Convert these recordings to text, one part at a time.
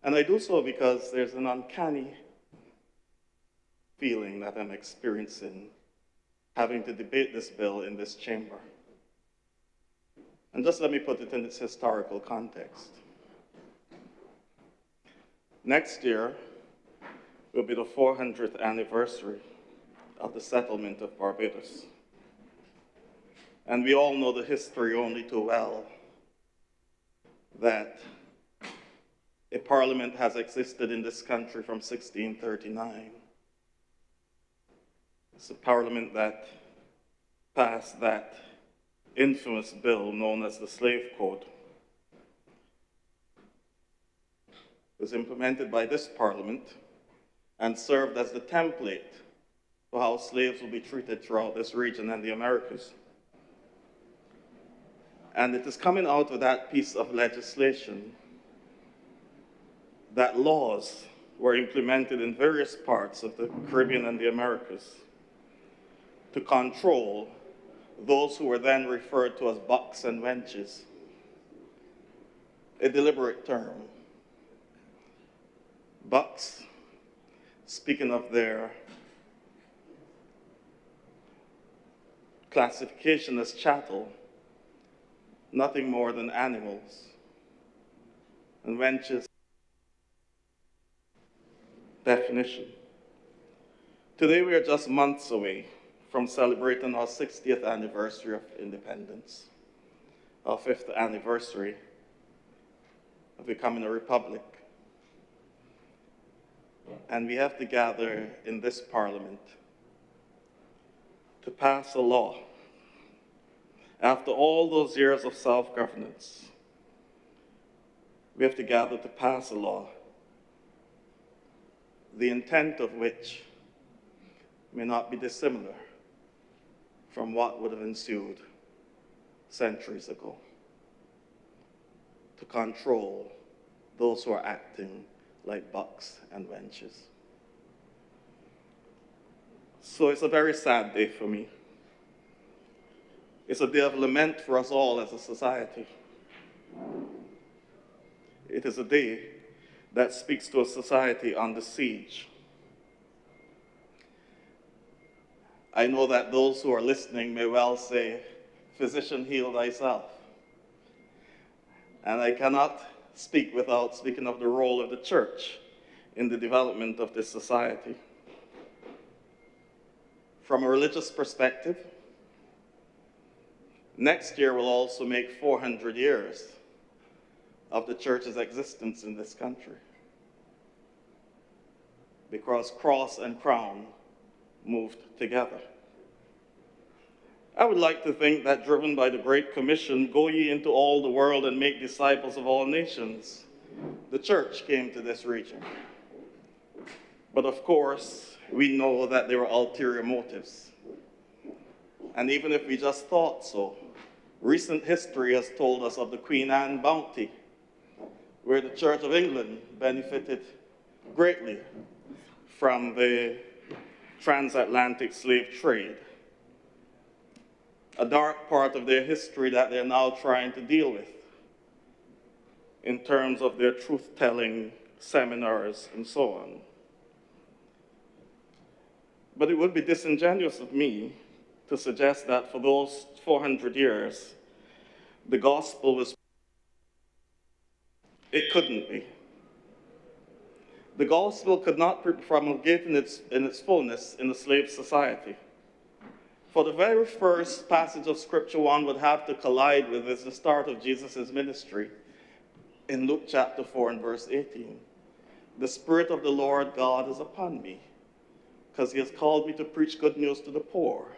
And I do so because there's an uncanny feeling that I'm experiencing having to debate this bill in this chamber. And just let me put it in its historical context. Next year will be the 400th anniversary of the settlement of Barbados. And we all know the history only too well that a parliament has existed in this country from 1639. It's a parliament that passed that infamous bill known as the Slave Code. It was implemented by this parliament and served as the template for how slaves will be treated throughout this region and the Americas. And it is coming out of that piece of legislation that laws were implemented in various parts of the Caribbean and the Americas to control those who were then referred to as bucks and wenches, a deliberate term. Bucks, speaking of their classification as chattel, nothing more than animals, and wenches, definition. Today we are just months away from celebrating our 60th anniversary of independence, our 5th anniversary of becoming a republic. And we have to gather in this parliament to pass a law. After all those years of self-governance, we have to gather to pass a law, the intent of which may not be dissimilar from what would have ensued centuries ago, to control those who are acting like bucks and wenches. So it's a very sad day for me. It's a day of lament for us all as a society. It is a day that speaks to a society under siege. I know that those who are listening may well say, "Physician, heal thyself." And I cannot speak without speaking of the role of the church in the development of this society. From a religious perspective, next year will also make 400 years of the church's existence in this country, because cross and crown moved together. I would like to think that, driven by the Great Commission, "Go ye into all the world and make disciples of all nations," the church came to this region. But of course, we know that there were ulterior motives. And even if we just thought so, recent history has told us of the Queen Anne bounty, where the Church of England benefited greatly from the transatlantic slave trade, a dark part of their history that they're now trying to deal with in terms of their truth-telling seminars and so on. But it would be disingenuous of me to suggest that for those 400 years, the gospel was. It couldn't be. The gospel could not be promulgated in its fullness in a slave society. For the very first passage of scripture one would have to collide with is the start of Jesus' ministry in Luke chapter 4 and verse 18. "The Spirit of the Lord God is upon me, because he has called me to preach good news to the poor,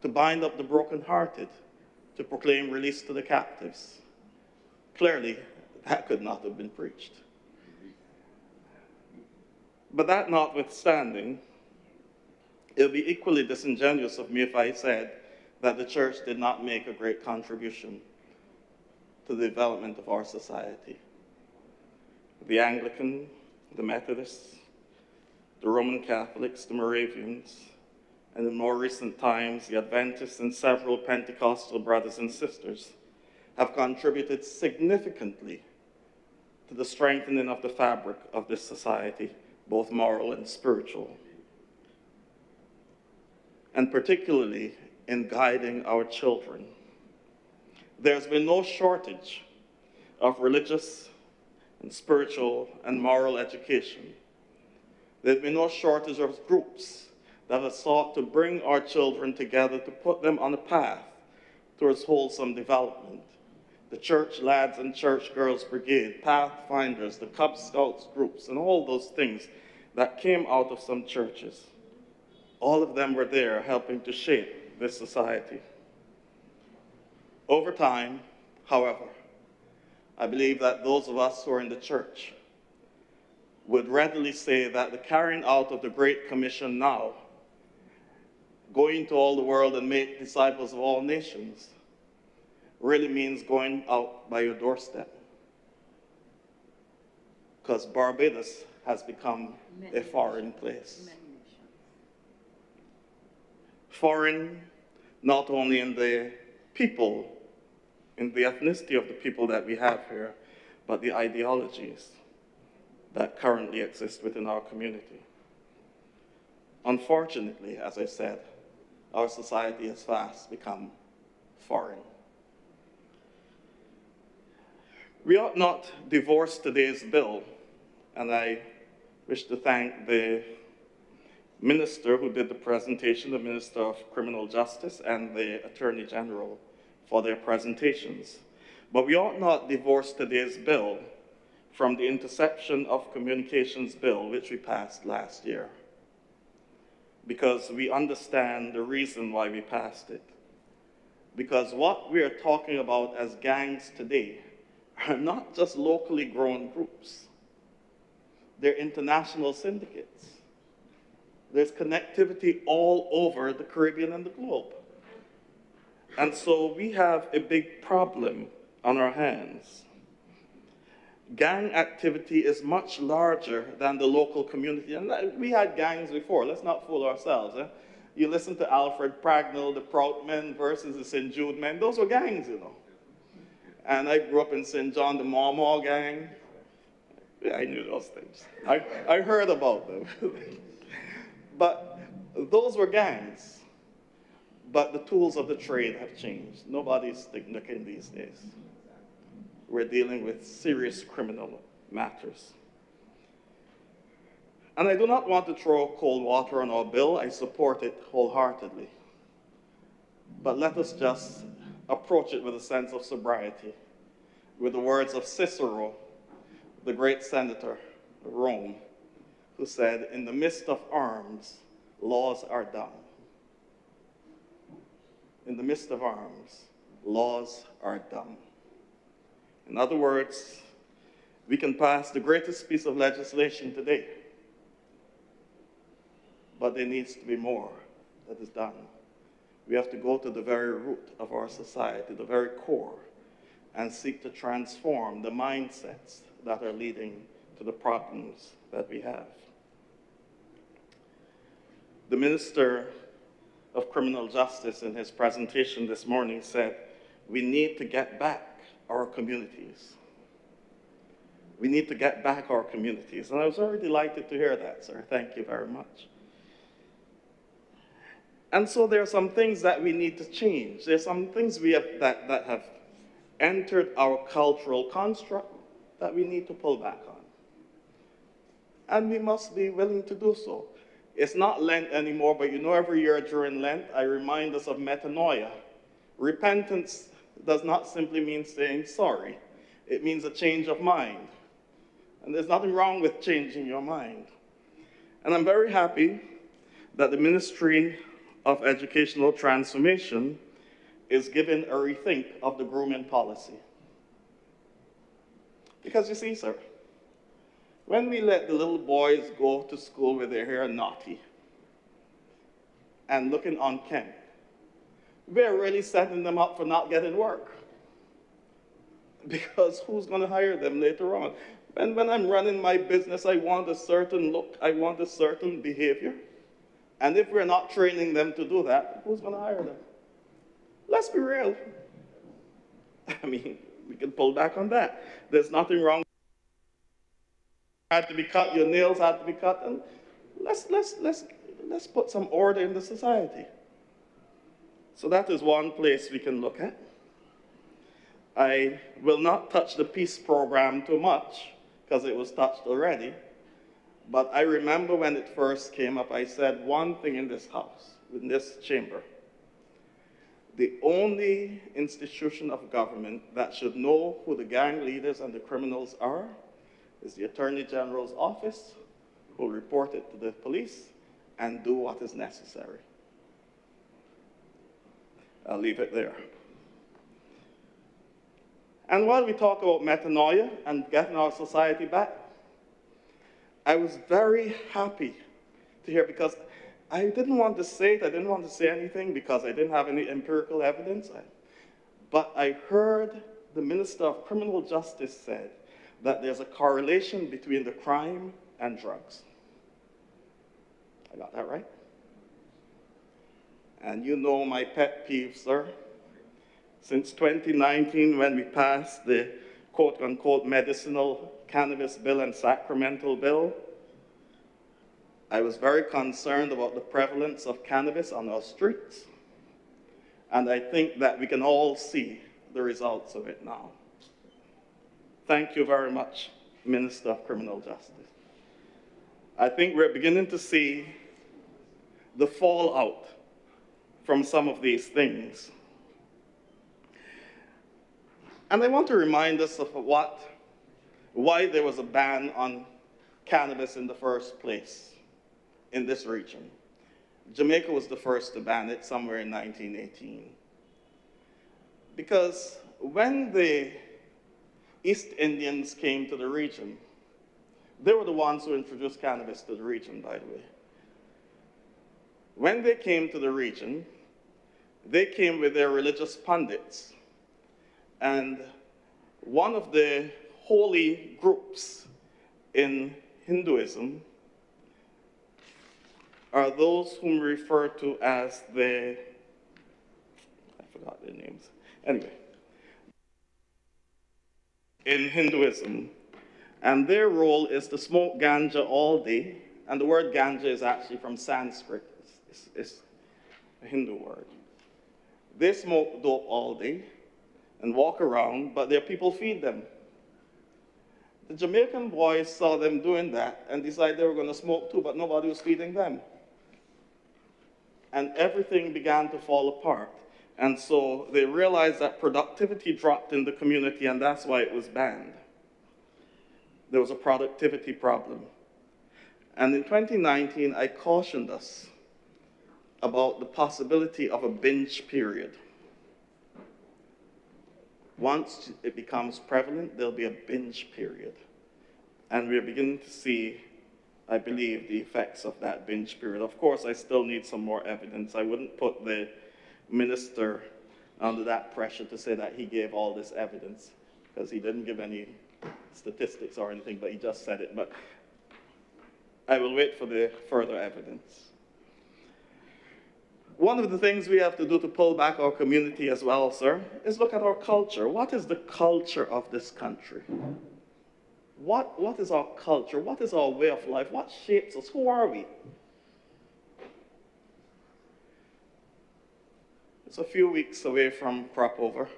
to bind up the brokenhearted, to proclaim release to the captives." Clearly, that could not have been preached. But that notwithstanding, it would be equally disingenuous of me if I said that the church did not make a great contribution to the development of our society. The Anglican, the Methodists, the Roman Catholics, the Moravians, and in more recent times, the Adventists and several Pentecostal brothers and sisters have contributed significantly to the strengthening of the fabric of this society, both moral and spiritual, and particularly in guiding our children. There's been no shortage of religious and spiritual and moral education. There's been no shortage of groups that have sought to bring our children together to put them on a path towards wholesome development. The Church Lads and Church Girls Brigade, Pathfinders, the Cub Scouts groups, and all those things that came out of some churches. All of them were there helping to shape this society. Over time, however, I believe that those of us who are in the church would readily say that the carrying out of the Great Commission now, going to all the world and make disciples of all nations, really means going out by your doorstep. Because Barbados has become a foreign place. Foreign, not only in the people, in the ethnicity of the people that we have here, but the ideologies that currently exist within our community. Unfortunately, as I said, our society has fast become foreign. We ought not divorce today's bill, and I wish to thank the minister who did the presentation, the Minister of Criminal Justice and the Attorney General for their presentations. But we ought not divorce today's bill from the Interception of Communications Bill, which we passed last year, because we understand the reason why we passed it. Because what we are talking about as gangs today are not just locally grown groups. They're international syndicates. There's connectivity all over the Caribbean and the globe. And so we have a big problem on our hands. Gang activity is much larger than the local community. And we had gangs before, let's not fool ourselves. You listen to Alfred Pragnell, the Prout Men versus the St. Jude Men, those were gangs, you know. And I grew up in St. John, the Maw gang. Yeah, I knew those things. I heard about them. But those were gangs. But the tools of the trade have changed. Nobody's sticking these days. We're dealing with serious criminal matters. And I do not want to throw cold water on our bill. I support it wholeheartedly. But let us just approach it with a sense of sobriety, with the words of Cicero, the great senator of Rome, who said, "In the midst of arms, laws are dumb." In the midst of arms, laws are dumb. In other words, we can pass the greatest piece of legislation today, but there needs to be more that is done. We have to go to the very root of our society, the very core, and seek to transform the mindsets that are leading to the problems that we have. The Minister of Criminal Justice in his presentation this morning said, we need to get back our communities. We need to get back our communities. And I was very delighted to hear that, sir. Thank you very much. And so there are some things that we need to change. There are some things that have entered our cultural construct that we need to pull back on. And we must be willing to do so. It's not Lent anymore, but you know, every year during Lent, I remind us of metanoia. Repentance does not simply mean saying sorry. It means a change of mind. And there's nothing wrong with changing your mind. And I'm very happy that the Ministry of Educational Transformation is giving a rethink of the grooming policy. Because you see, sir, when we let the little boys go to school with their hair naughty and looking unkempt, we're really setting them up for not getting work. Because who's going to hire them later on? When I'm running my business, I want a certain look, I want a certain behavior. And if we're not training them to do that, who's going to hire them? Let's be real. I mean, we can pull back on that. There's nothing wrong had to be cut, your nails had to be cut, and let's put some order in the society. So that is one place we can look at. I will not touch the peace program too much, because it was touched already. But I remember when it first came up, I said one thing in this house, in this chamber. The only institution of government that should know who the gang leaders and the criminals are is the Attorney General's office, who will report it to the police and do what is necessary. I'll leave it there. And while we talk about metanoia and getting our society back, I was very happy to hear, because I didn't want to say it, I didn't want to say anything because I didn't have any empirical evidence. But I heard the Minister of Criminal Justice said that there's a correlation between the crime and drugs. I got that right? And you know my pet peeve, sir. Since 2019, when we passed the quote-unquote medicinal cannabis bill and sacramental bill, I was very concerned about the prevalence of cannabis on our streets. And I think that we can all see the results of it now. Thank you very much, Minister of Criminal Justice. I think we're beginning to see the fallout from some of these things. And I want to remind us of why there was a ban on cannabis in the first place in this region. Jamaica was the first to ban it somewhere in 1918. Because when the East Indians came to the region, they were the ones who introduced cannabis to the region, by the way. When they came to the region, they came with their religious pundits. And one of the holy groups in Hinduism are those whom we refer to as I forgot their names. Anyway, in Hinduism. And their role is to smoke ganja all day. And the word ganja is actually from Sanskrit. It's a Hindu word. They smoke dope all day and walk around, but their people feed them. The Jamaican boys saw them doing that and decided they were going to smoke too, but nobody was feeding them. And everything began to fall apart. And so they realized that productivity dropped in the community, and that's why it was banned. There was a productivity problem. And in 2019, I cautioned us about the possibility of a binge period. Once it becomes prevalent, there'll be a binge period. And we're beginning to see, I believe, the effects of that binge period. Of course, I still need some more evidence. I wouldn't put the minister under that pressure to say that he gave all this evidence, because he didn't give any statistics or anything, but he just said it. But I will wait for the further evidence. One of the things we have to do to pull back our community as well, sir, is look at our culture. What is the culture of this country? What is our culture? What is our way of life? What shapes us? Who are we? It's a few weeks away from crop over.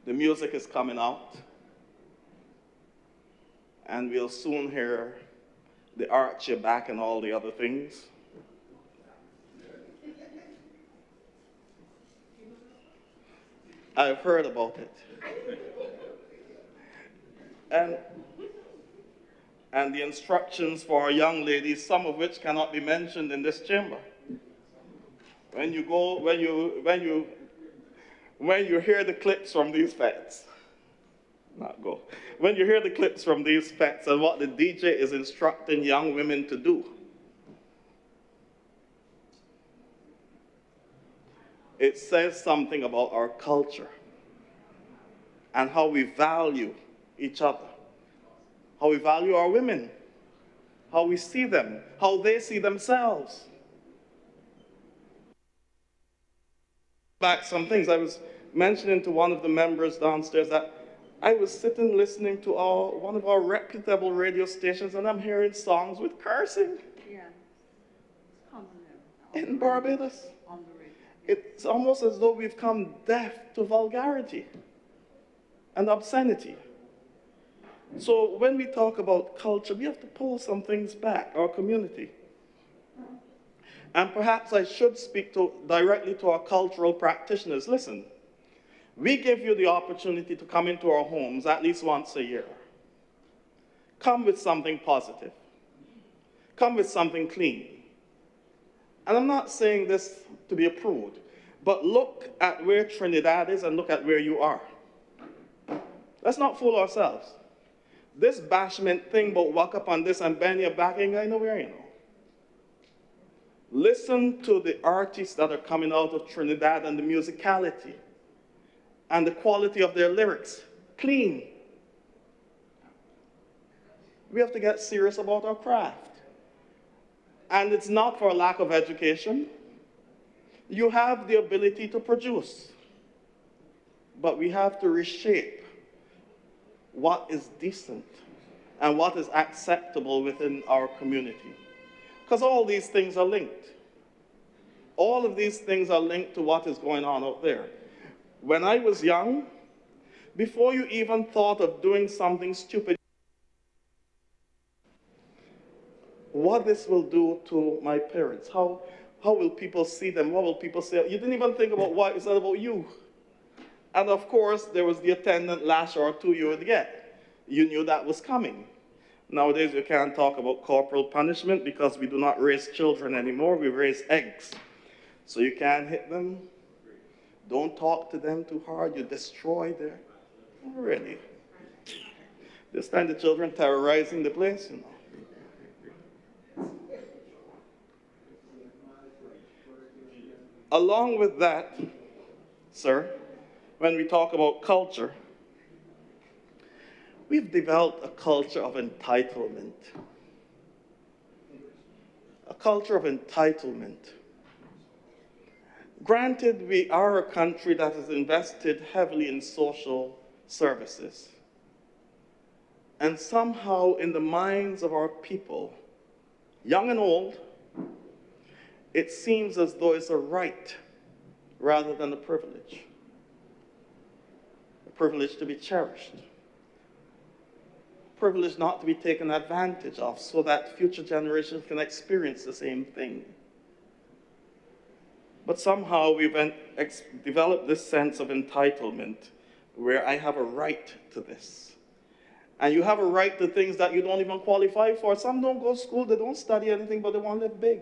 The music is coming out. And we'll soon hear the Arch Your Back and all the other things. I've heard about it. And the instructions for our young ladies, some of which cannot be mentioned in this chamber. When you hear the clips from these fetes, when you hear the clips from these fetes and what the DJ is instructing young women to do, it says something about our culture and how we value each other, how we value our women, how we see them, how they see themselves. Back some things. I was mentioning to one of the members downstairs that I was sitting listening to one of our reputable radio stations, and I'm hearing songs with cursing. Yeah. In Barbados. On the radio. It's almost as though we've come deaf to vulgarity and obscenity. So when we talk about culture, we have to pull some things back, our community. And perhaps I should speak directly to our cultural practitioners. Listen, we give you the opportunity to come into our homes at least once a year. Come with something positive. Come with something clean. And I'm not saying this to be a prude, but look at where Trinidad is and look at where you are. Let's not fool ourselves. This bashment thing about walk up on this and bend your back ain't going nowhere, you know. Listen to the artists that are coming out of Trinidad and the musicality and the quality of their lyrics. Clean. We have to get serious about our craft. And it's not for a lack of education. You have the ability to produce. But we have to reshape what is decent and what is acceptable within our community. Because all these things are linked. All of these things are linked to what is going on out there. When I was young, before you even thought of doing something stupid, what this will do to my parents, how will people see them, what will people say? You didn't even think about what it's not about you. And of course, there was the attendant lash or two you would get. You knew that was coming. Nowadays, you can't talk about corporal punishment because we do not raise children anymore, we raise eggs. So you can't hit them. Don't talk to them too hard, you destroy their, really. This time the children terrorizing the place, you know. Along with that, sir, when we talk about culture, we've developed a culture of entitlement. A culture of entitlement. Granted, we are a country that has invested heavily in social services. And somehow in the minds of our people, young and old, it seems as though it's a right rather than a privilege. A privilege to be cherished. A privilege not to be taken advantage of so that future generations can experience the same thing. But somehow we've developed this sense of entitlement where I have a right to this. And you have a right to things that you don't even qualify for. Some don't go to school, they don't study anything, but they want to live big.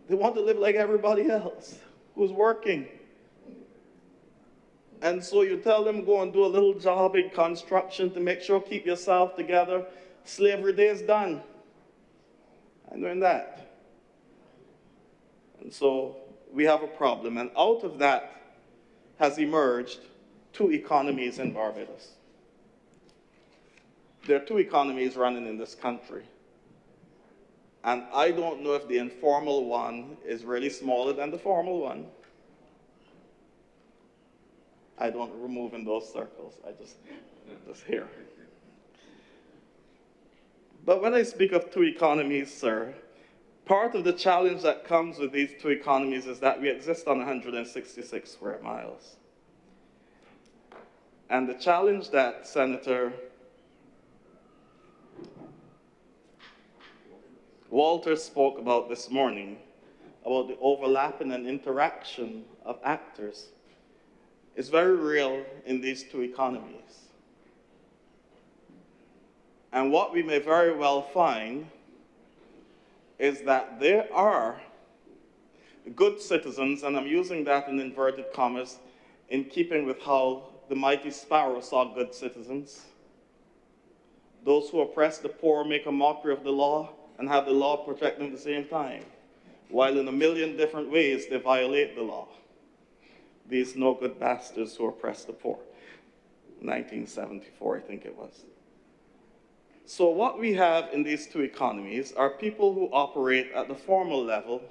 They want to live like everybody else who's working. And so you tell them, go and do a little job in construction to make sure, keep yourself together. Slavery day is done. I learned that. And so we have a problem. And out of that has emerged two economies in Barbados. There are two economies running in this country. And I don't know if the informal one is really smaller than the formal one. I don't remove in those circles. I just hear. But when I speak of two economies, sir, part of the challenge that comes with these two economies is that we exist on 166 square miles. And the challenge that Senator Walter spoke about this morning, about the overlapping and interaction of actors, is very real in these two economies. And what we may very well find is that there are good citizens, and I'm using that in inverted commas, in keeping with how the mighty sparrow saw good citizens. Those who oppress the poor make a mockery of the law and have the law protect them at the same time, while in a million different ways they violate the law. These no good bastards who oppress the poor. 1974, I think it was. So what we have in these two economies are people who operate at the formal level,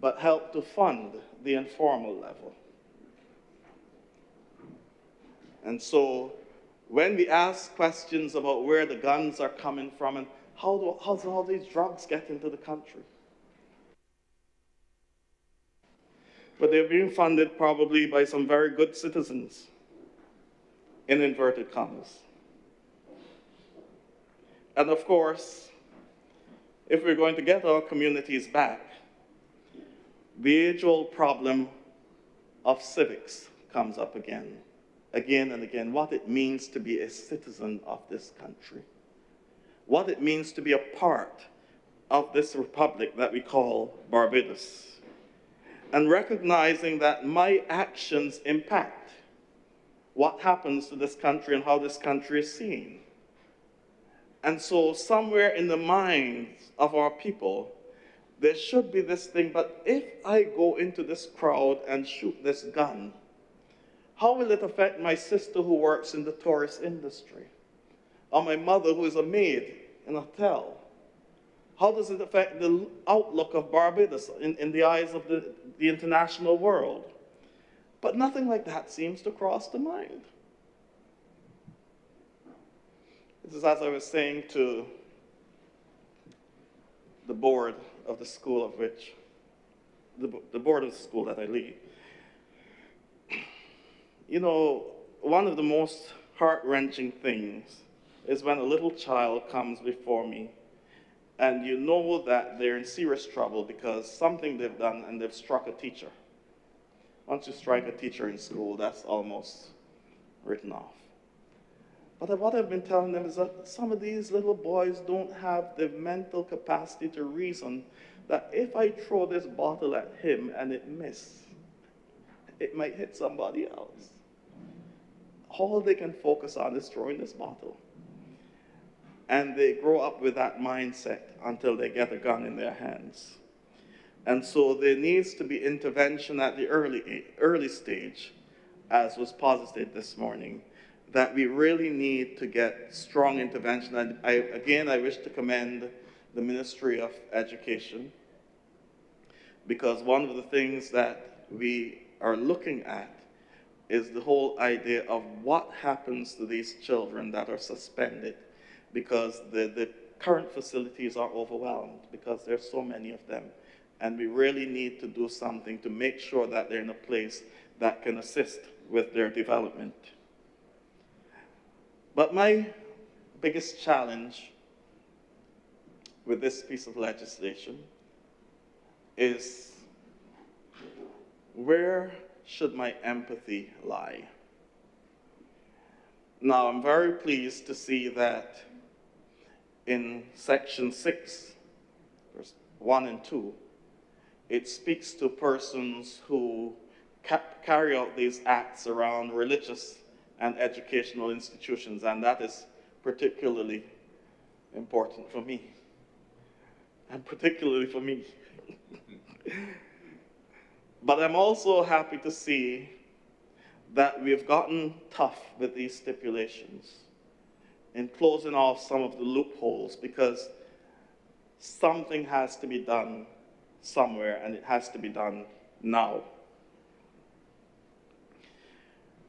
but help to fund the informal level. And so when we ask questions about where the guns are coming from and how's all these drugs get into the country? But they're being funded probably by some very good citizens, in inverted commas. And of course, if we're going to get our communities back, the age-old problem of civics comes up again and again, what it means to be a citizen of this country, what it means to be a part of this republic that we call Barbados, and recognizing that my actions impact what happens to this country and how this country is seen. And so somewhere in the minds of our people, there should be this thing, but if I go into this crowd and shoot this gun, how will it affect my sister who works in the tourist industry? Or my mother who is a maid in a hotel? How does it affect the outlook of Barbados in the eyes of the international world? But nothing like that seems to cross the mind. This is as I was saying to the board of the school of which, the board of the school that I lead. You know, one of the most heart-wrenching things is when a little child comes before me and you know that they're in serious trouble because something they've done and they've struck a teacher. Once you strike a teacher in school, that's almost written off. But what I've been telling them is that some of these little boys don't have the mental capacity to reason that if I throw this bottle at him and it misses, it might hit somebody else. All they can focus on is throwing this bottle. And they grow up with that mindset until they get a gun in their hands. And so there needs to be intervention at the early stage, as was posited this morning, that we really need to get strong intervention. And I wish to commend the Ministry of Education, because one of the things that we are looking at is the whole idea of what happens to these children that are suspended, because the current facilities are overwhelmed because there's so many of them. And we really need to do something to make sure that they're in a place that can assist with their development. But my biggest challenge with this piece of legislation is, where should my empathy lie? Now, I'm very pleased to see that in Section 6, verse 1 and 2, it speaks to persons who carry out these acts around religious and educational institutions, and that is particularly important for me, and particularly for me. But I'm also happy to see that we've gotten tough with these stipulations in closing off some of the loopholes, because something has to be done somewhere, and it has to be done now.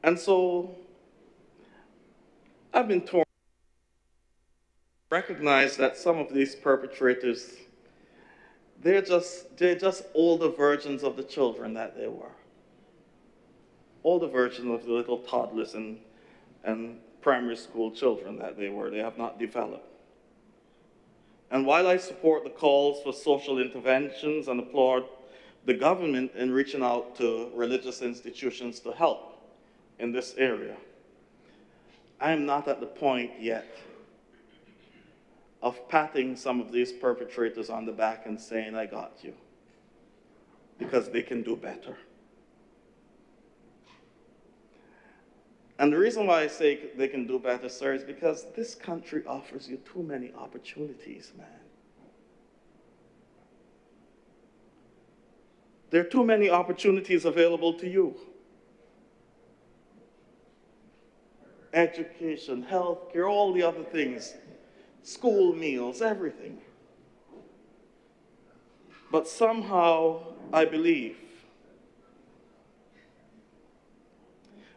And so I've been torn. Recognize that some of these perpetrators, they're just older versions of the children that they were. Older versions of the little toddlers and primary school children that they were. They have not developed. And while I support the calls for social interventions and applaud the government in reaching out to religious institutions to help in this area, I am not at the point yet of patting some of these perpetrators on the back and saying, I got you, because they can do better. And the reason why I say they can do better, sir, is because this country offers you too many opportunities, man. There are too many opportunities available to you. Education, healthcare, all the other things, school meals, everything. But somehow I believe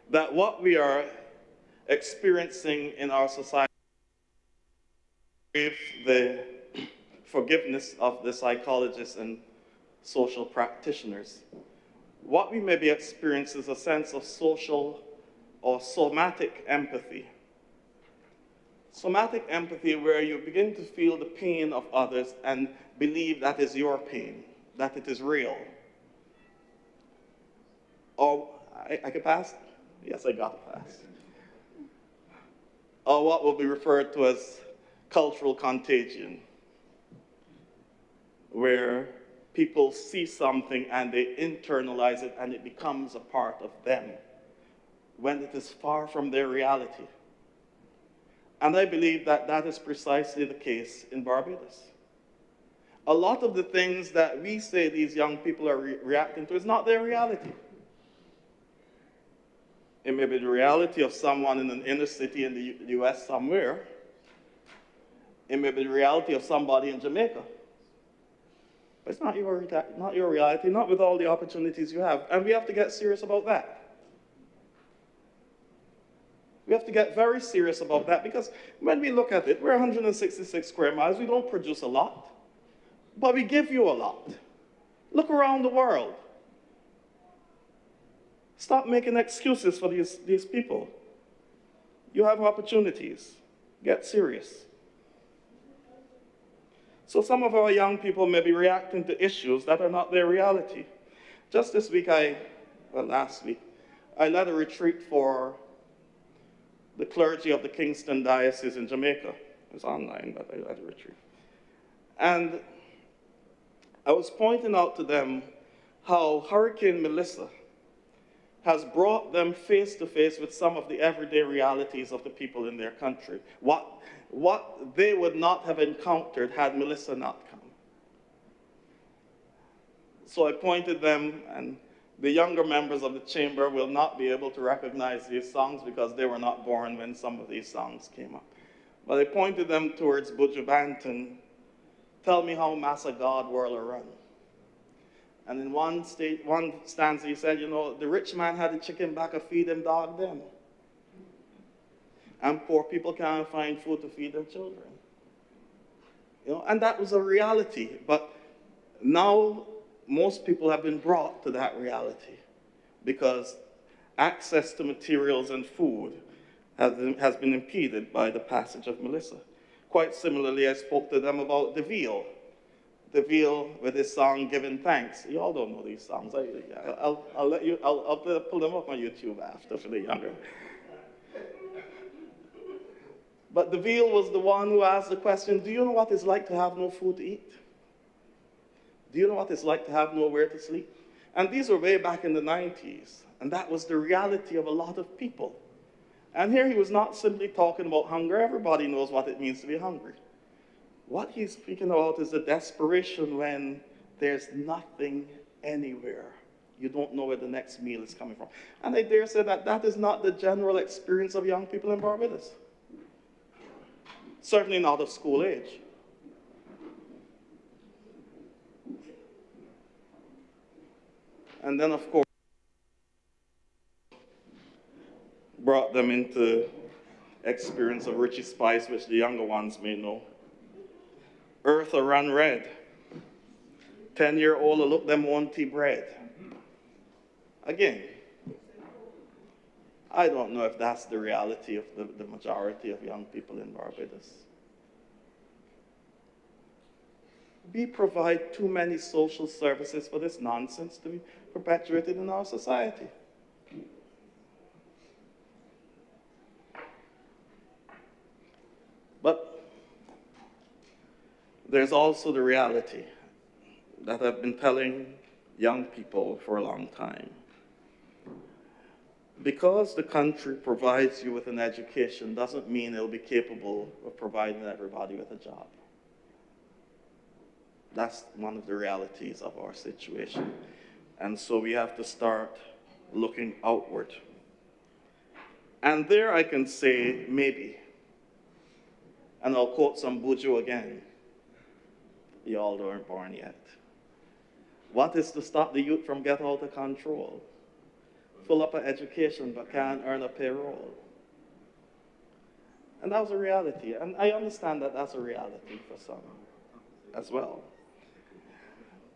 that what we are experiencing in our society with the forgiveness of the psychologists and social practitioners. What we may be experiencing is a sense of social or somatic empathy. Somatic empathy, where you begin to feel the pain of others and believe that is your pain, that it is real. Or, I can pass? Yes, I got to pass. Or what will be referred to as cultural contagion, where people see something and they internalize it and it becomes a part of them, when it is far from their reality. And I believe that that is precisely the case in Barbados. A lot of the things that we say these young people are reacting to is not their reality. It may be the reality of someone in an inner city in the US somewhere. It may be the reality of somebody in Jamaica. But it's not your reality, not with all the opportunities you have. And we have to get serious about that. We have to get very serious about that, because when we look at it, we're 166 square miles. We don't produce a lot, but we give you a lot. Look around the world. Stop making excuses for these people. You have opportunities. Get serious. So some of our young people may be reacting to issues that are not their reality. Just this week, last week, I led a retreat for the clergy of the Kingston Diocese in Jamaica. It was online, but I led a retreat. And I was pointing out to them how Hurricane Melissa has brought them face to face with some of the everyday realities of the people in their country. What they would not have encountered had Melissa not come. So I pointed them, and the younger members of the chamber will not be able to recognize these songs because they were not born when some of these songs came up. But I pointed them towards Buju Banton, tell me how Massa God world run. And in one stanza he said, you know, the rich man had a chicken back to feed them dog them. And poor people can't find food to feed their children. You know, and that was a reality. But now most people have been brought to that reality because access to materials and food has been impeded by the passage of Melissa. Quite similarly, I spoke to them about the veal with his song, Giving Thanks. You all don't know these songs. I'll pull them up on YouTube after for the younger. But the veal was the one who asked the question, do you know what it's like to have no food to eat? Do you know what it's like to have nowhere to sleep? And these were way back in the 90s. And that was the reality of a lot of people. And here he was not simply talking about hunger. Everybody knows what it means to be hungry. What he's speaking about is the desperation when there's nothing anywhere. You don't know where the next meal is coming from. And I dare say that that is not the general experience of young people in Barbados. Certainly not of school age. And then, of course, brought them into experience of Richie Spice, which the younger ones may know. Earth a run red. 10-year-old look them want tea bread. Again, I don't know if that's the reality of the majority of young people in Barbados. We provide too many social services for this nonsense to be perpetuated in our society. But there's also the reality that I've been telling young people for a long time. Because the country provides you with an education doesn't mean it'll be capable of providing everybody with a job. That's one of the realities of our situation. And so we have to start looking outward. And there I can say, maybe, and I'll quote some Buju again, y'all weren't born yet. What is to stop the youth from getting out of control? Full up an education but can't earn a payroll. And that was a reality. And I understand that that's a reality for some as well.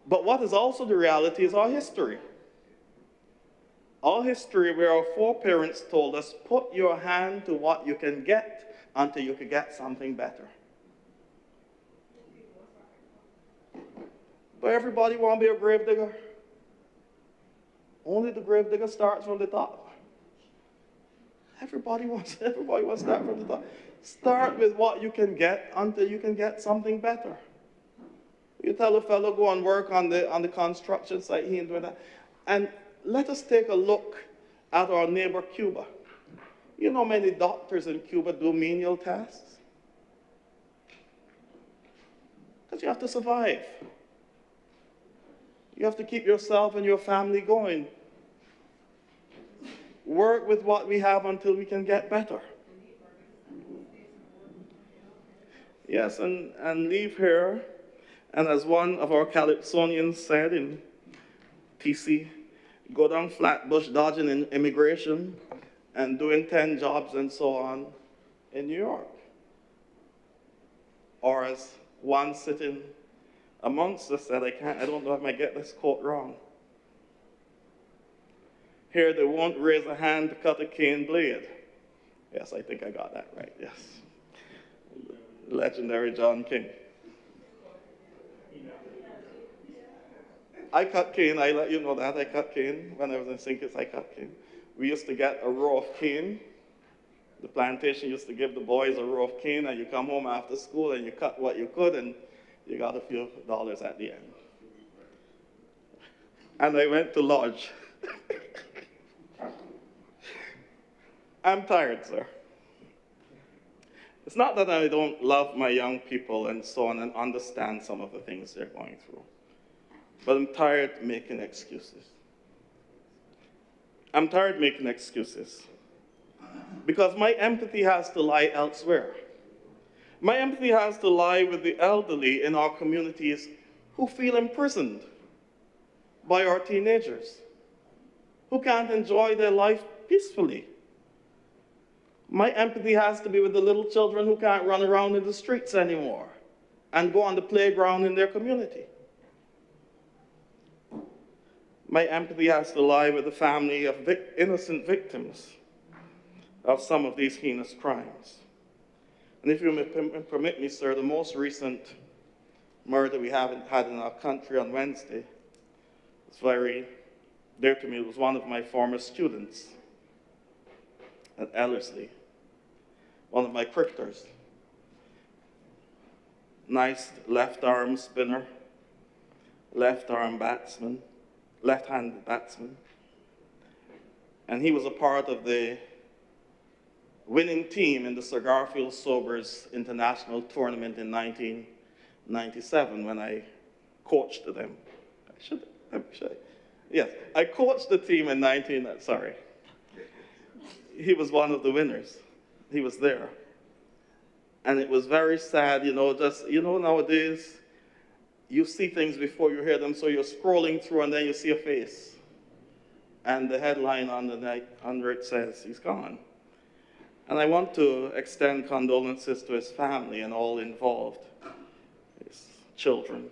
But what is also the reality is our history. Our history where our foreparents told us, put your hand to what you can get until you can get something better. But everybody want to be a grave digger. Only the grave digger starts from the top. Everybody wants to start from the top. Start with what you can get until you can get something better. You tell a fellow go and work on the construction site, he ain't doing that. And let us take a look at our neighbor Cuba. You know many doctors in Cuba do menial tasks? Because you have to survive. You have to keep yourself and your family going. Work with what we have until we can get better. Yes, and leave here. And as one of our Calypsonians said in TC, go down Flatbush dodging in immigration and doing 10 jobs and so on in New York. Or as one sitting amongst us said, I don't know if I might get this quote wrong. Here they won't raise a hand to cut a cane blade. Yes, I think I got that right, yes. Legendary John King. I cut cane, I let you know that, I cut cane. When I was in St. Kitts, I cut cane. We used to get a row of cane. The plantation used to give the boys a row of cane, and you come home after school and you cut what you could, and you got a few dollars at the end. And I went to lodge. I'm tired, sir. It's not that I don't love my young people and so on and understand some of the things they're going through. But I'm tired making excuses. I'm tired making excuses. Because my empathy has to lie elsewhere. My empathy has to lie with the elderly in our communities who feel imprisoned by our teenagers, who can't enjoy their life peacefully. My empathy has to be with the little children who can't run around in the streets anymore and go on the playground in their community. My empathy has to lie with the family of innocent victims of some of these heinous crimes. And if you may permit me, sir, the most recent murder we haven't had in our country on Wednesday was very dear to me. It was one of my former students at Ellerslie, one of my cricketers. Nice left-arm spinner, left-arm batsman, left-handed batsman. And he was a part of the winning team in the Sir Garfield Sobers International Tournament in 1997 when I coached them. Yes, I coached the team in He was one of the winners. He was there. And it was very sad, nowadays, you see things before you hear them, so you're scrolling through and then you see a face. And the headline under it says, he's gone. And I want to extend condolences to his family and all involved, his children,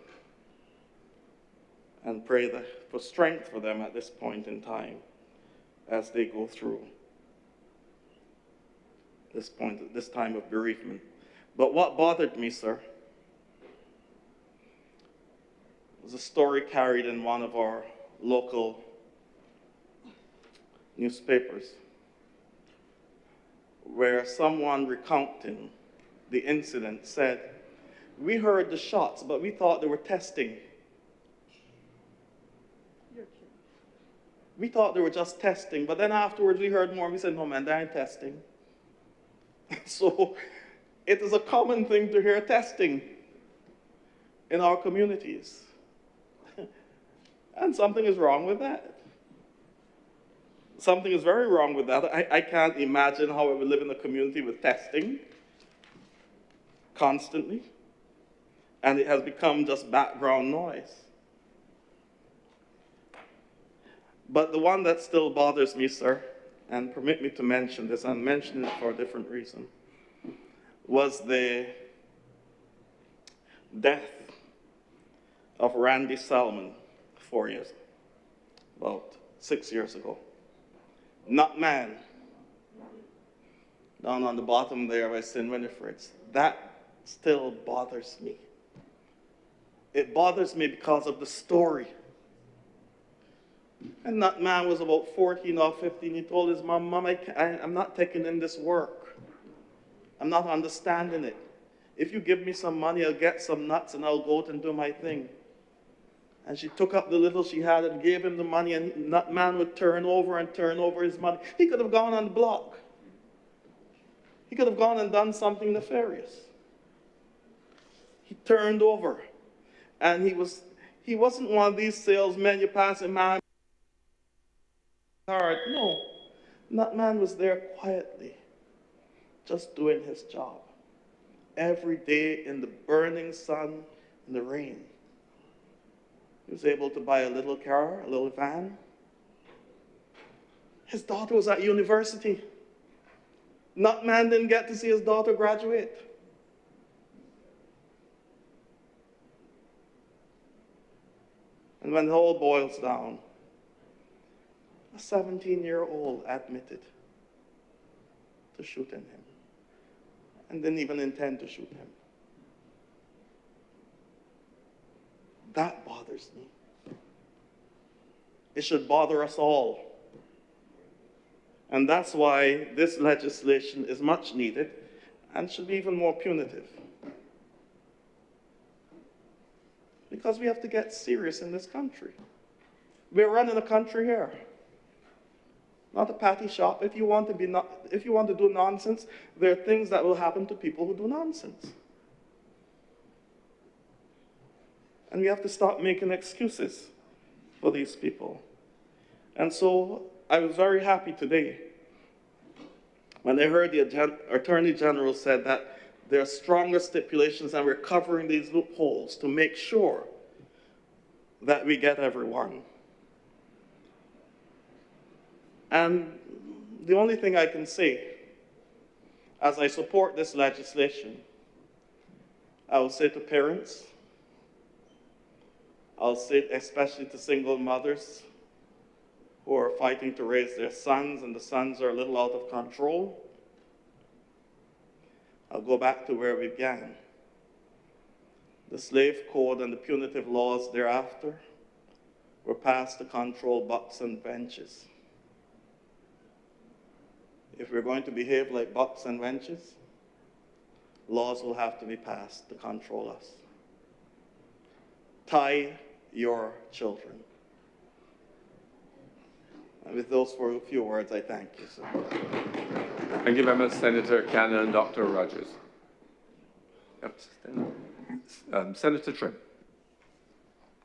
and pray for strength for them at this point in time as they go through this time of bereavement. But what bothered me, sir, was a story carried in one of our local newspapers where someone recounting the incident said, we heard the shots, but we thought they were testing. We thought they were just testing, but then afterwards we heard more. We said, no, man, they ain't testing. So it is a common thing to hear testing in our communities. And something is wrong with that. Something is very wrong with that. I can't imagine how I would live in a community with testing constantly, and it has become just background noise. But the one that still bothers me, sir, and permit me to mention this, I'm mentioning it for a different reason, was the death of Randy Salmon 4 years, about 6 years ago. Not man, down on the bottom there by St. Winifred's. That still bothers me. It bothers me because of the story. And that man was about 14 or 15. He told his mom, "Mom, I'm not taking in this work. I'm not understanding it. If you give me some money, I'll get some nuts and I'll go out and do my thing." And she took up the little she had and gave him the money, and that man would turn over and turn over his money. He could have gone on the block. He could have gone and done something nefarious. He turned over. And he wasn't one of these salesmen you pass him by hard. No. That man was there quietly, just doing his job. Every day in the burning sun, in the rain. He was able to buy a little car, a little van. His daughter was at university. That man didn't get to see his daughter graduate. And when it all boils down, a 17-year-old admitted to shooting him and didn't even intend to shoot him. That bothers me. It should bother us all. And that's why this legislation is much needed and should be even more punitive. Because we have to get serious in this country. We're running a country here, not a patty shop. If you want to do nonsense, there are things that will happen to people who do nonsense. And we have to stop making excuses for these people. And so I was very happy today when I heard the Attorney General said that there are stronger stipulations and we're covering these loopholes to make sure that we get everyone. And the only thing I can say, as I support this legislation, I will say to parents, I'll say especially to single mothers who are fighting to raise their sons and the sons are a little out of control, I'll go back to where we began. The slave code and the punitive laws thereafter were passed to control bucks and benches. If we're going to behave like bucks and benches, laws will have to be passed to control us. Tie your children. And with those few words, I thank you, sir. Thank you very much, Senator Cannon and Dr. Rogers. Yep. Senator Trim.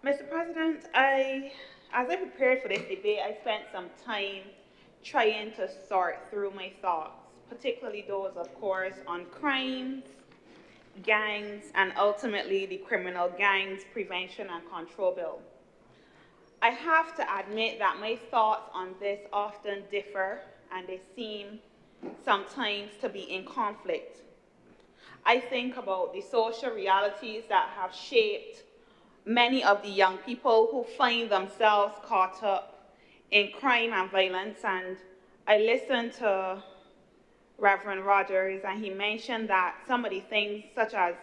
Mr. President, as I prepared for this debate, I spent some time trying to sort through my thoughts, particularly those, of course, on crimes, gangs, and ultimately the Criminal Gangs Prevention and Control Bill. I have to admit that my thoughts on this often differ, and they seem sometimes to be in conflict. I think about the social realities that have shaped many of the young people who find themselves caught up in crime and violence, and I listened to Reverend Rogers, and he mentioned that some of the things, such as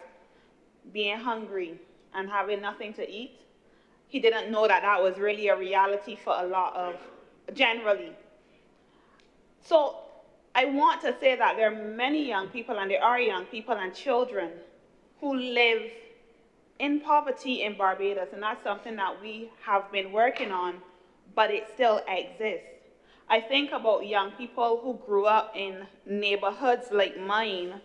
being hungry and having nothing to eat, he didn't know that that was really a reality for a lot of, generally. So I want to say that there are many young people, and there are young people and children who live in poverty in Barbados, and that's something that we have been working on, but it still exists. I think about young people who grew up in neighborhoods like mine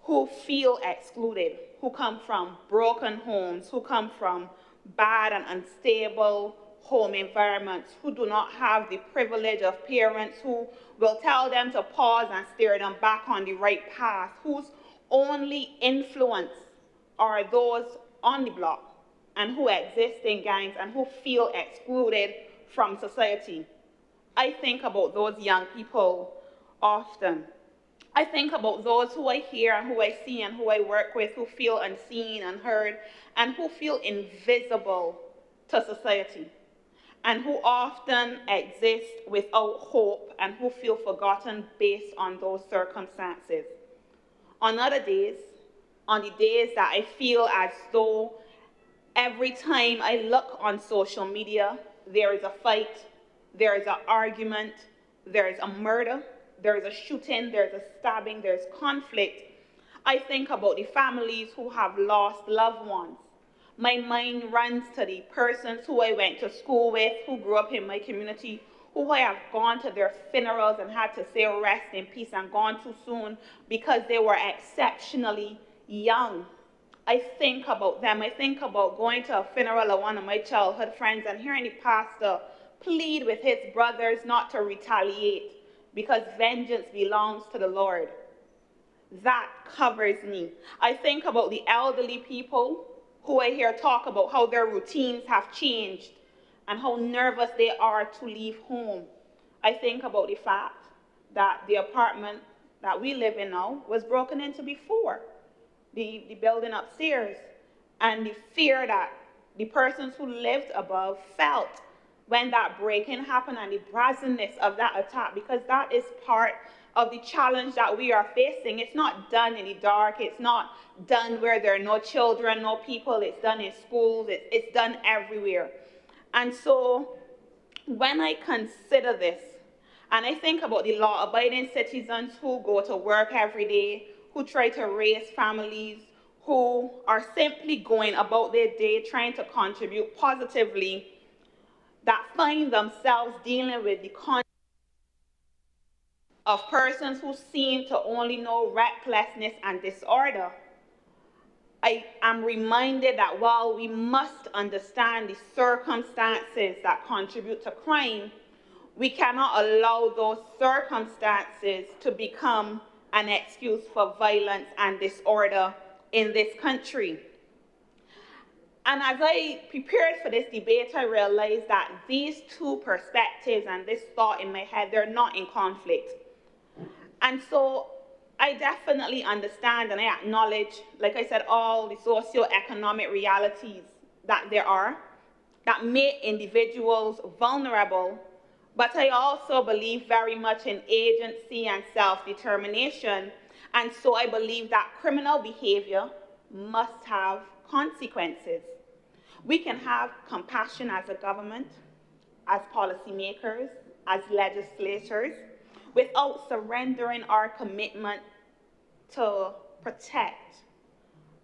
who feel excluded, who come from broken homes, who come from bad and unstable home environments, who do not have the privilege of parents who will tell them to pause and steer them back on the right path, whose only influence are those on the block and who exist in gangs and who feel excluded from society. I think about those young people often. I think about those who I hear and who I see and who I work with who feel unseen, unheard, and who feel invisible to society, and who often exist without hope and who feel forgotten based on those circumstances. On other days, on the days that I feel as though every time I look on social media, there is a fight, there is an argument, there is a murder, there is a shooting, there is a stabbing, there is conflict. I think about the families who have lost loved ones. My mind runs to the persons who I went to school with, who grew up in my community, who I have gone to their funerals and had to say rest in peace and gone too soon because they were exceptionally young. I think about them. I think about going to a funeral of one of my childhood friends and hearing the pastor plead with his brothers not to retaliate because vengeance belongs to the Lord. That covers me. I think about the elderly people who I hear talk about how their routines have changed and how nervous they are to leave home. I think about the fact that the apartment that we live in now was broken into before, the building upstairs, and the fear that the persons who lived above felt when that break-in happened and the brazenness of that attack, because that is part of the challenge that we are facing. It's not done in the dark. It's not done where there are no children, no people. It's done in schools. It's done everywhere. And so when I consider this, and I think about the law-abiding citizens who go to work every day, who try to raise families, who are simply going about their day trying to contribute positively, that find themselves dealing with the of persons who seem to only know recklessness and disorder, I am reminded that while we must understand the circumstances that contribute to crime, we cannot allow those circumstances to become an excuse for violence and disorder in this country. And as I prepared for this debate, I realized that these two perspectives and this thought in my head, they're not in conflict. And so I definitely understand and I acknowledge, like I said, all the socioeconomic realities that there are that make individuals vulnerable, but I also believe very much in agency and self-determination, and so I believe that criminal behavior must have consequences. We can have compassion as a government, as policymakers, as legislators, without surrendering our commitment to protect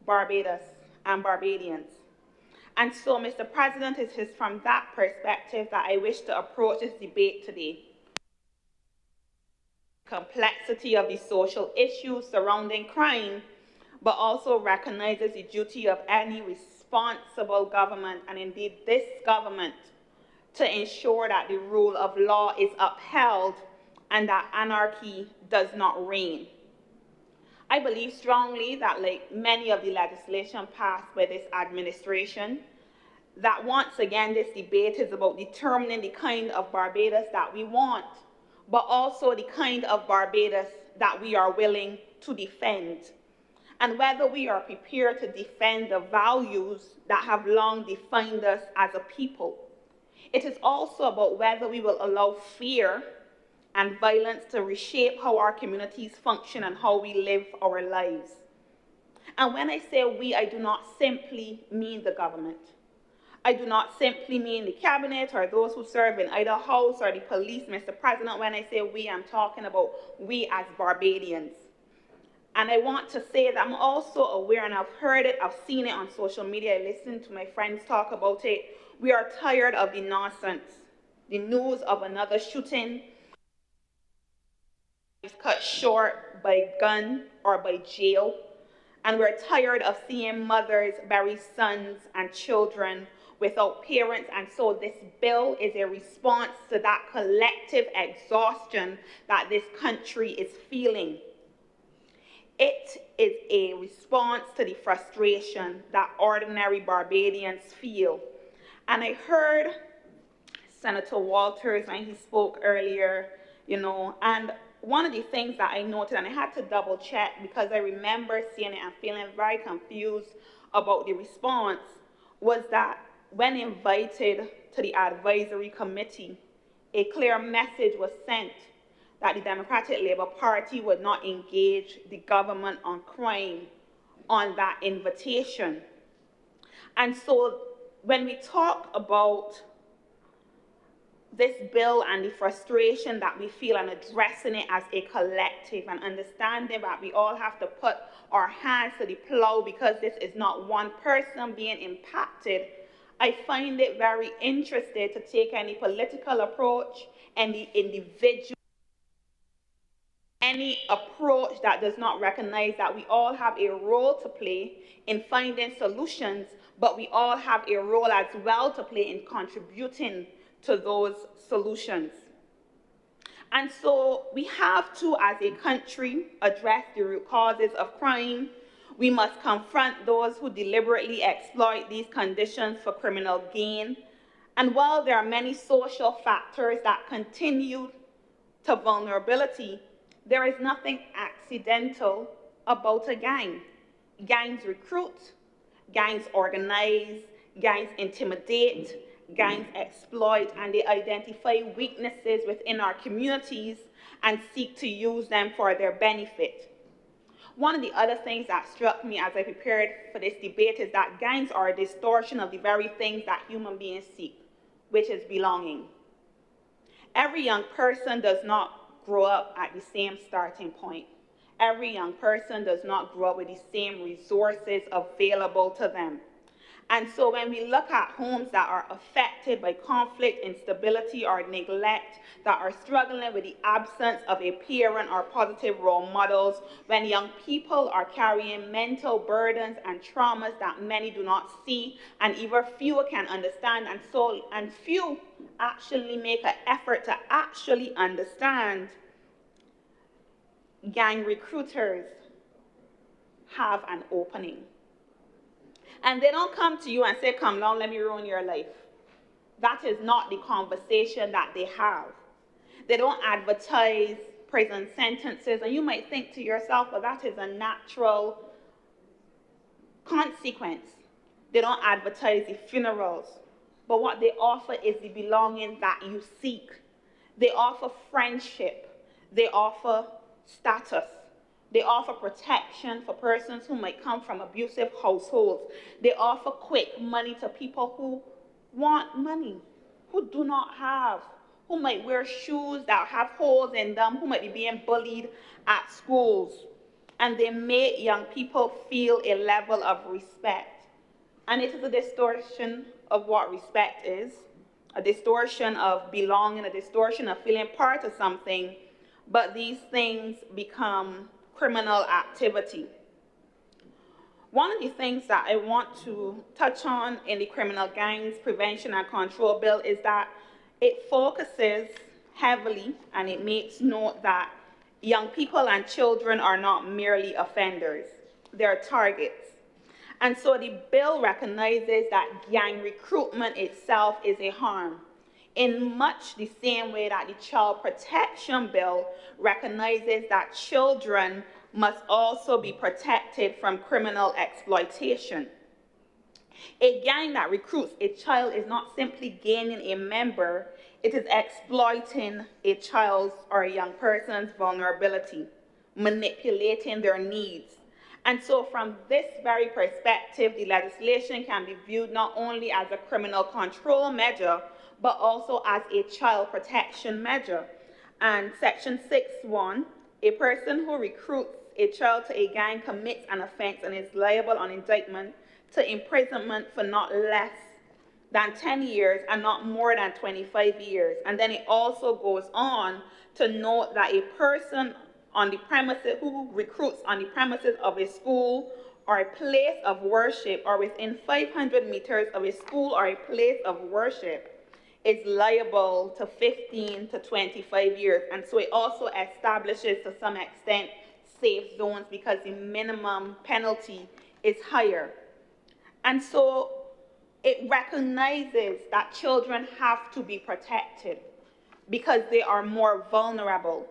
Barbados and Barbadians. And so, Mr. President, it is from that perspective that I wish to approach this debate today. Complexity of the social issues surrounding crime, but also recognizes the duty of any responsible government, and indeed this government, to ensure that the rule of law is upheld and that anarchy does not reign. I believe strongly that, like many of the legislation passed by this administration, that once again this debate is about determining the kind of Barbados that we want, but also the kind of Barbados that we are willing to defend, and whether we are prepared to defend the values that have long defined us as a people. It is also about whether we will allow fear and violence to reshape how our communities function and how we live our lives. And when I say we, I do not simply mean the government. I do not simply mean the cabinet or those who serve in either house or the police, Mr. President. When I say we, I'm talking about we as Barbadians. And I want to say that I'm also aware, and I've heard it, I've seen it on social media, I listened to my friends talk about it. We are tired of the nonsense, the news of another shooting, cut short by gun or by jail, and we're tired of seeing mothers bury sons and children without parents, and so this bill is a response to that collective exhaustion that this country is feeling. It is a response to the frustration that ordinary Barbadians feel. And I heard Senator Walters when he spoke earlier, and one of the things that I noted, and I had to double check because I remember seeing it and feeling very confused about the response, was that when invited to the advisory committee, a clear message was sent that the Democratic Labour Party would not engage the government on crime on that invitation. And so when we talk about this bill and the frustration that we feel and addressing it as a collective and understanding that we all have to put our hands to the plow because this is not one person being impacted, I find it very interesting to take any political approach and the individual, any approach that does not recognize that we all have a role to play in finding solutions, but we all have a role as well to play in contributing to those solutions. And so we have to, as a country, address the root causes of crime. We must confront those who deliberately exploit these conditions for criminal gain. And while there are many social factors that contribute to vulnerability, there is nothing accidental about a gang. Gangs recruit, gangs organize, gangs intimidate, gangs exploit, and they identify weaknesses within our communities and seek to use them for their benefit. One of the other things that struck me as I prepared for this debate is that gangs are a distortion of the very things that human beings seek, which is belonging. Every young person does not grow up at the same starting point. Every young person does not grow up with the same resources available to them. And so when we look at homes that are affected by conflict, instability, or neglect, that are struggling with the absence of a parent or positive role models, when young people are carrying mental burdens and traumas that many do not see, and even few can understand, and few actually make an effort to actually understand, gang recruiters have an opening. And they don't come to you and say, come now, let me ruin your life. That is not the conversation that they have. They don't advertise prison sentences, and you might think to yourself, well, that is a natural consequence. They don't advertise the funerals, but what they offer is the belonging that you seek. They offer friendship. They offer status. They offer protection for persons who might come from abusive households. They offer quick money to people who want money, who do not have, who might wear shoes that have holes in them, who might be being bullied at schools. And they make young people feel a level of respect. And it is a distortion of what respect is, a distortion of belonging, a distortion of feeling part of something, but these things become criminal activity. One of the things that I want to touch on in the Criminal Gangs Prevention and Control Bill is that it focuses heavily and it makes note that young people and children are not merely offenders, they're targets. And so the bill recognizes that gang recruitment itself is a harm, in much the same way that the Child Protection Bill recognizes that children must also be protected from criminal exploitation. A gang that recruits a child is not simply gaining a member, it is exploiting a child's or a young person's vulnerability, manipulating their needs. And so from this very perspective, the legislation can be viewed not only as a criminal control measure, but also as a child protection measure. And Section 6(1), a person who recruits a child to a gang commits an offense and is liable on indictment to imprisonment for not less than 10 years and not more than 25 years. And then it also goes on to note that a person on the premises who recruits on the premises of a school or a place of worship or within 500 meters of a school or a place of worship is liable to 15 to 25 years. And so it also establishes, to some extent, safe zones because the minimum penalty is higher. And so it recognizes that children have to be protected because they are more vulnerable.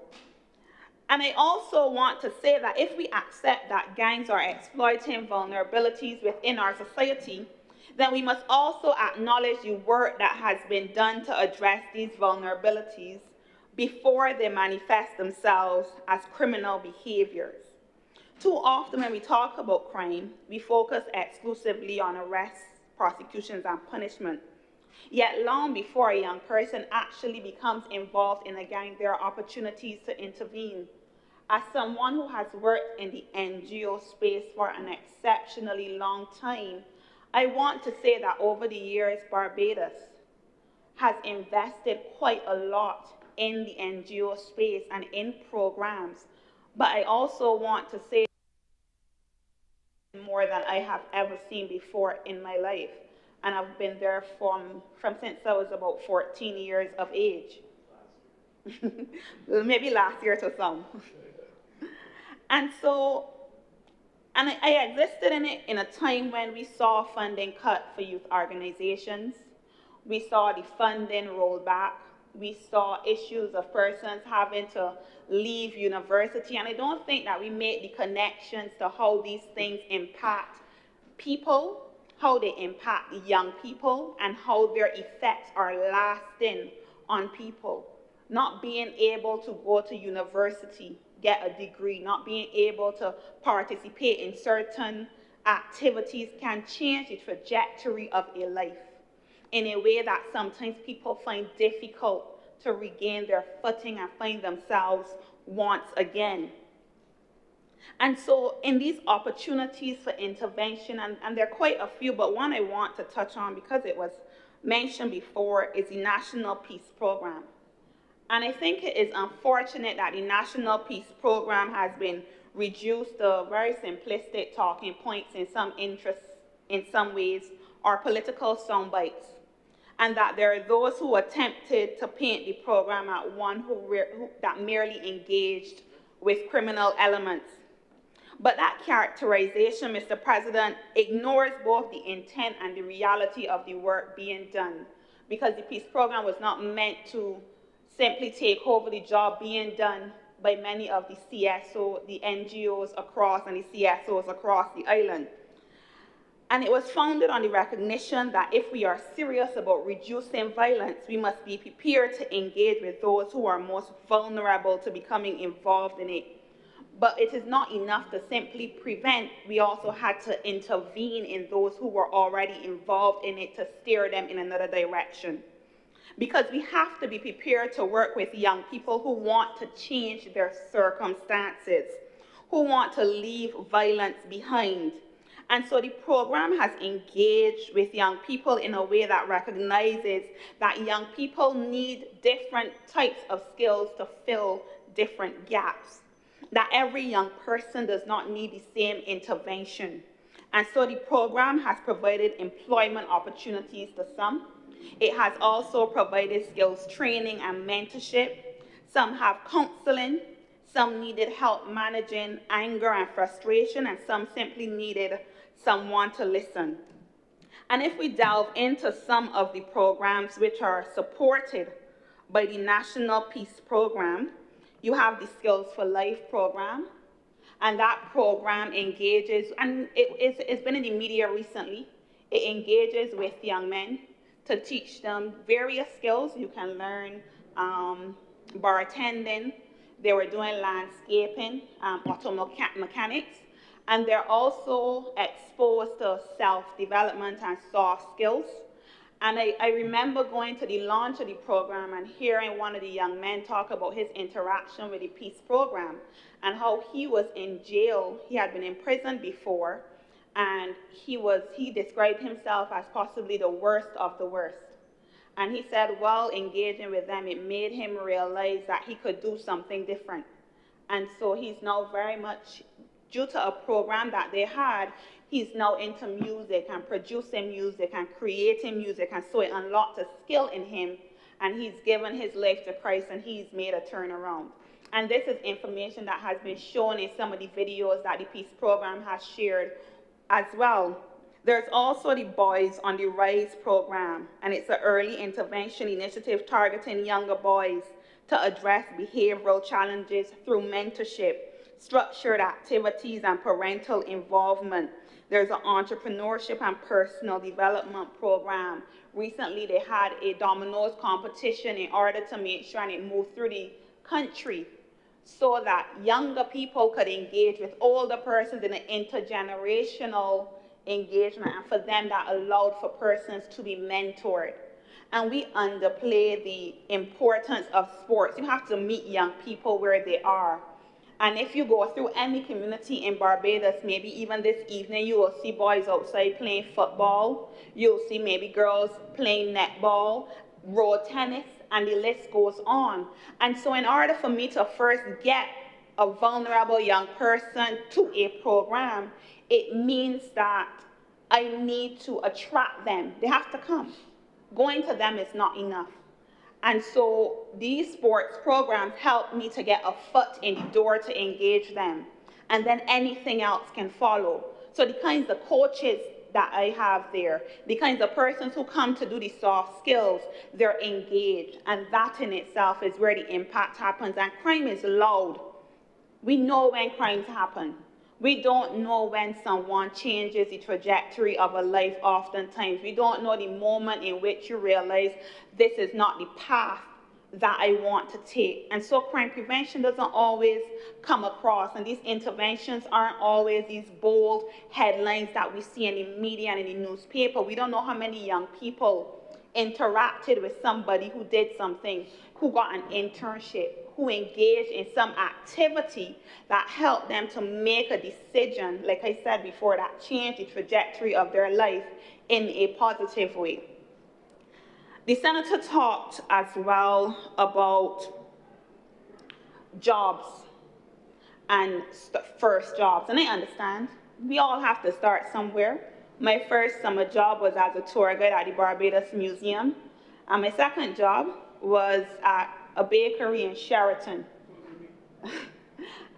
And I also want to say that if we accept that gangs are exploiting vulnerabilities within our society, then we must also acknowledge the work that has been done to address these vulnerabilities before they manifest themselves as criminal behaviors. Too often when we talk about crime, we focus exclusively on arrests, prosecutions, and punishment. Yet long before a young person actually becomes involved in a gang, there are opportunities to intervene. As someone who has worked in the NGO space for an exceptionally long time, I want to say that over the years, Barbados has invested quite a lot in the NGO space and in programs. But I also want to say more than I have ever seen before in my life. And I've been there from since I was about 14 years of age. Maybe last year to some. And so, I existed in it in a time when we saw funding cut for youth organizations. We saw the funding rolled back. We saw issues of persons having to leave university. And I don't think that we made the connections to how these things impact people, how they impact young people, and how their effects are lasting on people. Not being able to go to university, get a degree, not being able to participate in certain activities can change the trajectory of a life in a way that sometimes people find difficult to regain their footing and find themselves once again. And so in these opportunities for intervention, and there are quite a few, but one I want to touch on because it was mentioned before is the National Peace Program. And I think it is unfortunate that the National Peace Program has been reduced to very simplistic talking points in some interests, in some ways, or political sound bites. And that there are those who attempted to paint the program as one that merely engaged with criminal elements. But that characterization, Mr. President, ignores both the intent and the reality of the work being done, because the peace program was not meant to simply take over the job being done by many of the CSO, the NGOs across, and the CSOs across the island. And it was founded on the recognition that if we are serious about reducing violence, we must be prepared to engage with those who are most vulnerable to becoming involved in it. But it is not enough to simply prevent. We also had to intervene in those who were already involved in it to steer them in another direction. Because we have to be prepared to work with young people who want to change their circumstances, who want to leave violence behind. And so the program has engaged with young people in a way that recognizes that young people need different types of skills to fill different gaps, that every young person does not need the same intervention. And so the program has provided employment opportunities to some. It has also provided skills training and mentorship. Some have counseling. Some needed help managing anger and frustration, and some simply needed someone to listen. And if we delve into some of the programs which are supported by the National Peace Program, you have the Skills for Life program, and that program engages, and it's been in the media recently, it engages with young men to teach them various skills. You can learn bartending, they were doing landscaping, auto mechanics, and they're also exposed to self-development and soft skills. And I remember going to the launch of the program and hearing one of the young men talk about his interaction with the peace program and how he was in jail. He had been in prison before, and he described himself as possibly the worst of the worst. And he said, while engaging with them, it made him realize that he could do something different. And so he's now very much, due to a program that they had, he's now into music and producing music and creating music. And so it unlocked a skill in him, and he's given his life to Christ, and he's made a turnaround. And this is information that has been shown in some of the videos that the Peace Program has shared as well. There's also the Boys on the Rise program, and it's an early intervention initiative targeting younger boys to address behavioral challenges through mentorship, structured activities, and parental involvement. There's an entrepreneurship and personal development program. Recently, they had a dominoes competition in order to make sure and it moved through the country so that younger people could engage with older persons in an intergenerational engagement, and for them that allowed for persons to be mentored. And we underplay the importance of sports. You have to meet young people where they are. And if you go through any community in Barbados, maybe even this evening, you will see boys outside playing football. You'll see maybe girls playing netball, road tennis, and the list goes on. And so in order for me to first get a vulnerable young person to a program, it means that I need to attract them. They have to come. Going to them is not enough. And so these sports programs help me to get a foot in the door to engage them. And then anything else can follow. So the kinds of coaches that I have there, the kinds of persons who come to do the soft skills, they're engaged. And that in itself is where the impact happens. And crime is loud. We know when crimes happen. We don't know when someone changes the trajectory of a life oftentimes. We don't know the moment in which you realize this is not the path that I want to take. And so crime prevention doesn't always come across, and these interventions aren't always these bold headlines that we see in the media and in the newspaper. We don't know how many young people interacted with somebody who did something, who got an internship, who engaged in some activity that helped them to make a decision, like I said before, that changed the trajectory of their life in a positive way. The senator talked as well about jobs and first jobs, and I understand. We all have to start somewhere. My first summer job was as a tour guide at the Barbados Museum, and my second job was at a bakery in Sheraton.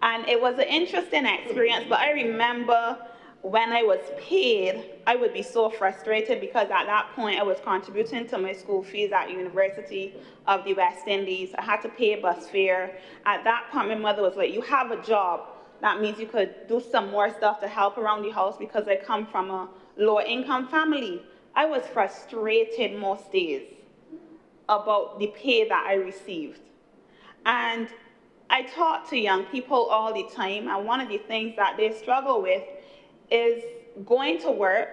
And it was an interesting experience, but I remember when I was paid, I would be so frustrated because at that point I was contributing to my school fees at University of the West Indies. I had to pay bus fare. At that point, my mother was like, you have a job. That means you could do some more stuff to help around the house because I come from a lower income family. I was frustrated most days about the pay that I received. And I talk to young people all the time, and one of the things that they struggle with is going to work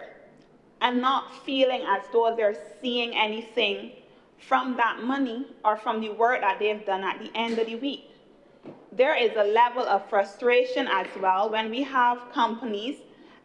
and not feeling as though they're seeing anything from that money or from the work that they've done at the end of the week. There is a level of frustration as well when we have companies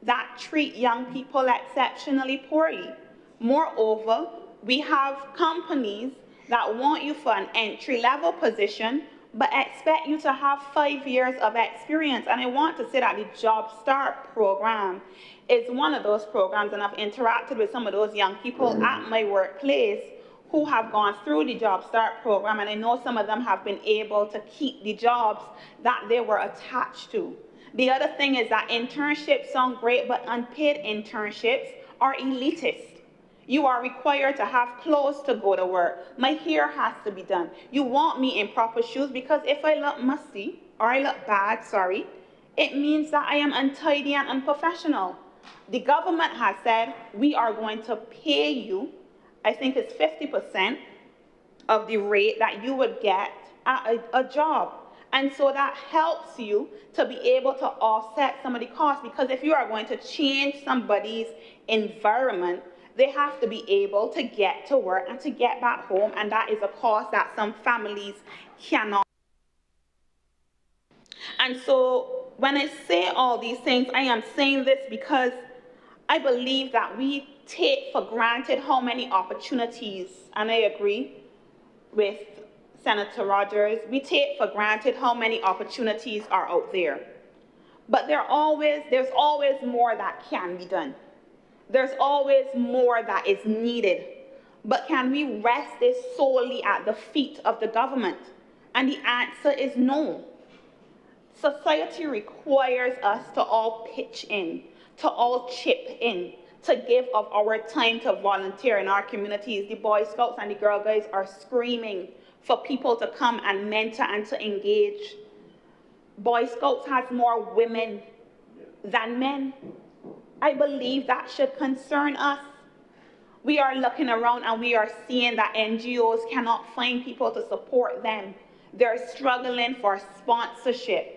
that treat young people exceptionally poorly. Moreover, we have companies that want you for an entry-level position but expect you to have 5 years of experience. And I want to say that the Job Start program is one of those programs, and I've interacted with some of those young people at my workplace who have gone through the Job Start program, and I know some of them have been able to keep the jobs that they were attached to. The other thing is that internships sound great, but unpaid internships are elitist. You are required to have clothes to go to work. My hair has to be done. You want me in proper shoes because if I look musty, or I look bad, sorry, it means that I am untidy and unprofessional. The government has said we are going to pay you, I think it's 50% of the rate that you would get at a job. And so that helps you to be able to offset some of the costs, because if you are going to change somebody's environment, they have to be able to get to work and to get back home, and that is a cost that some families cannot. And so when I say all these things, I am saying this because I believe that we take for granted how many opportunities, and I agree with Senator Rogers, we take for granted how many opportunities are out there. But there's always more that can be done. There's always more that is needed. But can we rest this solely at the feet of the government? And the answer is no. Society requires us to all pitch in, to all chip in, to give of our time to volunteer in our communities. The Boy Scouts and the Girl Guides are screaming for people to come and mentor and to engage. Boy Scouts has more women than men. I believe that should concern us. We are looking around and we are seeing that NGOs cannot find people to support them. They're struggling for sponsorship.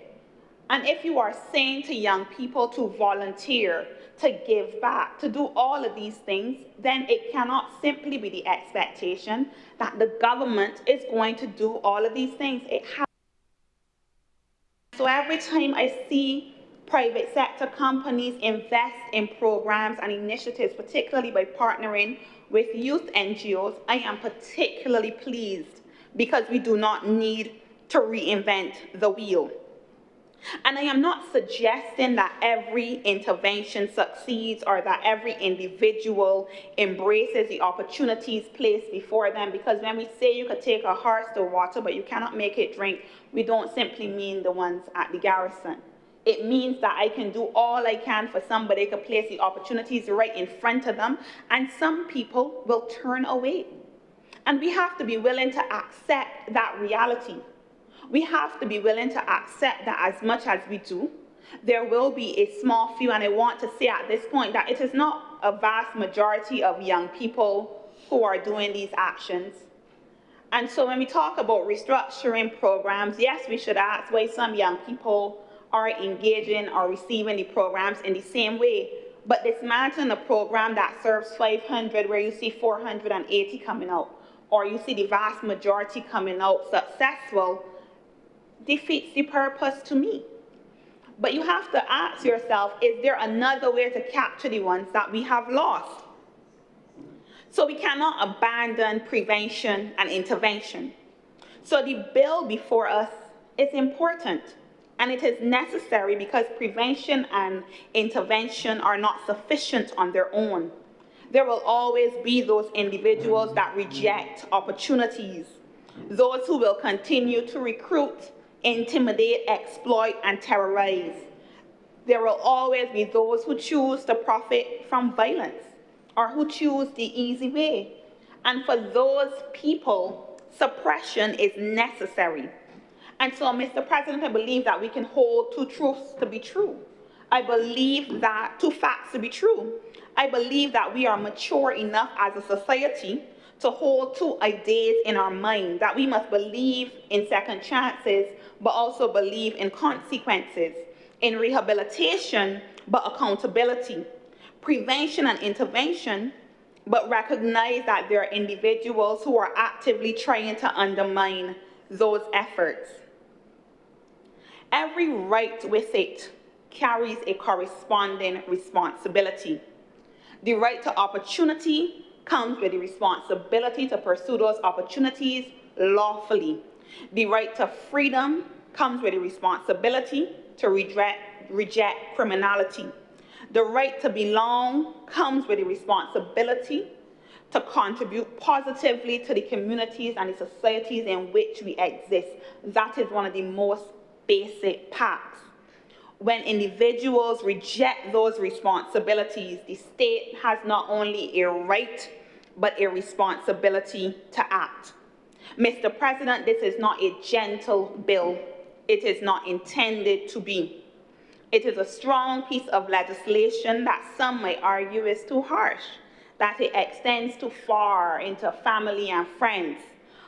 And if you are saying to young people to volunteer, to give back, to do all of these things, then it cannot simply be the expectation that the government is going to do all of these things. So every time I see private sector companies invest in programs and initiatives, particularly by partnering with youth NGOs, I am particularly pleased because we do not need to reinvent the wheel. And I am not suggesting that every intervention succeeds or that every individual embraces the opportunities placed before them, because when we say you could take a horse to water but you cannot make it drink, we don't simply mean the ones at the garrison. It means that I can do all I can for somebody, I can place the opportunities right in front of them, and some people will turn away. And we have to be willing to accept that reality. We have to be willing to accept that as much as we do, there will be a small few, and I want to say at this point that it is not a vast majority of young people who are doing these actions. And so when we talk about restructuring programs, yes, we should ask why some young people are engaging or receiving the programs in the same way. But dismantling a program that serves 500 where you see 480 coming out, or you see the vast majority coming out successful, defeats the purpose to me. But you have to ask yourself, is there another way to capture the ones that we have lost? So we cannot abandon prevention and intervention. So the bill before us is important, and it is necessary because prevention and intervention are not sufficient on their own. There will always be those individuals that reject opportunities, those who will continue to recruit, intimidate, exploit, and terrorize. There will always be those who choose to profit from violence or who choose the easy way. And for those people, suppression is necessary. And so, Mr. President, I believe that we can hold two truths to be true. I believe that two facts to be true. I believe that we are mature enough as a society to hold two ideas in our mind, that we must believe in second chances, but also believe in consequences, in rehabilitation, but accountability, prevention and intervention, but recognize that there are individuals who are actively trying to undermine those efforts. Every right with it carries a corresponding responsibility. The right to opportunity comes with the responsibility to pursue those opportunities lawfully. The right to freedom comes with the responsibility to reject criminality. The right to belong comes with the responsibility to contribute positively to the communities and the societies in which we exist. That is one of the most basic pacts. When individuals reject those responsibilities, the state has not only a right, but a responsibility to act. Mr. President, this is not a gentle bill. It is not intended to be. It is a strong piece of legislation that some might argue is too harsh, that it extends too far into family and friends.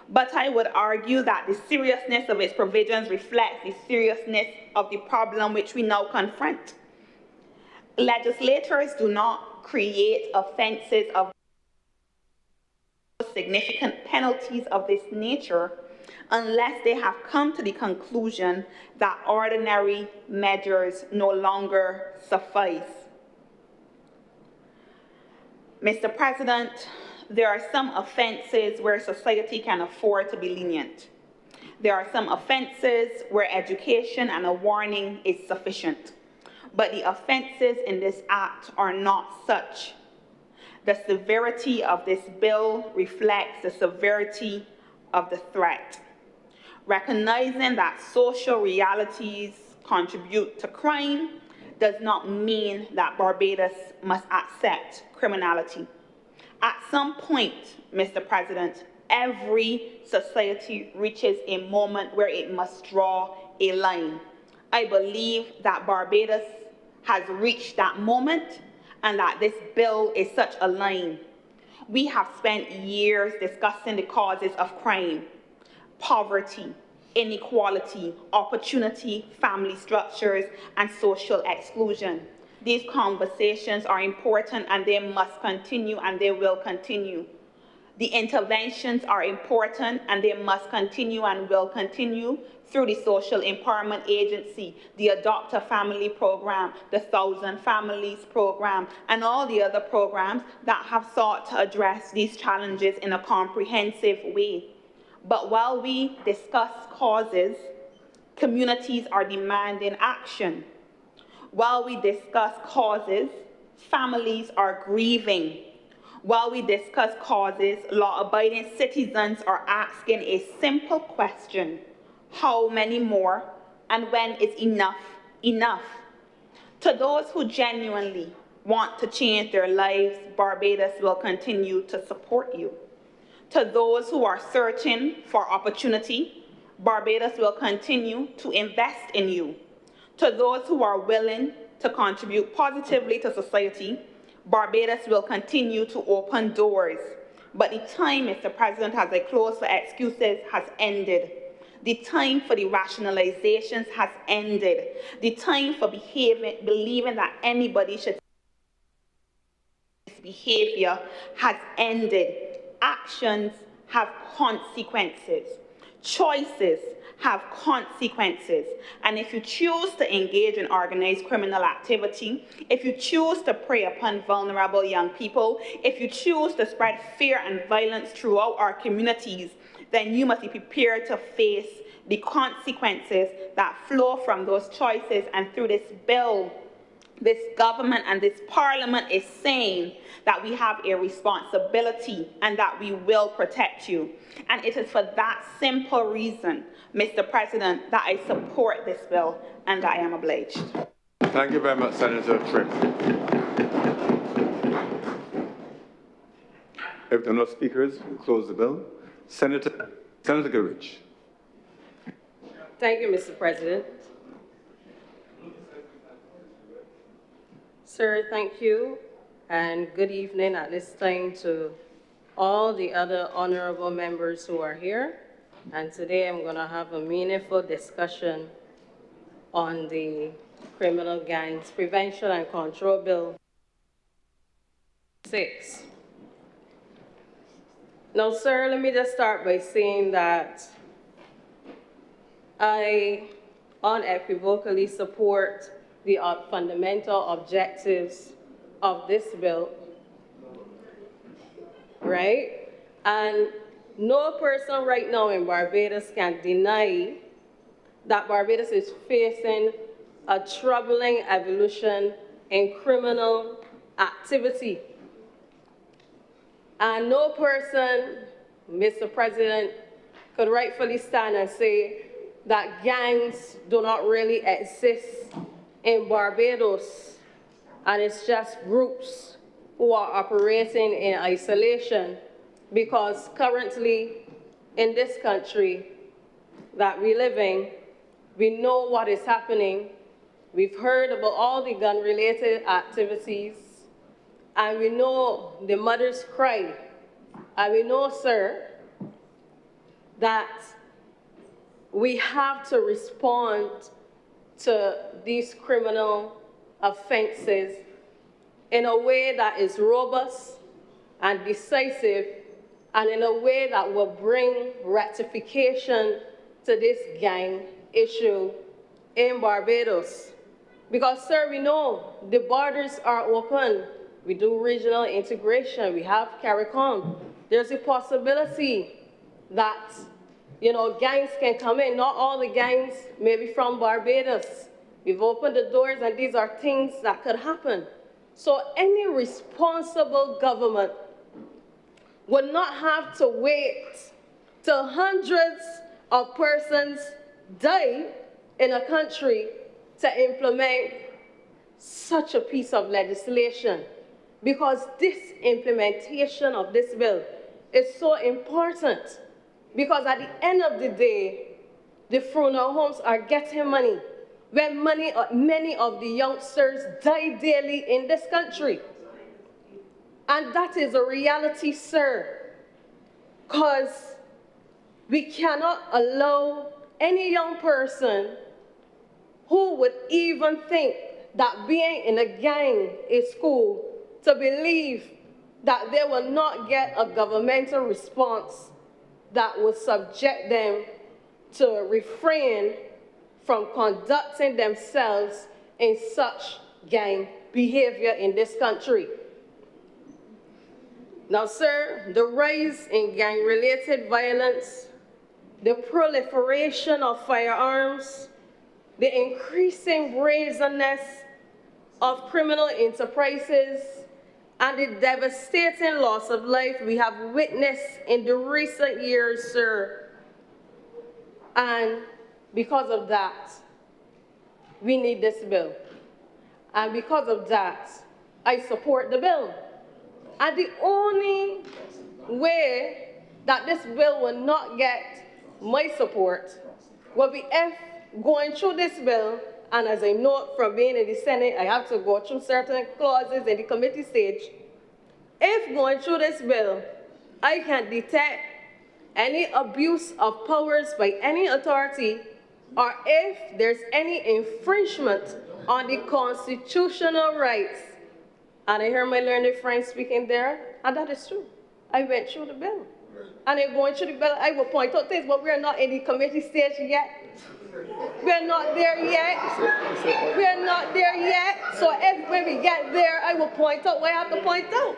But I would argue that the seriousness of its provisions reflects the seriousness of the problem which we now confront. Legislators do not create offenses of significant penalties of this nature unless they have come to the conclusion that ordinary measures no longer suffice. Mr. President, there are some offenses where society can afford to be lenient. There are some offenses where education and a warning is sufficient. But the offenses in this act are not such. The severity of this bill reflects the severity of the threat. Recognizing that social realities contribute to crime does not mean that Barbados must accept criminality. At some point, Mr. President, every society reaches a moment where it must draw a line. I believe that Barbados has reached that moment and that this bill is such a line. We have spent years discussing the causes of crime, poverty, inequality, opportunity, family structures, and social exclusion. These conversations are important and they must continue and they will continue. The interventions are important and they must continue and will continue through the Social Empowerment Agency, the Adopt a Family Program, the 1,000 Families Program, and all the other programs that have sought to address these challenges in a comprehensive way. But while we discuss causes, communities are demanding action. While we discuss causes, families are grieving. While we discuss causes, law-abiding citizens are asking a simple question: how many more, and when is enough enough? To those who genuinely want to change their lives, Barbados will continue to support you. To those who are searching for opportunity, Barbados will continue to invest in you. To those who are willing to contribute positively to society, Barbados will continue to open doors. But the time, Mr. President, as I close for excuses, has ended. The time for the rationalizations has ended. The time for believing that anybody should behavior has ended. Actions have consequences. Choices have consequences. And if you choose to engage in organized criminal activity, if you choose to prey upon vulnerable young people, if you choose to spread fear and violence throughout our communities, then you must be prepared to face the consequences that flow from those choices. And through this bill, this government and this parliament is saying that we have a responsibility and that we will protect you. And it is for that simple reason, Mr. President, that I support this bill and I am obliged. Thank you very much, Senator Tripp. If there are no speakers, we'll close the bill. Senator Goodrich. Thank you, Mr. President. Sir, thank you, and good evening at this time to all the other honorable members who are here. And today I'm going to have a meaningful discussion on the Criminal Gangs Prevention and Control Bill 6. Now, sir, let me just start by saying that I unequivocally support the fundamental objectives of this bill, right? And no person right now in Barbados can deny that Barbados is facing a troubling evolution in criminal activity. And no person, Mr. President, could rightfully stand and say that gangs do not really exist in Barbados, and it's just groups who are operating in isolation, because currently in this country that we live in, we know what is happening. We've heard about all the gun-related activities, and we know the mothers cry. And we know, sir, that we have to respond to these criminal offenses in a way that is robust and decisive, and in a way that will bring rectification to this gang issue in Barbados. Because, sir, we know the borders are open. We do regional integration. We have CARICOM. There's a possibility that, you know, gangs can come in. Not all the gangs may be from Barbados. We've opened the doors, and these are things that could happen. So any responsible government would not have to wait till hundreds of persons die in a country to implement such a piece of legislation, because this implementation of this bill is so important because at the end of the day, the funeral homes are getting money. When many of the youngsters die daily in this country. And that is a reality, sir, because we cannot allow any young person who would even think that being in a gang is cool to believe that they will not get a governmental response that will subject them to refrain from conducting themselves in such gang behavior in this country. Now, sir, the rise in gang-related violence, the proliferation of firearms, the increasing brazenness of criminal enterprises, and the devastating loss of life we have witnessed in the recent years, sir. And because of that, we need this bill. And because of that, I support the bill. And the only way that this bill will not get my support will be if going through this bill, and as I know from being in the Senate, I have to go through certain clauses in the committee stage. If going through this bill, I can detect any abuse of powers by any authority, or if there's any infringement on the constitutional rights, and I hear my learned friend speaking there, and that is true. I went through the bill. And in going through the bill, I will point out things, but we're not in the committee stage yet. We're not there yet. We're not there yet. So if when we get there, I will point out what I have to point out.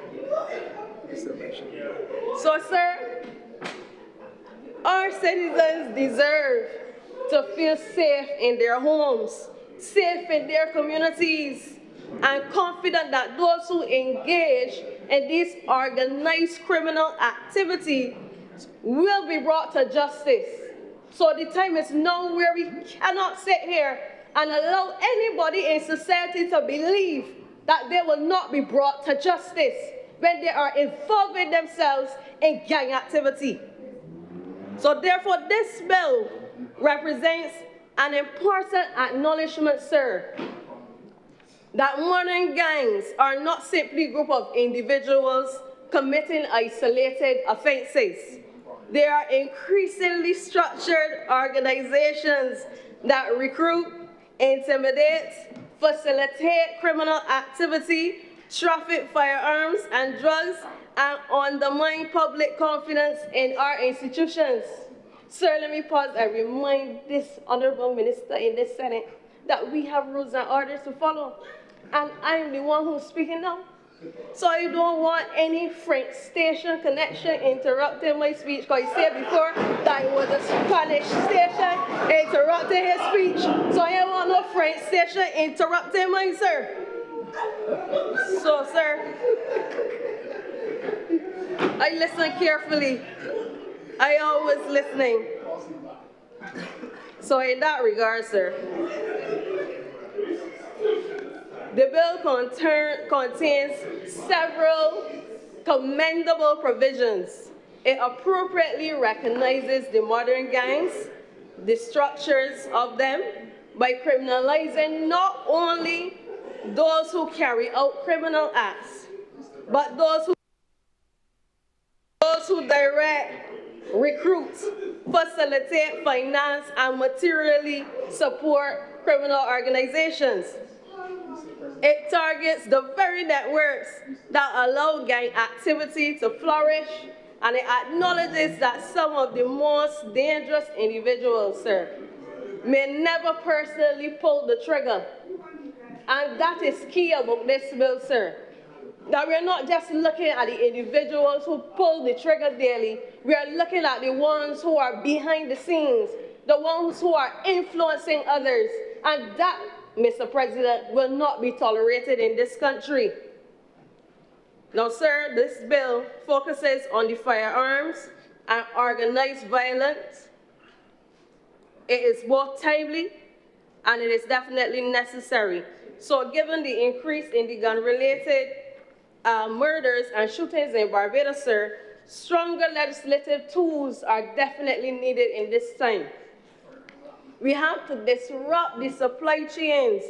So, sir, our citizens deserve to feel safe in their homes, safe in their communities, and confident that those who engage in this organized criminal activity will be brought to justice. So the time is now where we cannot sit here and allow anybody in society to believe that they will not be brought to justice when they are involving themselves in gang activity. So therefore, this bill represents an important acknowledgement, sir, that modern gangs are not simply a group of individuals committing isolated offenses. They are increasingly structured organizations that recruit, intimidate, facilitate criminal activity, traffic firearms and drugs, and undermine public confidence in our institutions. Sir, let me pause and remind this honorable minister in this Senate that we have rules and orders to follow. And I'm the one who's speaking now. So I don't want any French station connection interrupting my speech, because he said before that it was a Spanish station interrupting his speech. So I don't want no French station interrupting mine, sir. So, sir, I listen carefully. I always listening. So in that regard, sir, the bill contains several commendable provisions. It appropriately recognizes the modern gangs, the structures of them, by criminalizing not only those who carry out criminal acts, but those who direct, recruit, facilitate, finance, and materially support criminal organizations. It targets the very networks that allow gang activity to flourish, and it acknowledges that some of the most dangerous individuals, sir, may never personally pull the trigger. And that is key about this bill, sir. That we're not just looking at the individuals who pull the trigger daily, we are looking at the ones who are behind the scenes, the ones who are influencing others, and that, Mr. President, will not be tolerated in this country. Now, sir, this bill focuses on the firearms and organized violence. It is both timely and it is definitely necessary. So given the increase in the gun-related murders and shootings in Barbados, sir, Stronger legislative tools are definitely needed in this time. We have to disrupt the supply chains,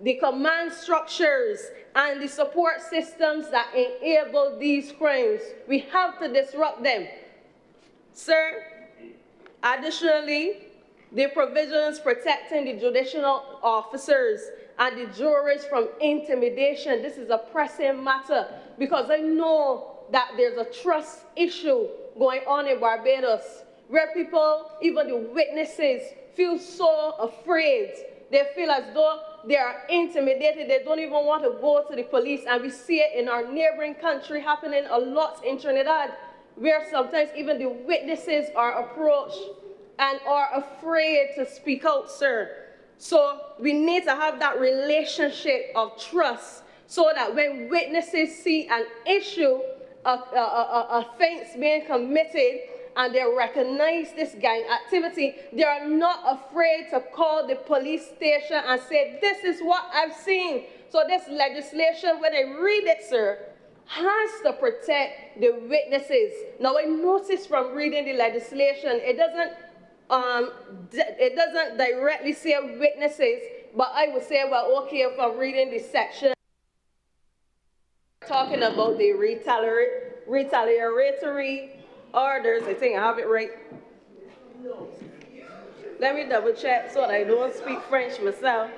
the command structures, and the support systems that enable these crimes. We have to disrupt them. Sir, additionally, the provisions protecting the judicial officers and the jurors from intimidation, this is a pressing matter because I know that there's a trust issue going on in Barbados where people, even the witnesses, feel so afraid. They feel as though they are intimidated. They don't even want to go to the police. And we see it in our neighboring country happening a lot in Trinidad, where sometimes even the witnesses are approached and are afraid to speak out, sir. So we need to have that relationship of trust so that when witnesses see an issue, offense being committed, and they recognize this gang activity, they are not afraid to call the police station and say, this is what I've seen. So this legislation, when I read it, sir, has to protect the witnesses. Now, I noticed from reading the legislation, it doesn't directly say witnesses, but I would say, well, okay, if I'm reading the section talking about the retaliatory orders, I think I have it right. Let me double check so that I don't speak French myself.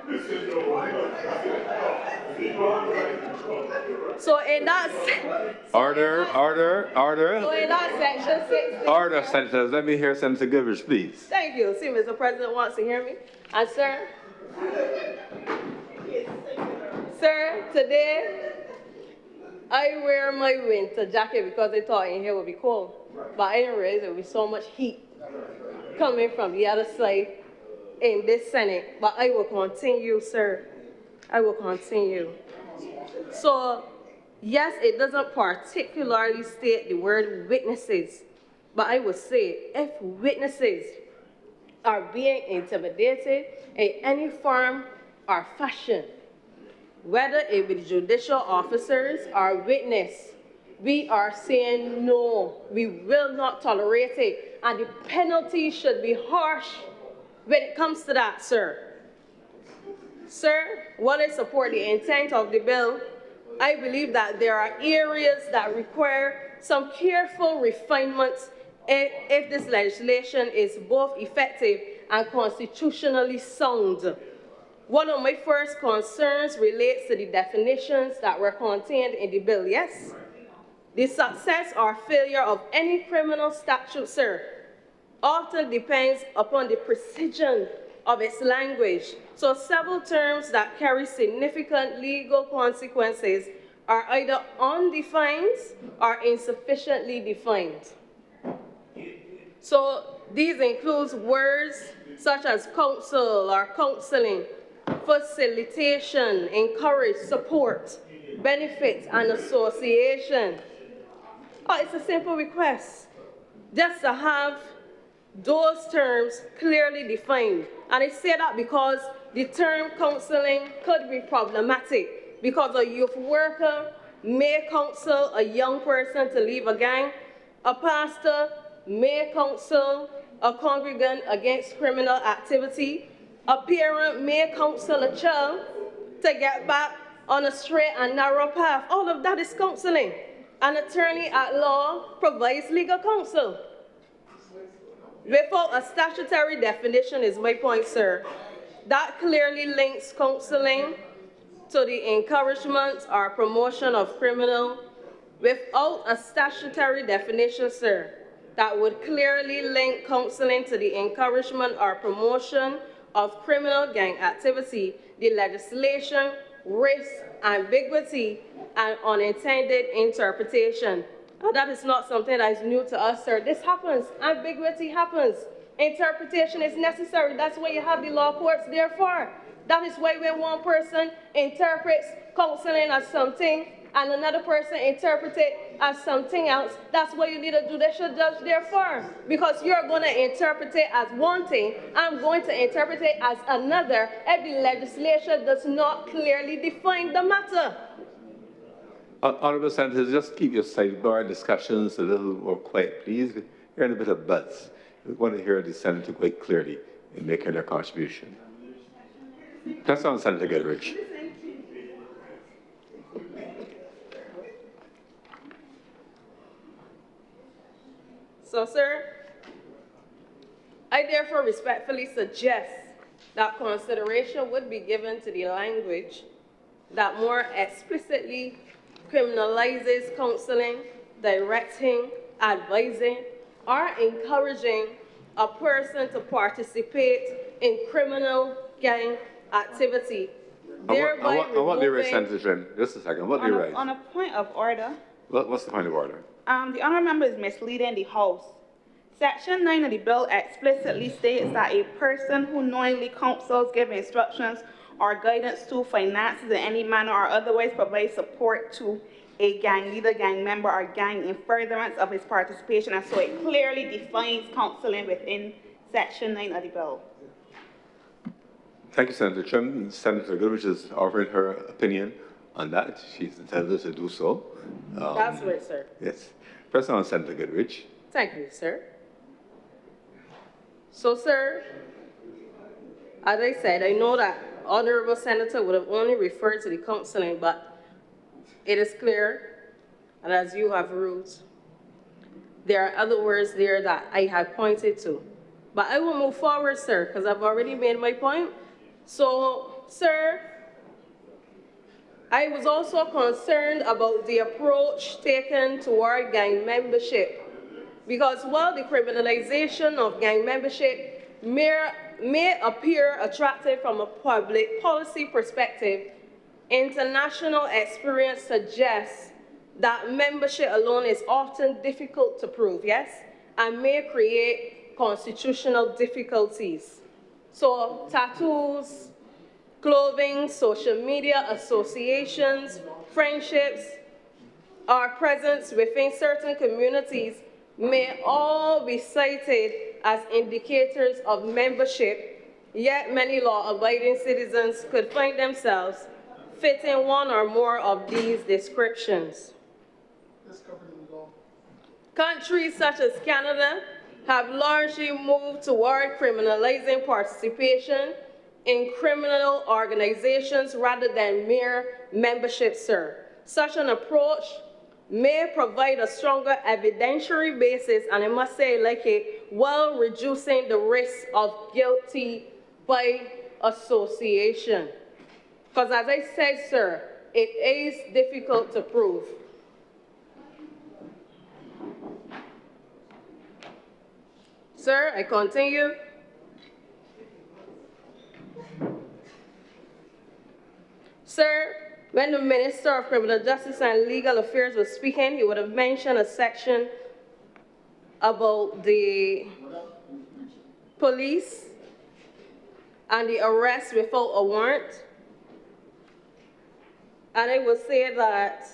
So in that Order. So in that section 6. Order, senators. Let me hear Senator Givers, please. Thank you. See, Mr. President wants to hear me. And sir, today I wear my winter jacket because I thought in here would be cold. But I didn't realize there would be so much heat coming from the other side in this Senate. But I will continue, sir. I will continue. So, yes, it doesn't particularly state the word witnesses. But I would say if witnesses are being intimidated in any form or fashion, whether it be judicial officers or witness, we are saying no. We will not tolerate it. And the penalty should be harsh when it comes to that, sir. Sir, while I support the intent of the bill, I believe that there are areas that require some careful refinements if this legislation is both effective and constitutionally sound. One of my first concerns relates to the definitions that were contained in the bill, yes? The success or failure of any criminal statute, sir, often depends upon the precision of its language. So several terms that carry significant legal consequences are either undefined or insufficiently defined. So these include words such as counsel or counseling, facilitation, encourage, support, benefit, and association. Oh, it's a simple request, just to have those terms clearly defined. And I say that because the term counseling could be problematic because a youth worker may counsel a young person to leave a gang, a pastor may counsel a congregant against criminal activity, a parent may counsel a child to get back on a straight and narrow path. All of that is counseling. An attorney at law provides legal counsel. Without a statutory definition is my point, sir. That clearly links counseling to the encouragement or promotion of criminal. Without a statutory definition, sir, that would clearly link counseling to the encouragement or promotion of criminal gang activity, the legislation risks ambiguity and unintended interpretation. Now, that is not something that is new to us, sir. This happens. Ambiguity happens. Interpretation is necessary. That's why you have the law courts there for. That is why when one person interprets counseling as something and another person interprets it as something else, that's why you need a judicial judge there for. Because you're going to interpret it as one thing, I'm going to interpret it as another if the legislation does not clearly define the matter. Honourable Senators, just keep your sidebar discussions a little more quiet, please. We're hearing a bit of buzz. We want to hear the Senator quite clearly in making their contribution. That's on Senator Goodrich. So, sir, I therefore respectfully suggest that consideration would be given to the language that more explicitly criminalizes counseling, directing, advising, or encouraging a person to participate in criminal gang activity, thereby I want the right removing... Senator Trim. Just a second. What do you write? On a point of order, What's the point of order? the honourable member is misleading the House. Section 9 of the bill explicitly states that a person who knowingly counsels, gives instructions, or guidance to, finances in any manner, or otherwise provides support to a gang leader, gang member, or gang in furtherance of his participation, and so it clearly defines counseling within Section 9 of the bill. Thank you, Senator Trim. Senator Goodrich is offering her opinion on that. She's entitled to do so. That's right, sir. Yes. Press on, Senator Goodrich. Thank you, sir. So, sir, as I said, I know that Honourable Senator would have only referred to the counseling, but it is clear, and as you have ruled, there are other words there that I had pointed to. But I will move forward, sir, because I've already made my point. So, sir, I was also concerned about the approach taken toward gang membership, because while the criminalization of gang membership may appear attractive from a public policy perspective, international experience suggests that membership alone is often difficult to prove, yes, and may create constitutional difficulties. So tattoos, clothing, social media associations, friendships, or presence within certain communities may all be cited as indicators of membership, yet many law-abiding citizens could find themselves fitting one or more of these descriptions. Countries such as Canada have largely moved toward criminalizing participation in criminal organizations rather than mere membership, sir. Such an approach may provide a stronger evidentiary basis, and I must say, like it, while reducing the risk of guilty by association. Because as I said, sir, it is difficult to prove. Sir, I continue. Sir, when the Minister of Criminal Justice and Legal Affairs was speaking, he would have mentioned a section about the police and the arrest without a warrant. And I would say that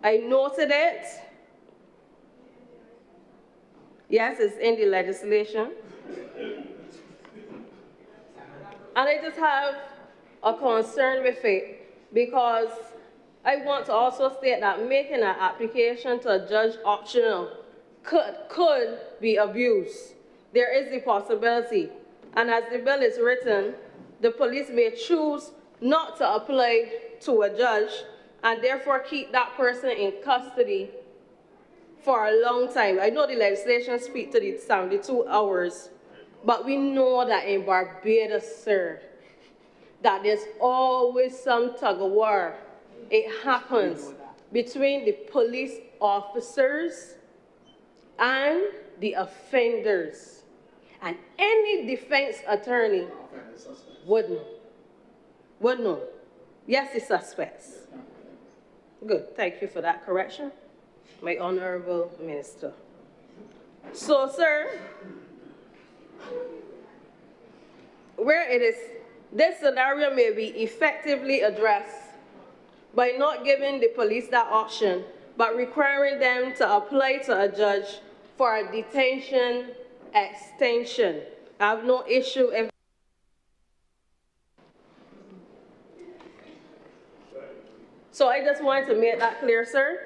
I noted it. Yes, it's in the legislation. And I just have a concern with it because I want to also state that making an application to a judge optional could be abused. There is the possibility. And as the bill is written, the police may choose not to apply to a judge and therefore keep that person in custody for a long time. I know the legislation speaks to the 72 hours, but we know that in Barbados, sir, that there's always some tug of war. It happens between the police officers and the offenders. And any defense attorney would know. Would know. Yes, the suspects. Good, thank you for that correction, my Honourable Minister. So, sir, where it is, this scenario may be effectively addressed by not giving the police that option, but requiring them to apply to a judge for a detention extension. I have no issue if So I just wanted to make that clear, sir,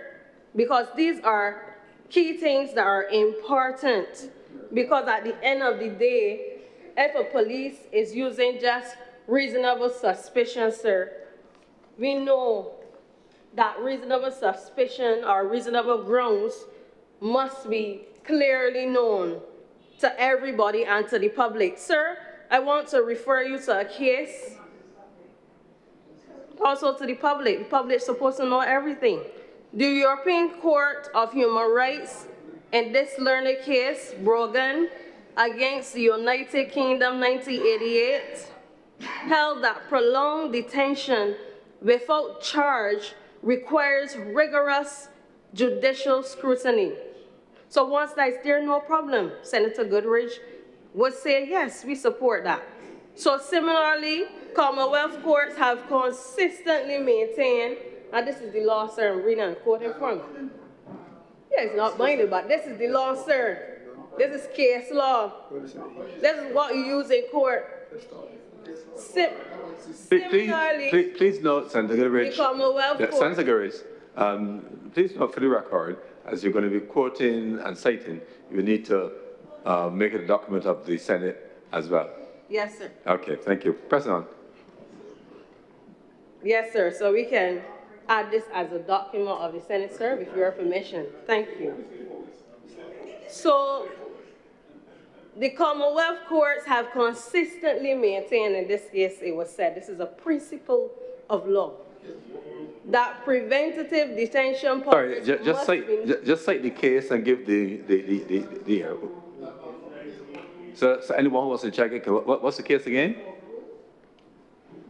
because these are key things that are important. Because at the end of the day, if a police is using just reasonable suspicion, sir, we know that reasonable suspicion or reasonable grounds must be clearly known to everybody and to the public. Sir, I want to refer you to a case, also to the public. The public is supposed to know everything. The European Court of Human Rights, in this learned case, Brogan, against the United Kingdom 1988, held that prolonged detention without charge requires rigorous judicial scrutiny. So once that's there, no problem. Senator Goodrich would say, yes, we support that. So similarly, Commonwealth courts have consistently maintained, and this is the law, sir, I'm reading and quoting from. Yeah, it's not binding, but this is the law, sir. This is case law. This is what you use in court. Similarly, please note, Senator Goodrich, the Commonwealth Court. Senator Goodrich, please note for the record, as you're going to be quoting and citing, you need to make it a document of the Senate as well. Yes, sir. Okay, thank you. Press on. Yes, sir. So we can add this as a document of the Senate, sir, with your permission. Thank you. So the Commonwealth courts have consistently maintained, in this case it was said, this is a principle of law, that preventative detention policies just cite the case and give the so anyone who wants to check it, what's the case again?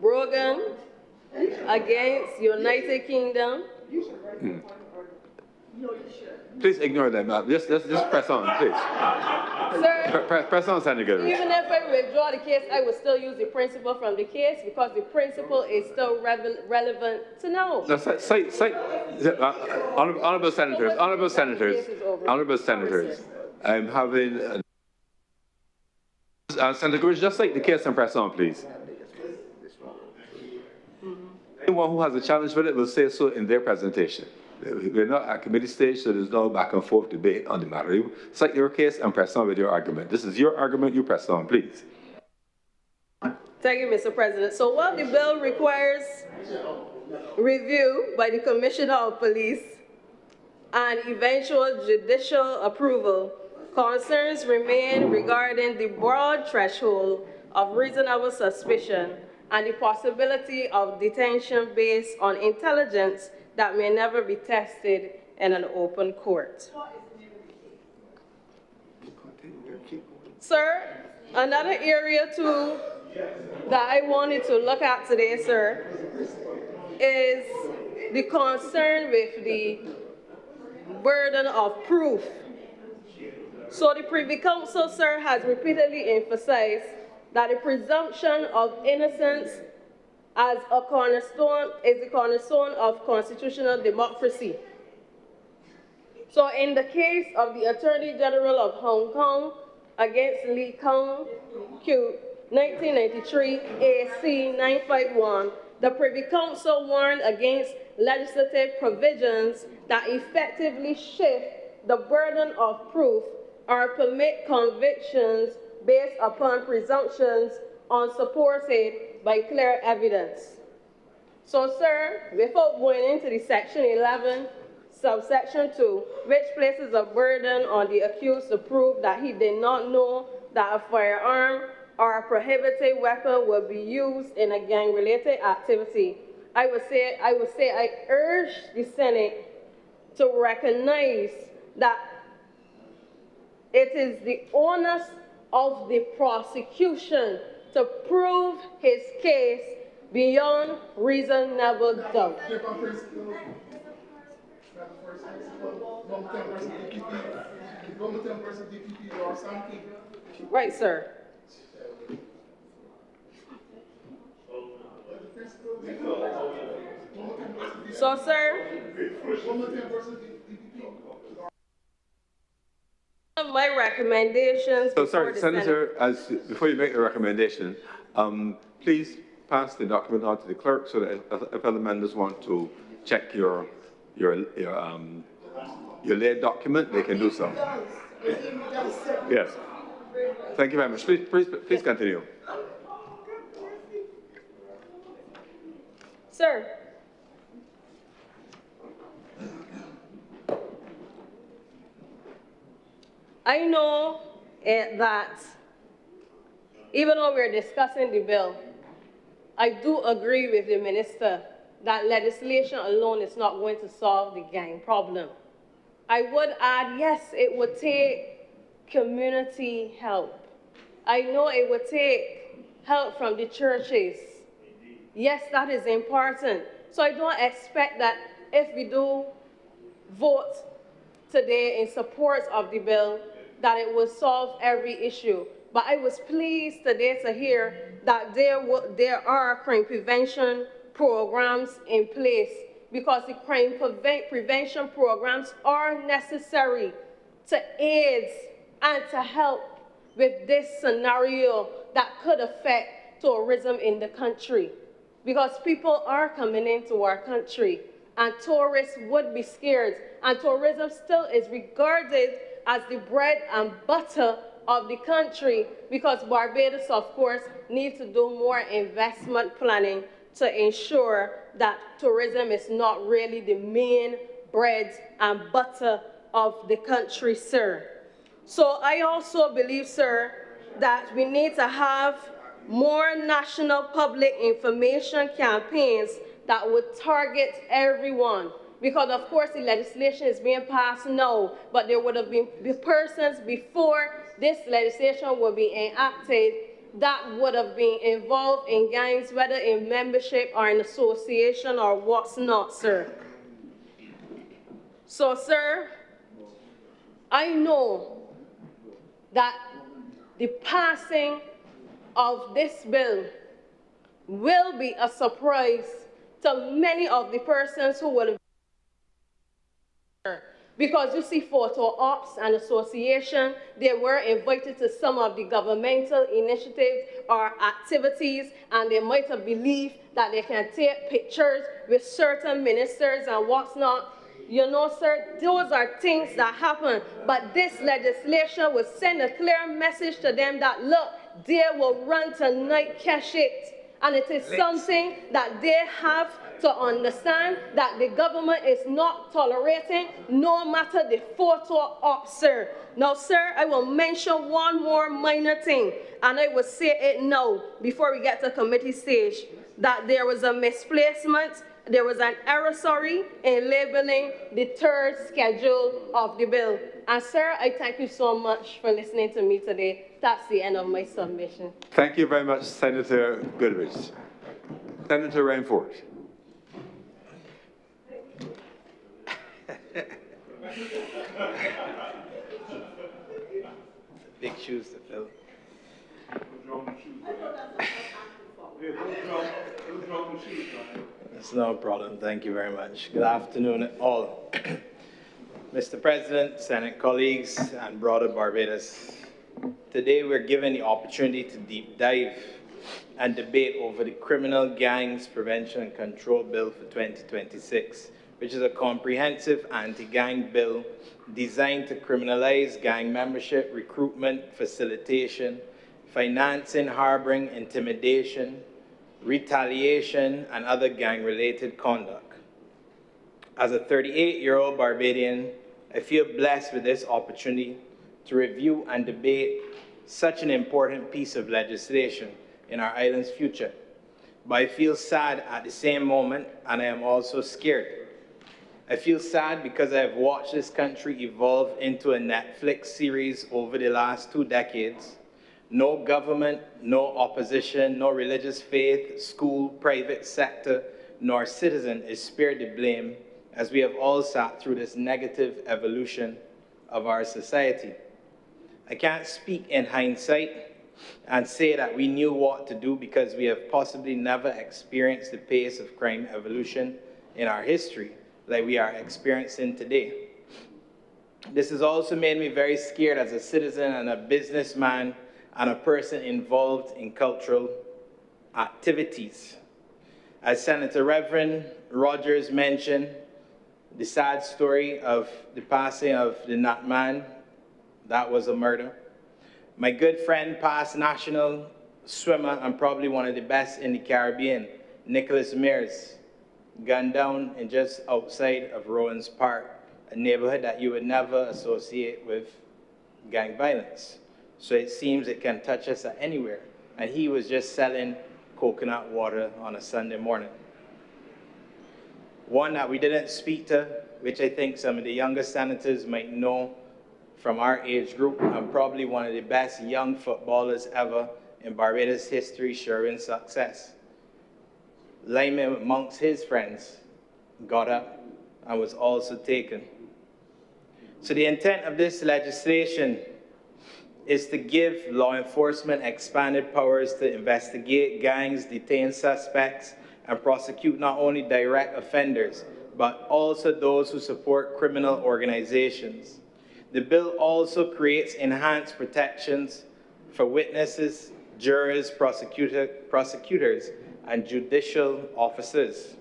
Brogan against United Kingdom. Please ignore them. Just press on, please. Sir, press on, Senator Goodrich. Even if I withdraw the case, I would still use the principle from the case because the principle is still relevant to now. No, honourable senators, I'm having. Senator Goodrich, just cite the case and press on, please. Anyone who has a challenge with it will say so in their presentation. We're not at committee stage, so there's no back and forth debate on the matter. You cite your case and press on with your argument. This is your argument, you press on, please. Thank you, Mr. President. So while the bill requires review by the Commissioner of Police and eventual judicial approval, concerns remain regarding the broad threshold of reasonable suspicion and the possibility of detention based on intelligence that may never be tested in an open court. Sir, another area too that I wanted to look at today, sir, is the concern with the burden of proof. So the Privy Council, sir, has repeatedly emphasized that the presumption of innocence as a cornerstone is the cornerstone of constitutional democracy. So in the case of the Attorney General of Hong Kong against Lee Kong Q 1993 AC 951, the Privy Council warned against legislative provisions that effectively shift the burden of proof or permit convictions based upon presumptions unsupported by clear evidence. So, sir, without going into the Section 11, subsection 2, which places a burden on the accused to prove that he did not know that a firearm or a prohibited weapon will be used in a gang-related activity, I would say I urge the Senate to recognize that it is the onus of the prosecution to prove his case beyond reasonable doubt. Right, sir. So, sir, my recommendations. So, sorry, Senator, before you make the recommendation, please pass the document on to the clerk so that if other members want to check your lead document, they can do so. Yes. Thank you very much. Please continue. Sir, I know that even though we're discussing the bill, I do agree with the minister that legislation alone is not going to solve the gang problem. I would add, yes, it would take community help. I know it would take help from the churches. Yes, that is important. So I don't expect that if we do vote today in support of the bill, that it will solve every issue. But I was pleased today to hear that there are crime prevention programs in place, because the crime prevention programs are necessary to aid and to help with this scenario that could affect tourism in the country. Because people are coming into our country, and tourists would be scared, and tourism still is regarded as the bread and butter of the country, because Barbados, of course, needs to do more investment planning to ensure that tourism is not really the main bread and butter of the country, sir. So I also believe, sir, that we need to have more national public information campaigns that would target everyone. Because of course the legislation is being passed now, but there would have been persons before this legislation would be enacted that would have been involved in gangs, whether in membership or in association or what's not, sir. So, sir, I know that the passing of this bill will be a surprise to many of the persons who will, because you see photo ops and association, they were invited to some of the governmental initiatives or activities, and they might have believed that they can take pictures with certain ministers and what's not. You know, sir, those are things that happen, but this legislation will send a clear message to them that, look, they will run tonight, catch it. And it is something that they have to understand, that the government is not tolerating, no matter the photo op, sir. Now, sir, I will mention one more minor thing, and I will say it now before we get to committee stage, that there was a misplacement, there was an error, sorry, in labeling the third schedule of the bill. And sir, I thank you so much for listening to me today. That's the end of my submission. Thank you very much, Senator Goodrich. Senator Rainford. Big shoes to fill. That's no problem. Thank you very much. Good afternoon, all. Mr. President, Senate colleagues, and broader Barbados. Today, we're given the opportunity to deep dive and debate over the Criminal Gangs Prevention and Control Bill for 2026, which is a comprehensive anti-gang bill designed to criminalize gang membership, recruitment, facilitation, financing, harboring, intimidation, retaliation, and other gang-related conduct. As a 38-year-old Barbadian, I feel blessed with this opportunity to review and debate such an important piece of legislation in our island's future. But I feel sad at the same moment, and I am also scared. I feel sad because I have watched this country evolve into a Netflix series over the last 2 decades. No government, no opposition, no religious faith, school, private sector, nor citizen is spared the blame, as we have all sat through this negative evolution of our society. I can't speak in hindsight and say that we knew what to do, because we have possibly never experienced the pace of crime evolution in our history like we are experiencing today. This has also made me very scared as a citizen and a businessman and a person involved in cultural activities. As Senator Reverend Rogers mentioned, the sad story of the passing of the Nut Man, that was a murder. My good friend, past national swimmer and probably one of the best in the Caribbean, Nicholas Mears, gunned down and just outside of Rowans Park, a neighborhood that you would never associate with gang violence. So it seems it can touch us at anywhere. And he was just selling coconut water on a Sunday morning. One that we didn't speak to, which I think some of the younger senators might know from our age group, and probably one of the best young footballers ever in Barbados history, Sherwin Success. Lyman, amongst his friends, got up and was also taken. So the intent of this legislation is to give law enforcement expanded powers to investigate gangs, detain suspects, and prosecute not only direct offenders, but also those who support criminal organizations. The bill also creates enhanced protections for witnesses, jurors, prosecutors, and judicial officers.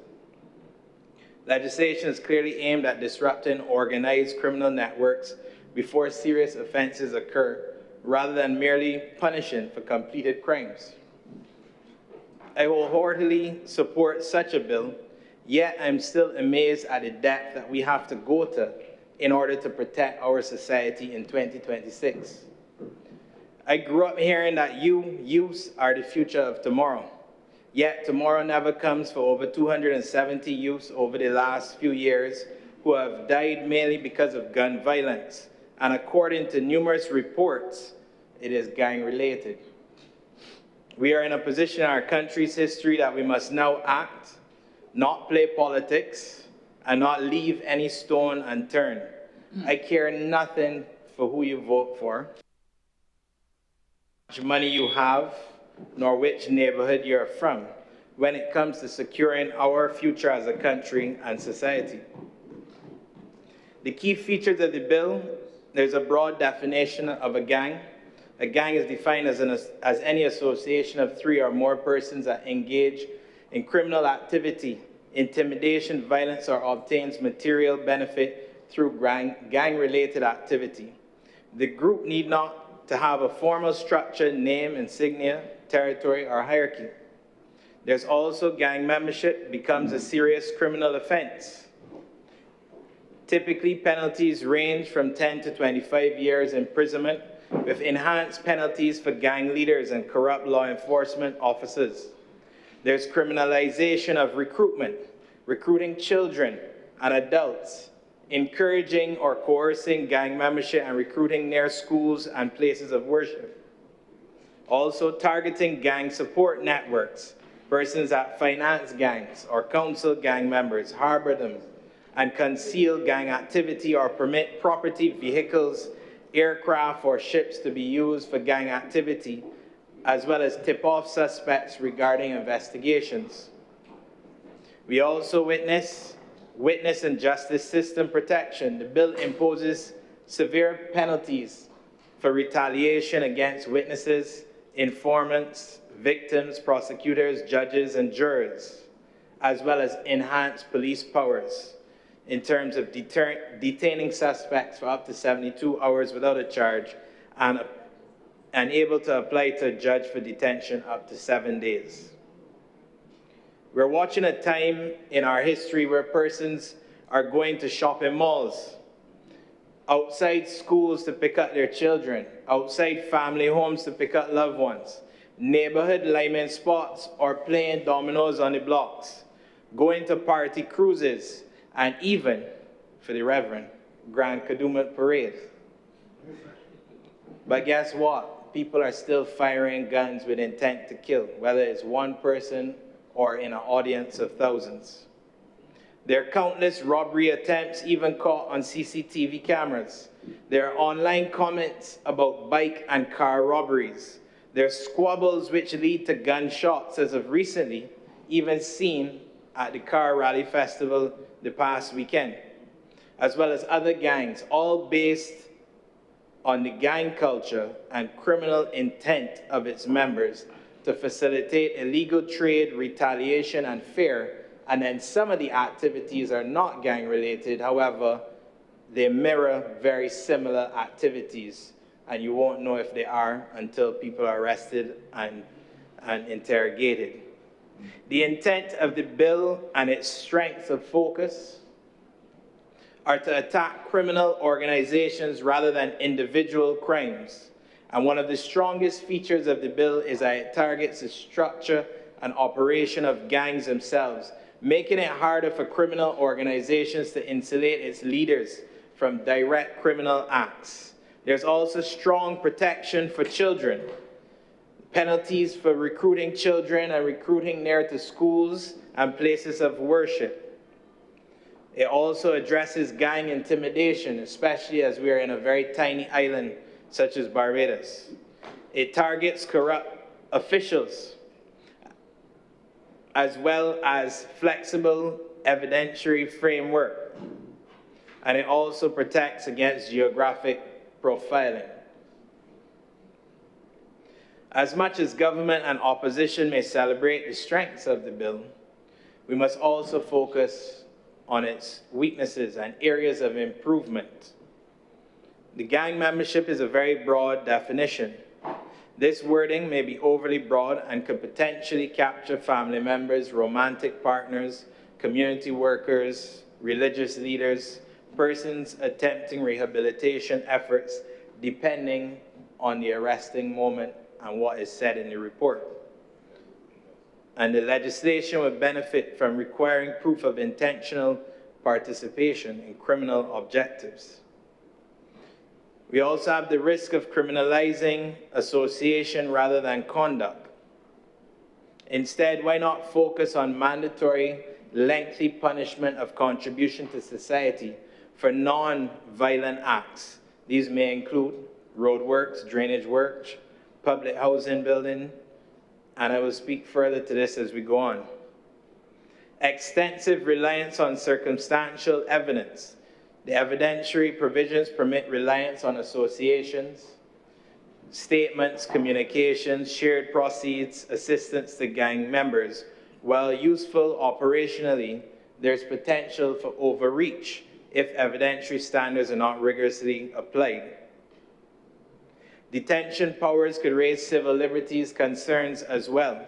Legislation is clearly aimed at disrupting organized criminal networks before serious offenses occur, rather than merely punishing for completed crimes. I wholeheartedly support such a bill, yet I'm still amazed at the depth that we have to go to in order to protect our society in 2026. I grew up hearing that youths are the future of tomorrow. Yet tomorrow never comes for over 270 youths over the last few years who have died mainly because of gun violence. And according to numerous reports, it is gang-related. We are in a position in our country's history that we must now act, not play politics, and not leave any stone unturned. I care nothing for who you vote for, how much money you have, nor which neighborhood you're from, when it comes to securing our future as a country and society. The key features of the bill: there's a broad definition of a gang. A gang is defined as any association of 3 or more persons that engage in criminal activity, intimidation, violence, or obtains material benefit through gang-related activity. The group need not to have a formal structure, name, insignia, territory, or hierarchy. There's also gang membership becomes a serious criminal offense. Typically, penalties range from 10 to 25 years imprisonment, with enhanced penalties for gang leaders and corrupt law enforcement officers. There's criminalization of recruitment, recruiting children and adults, encouraging or coercing gang membership and recruiting near schools and places of worship. Also targeting gang support networks, persons that finance gangs or counsel gang members, harbor them, and conceal gang activity or permit property, vehicles, aircraft, or ships to be used for gang activity, as well as tip off suspects regarding investigations. We also witness and justice system protection. The bill imposes severe penalties for retaliation against witnesses, informants, victims, prosecutors, judges, and jurors, as well as enhanced police powers in terms of detaining suspects for up to 72 hours without a charge, and able to apply to a judge for detention up to 7 days. We're watching a time in our history where persons are going to shopping malls, outside schools to pick up their children, outside family homes to pick up loved ones, neighborhood lineman spots, or playing dominoes on the blocks, going to party cruises, and even, for the Reverend, Grand Kadooment Parade. But guess what? People are still firing guns with intent to kill, whether it's one person or in an audience of thousands. There are countless robbery attempts even caught on CCTV cameras. There are online comments about bike and car robberies. There are squabbles which lead to gunshots, as of recently, even seen at the Car Rally Festival the past weekend, as well as other gangs, all based on the gang culture and criminal intent of its members to facilitate illegal trade, retaliation, and fear, and then some of the activities are not gang-related. However, they mirror very similar activities, and you won't know if they are until people are arrested and interrogated. The intent of the bill and its strengths of focus are to attack criminal organizations rather than individual crimes. And one of the strongest features of the bill is that it targets the structure and operation of gangs themselves, making it harder for criminal organizations to insulate its leaders from direct criminal acts. There's also strong protection for children. Penalties for recruiting children and recruiting near to schools and places of worship. It also addresses gang intimidation, especially as we are in a very tiny island such as Barbados. It targets corrupt officials, as well as flexible evidentiary framework. And it also protects against geographic profiling. As much as government and opposition may celebrate the strengths of the bill, we must also focus on its weaknesses and areas of improvement. The gang membership is a very broad definition. This wording may be overly broad and could potentially capture family members, romantic partners, community workers, religious leaders, persons attempting rehabilitation efforts, depending on the arresting moment and what is said in the report. And the legislation would benefit from requiring proof of intentional participation in criminal objectives. We also have the risk of criminalizing association rather than conduct. Instead, why not focus on mandatory, lengthy punishment of contribution to society for non-violent acts? These may include roadworks, drainage work, public housing building, and I will speak further to this as we go on. Extensive reliance on circumstantial evidence. The evidentiary provisions permit reliance on associations, statements, communications, shared proceeds, assistance to gang members. While useful operationally, there's potential for overreach if evidentiary standards are not rigorously applied. Detention powers could raise civil liberties concerns as well.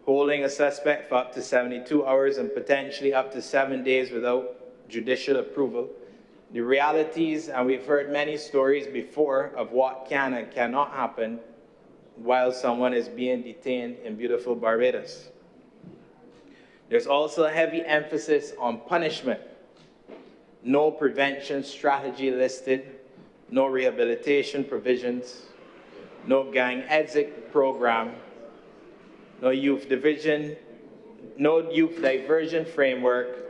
Holding a suspect for up to 72 hours and potentially up to 7 days without judicial approval. The realities, and we've heard many stories before of what can and cannot happen while someone is being detained in beautiful Barbados. There's also a heavy emphasis on punishment. No prevention strategy listed, no rehabilitation provisions, no gang exit program, no youth diversion framework,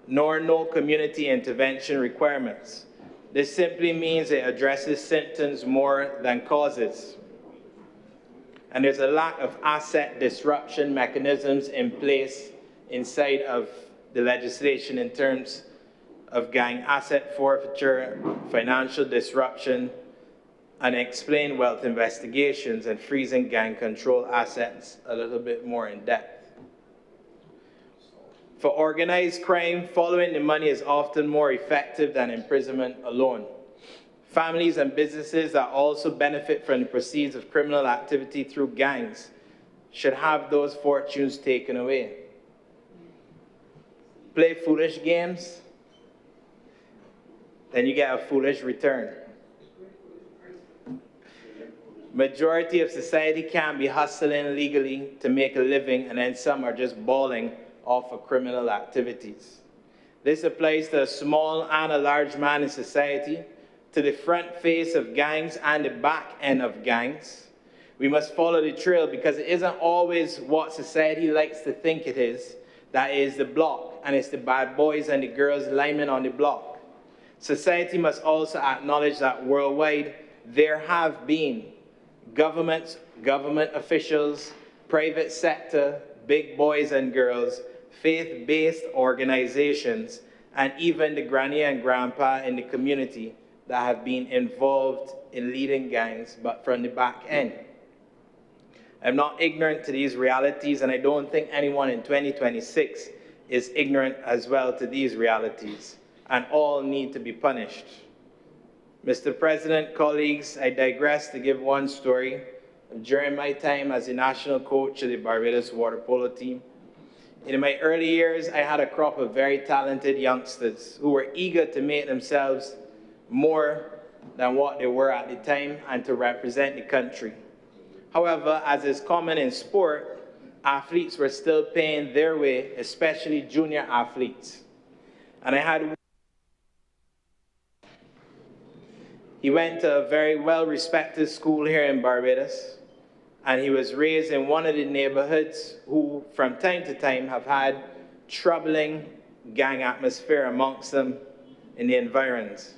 nor no community intervention requirements. This simply means it addresses symptoms more than causes. And there's a lack of asset disruption mechanisms in place inside of the legislation in terms of gang asset forfeiture, financial disruption, unexplained wealth investigations, and freezing gang control assets a little bit more in depth. For organized crime, following the money is often more effective than imprisonment alone. Families and businesses that also benefit from the proceeds of criminal activity through gangs should have those fortunes taken away. Play foolish games, then you get a foolish return. Majority of society can be hustling legally to make a living, and then some are just balling off of criminal activities. This applies to a small and a large man in society, to the front face of gangs and the back end of gangs. We must follow the trail because it isn't always what society likes to think it is. That is the block, and it's the bad boys and the girls lining on the block. Society must also acknowledge that worldwide there have been government officials, private sector, big boys and girls, faith-based organizations, and even the granny and grandpa in the community that have been involved in leading gangs, but from the back end. I'm not ignorant to these realities, and I don't think anyone in 2026 is ignorant as well to these realities, and all need to be punished. Mr. President, colleagues, I digress to give one story. During my time as the national coach of the Barbados water polo team, in my early years, I had a crop of very talented youngsters who were eager to make themselves more than what they were at the time and to represent the country. However, as is common in sport, athletes were still paying their way, especially junior athletes. And he went to a very well-respected school here in Barbados, and he was raised in one of the neighborhoods who, from time to time, have had troubling gang atmosphere amongst them in the environs.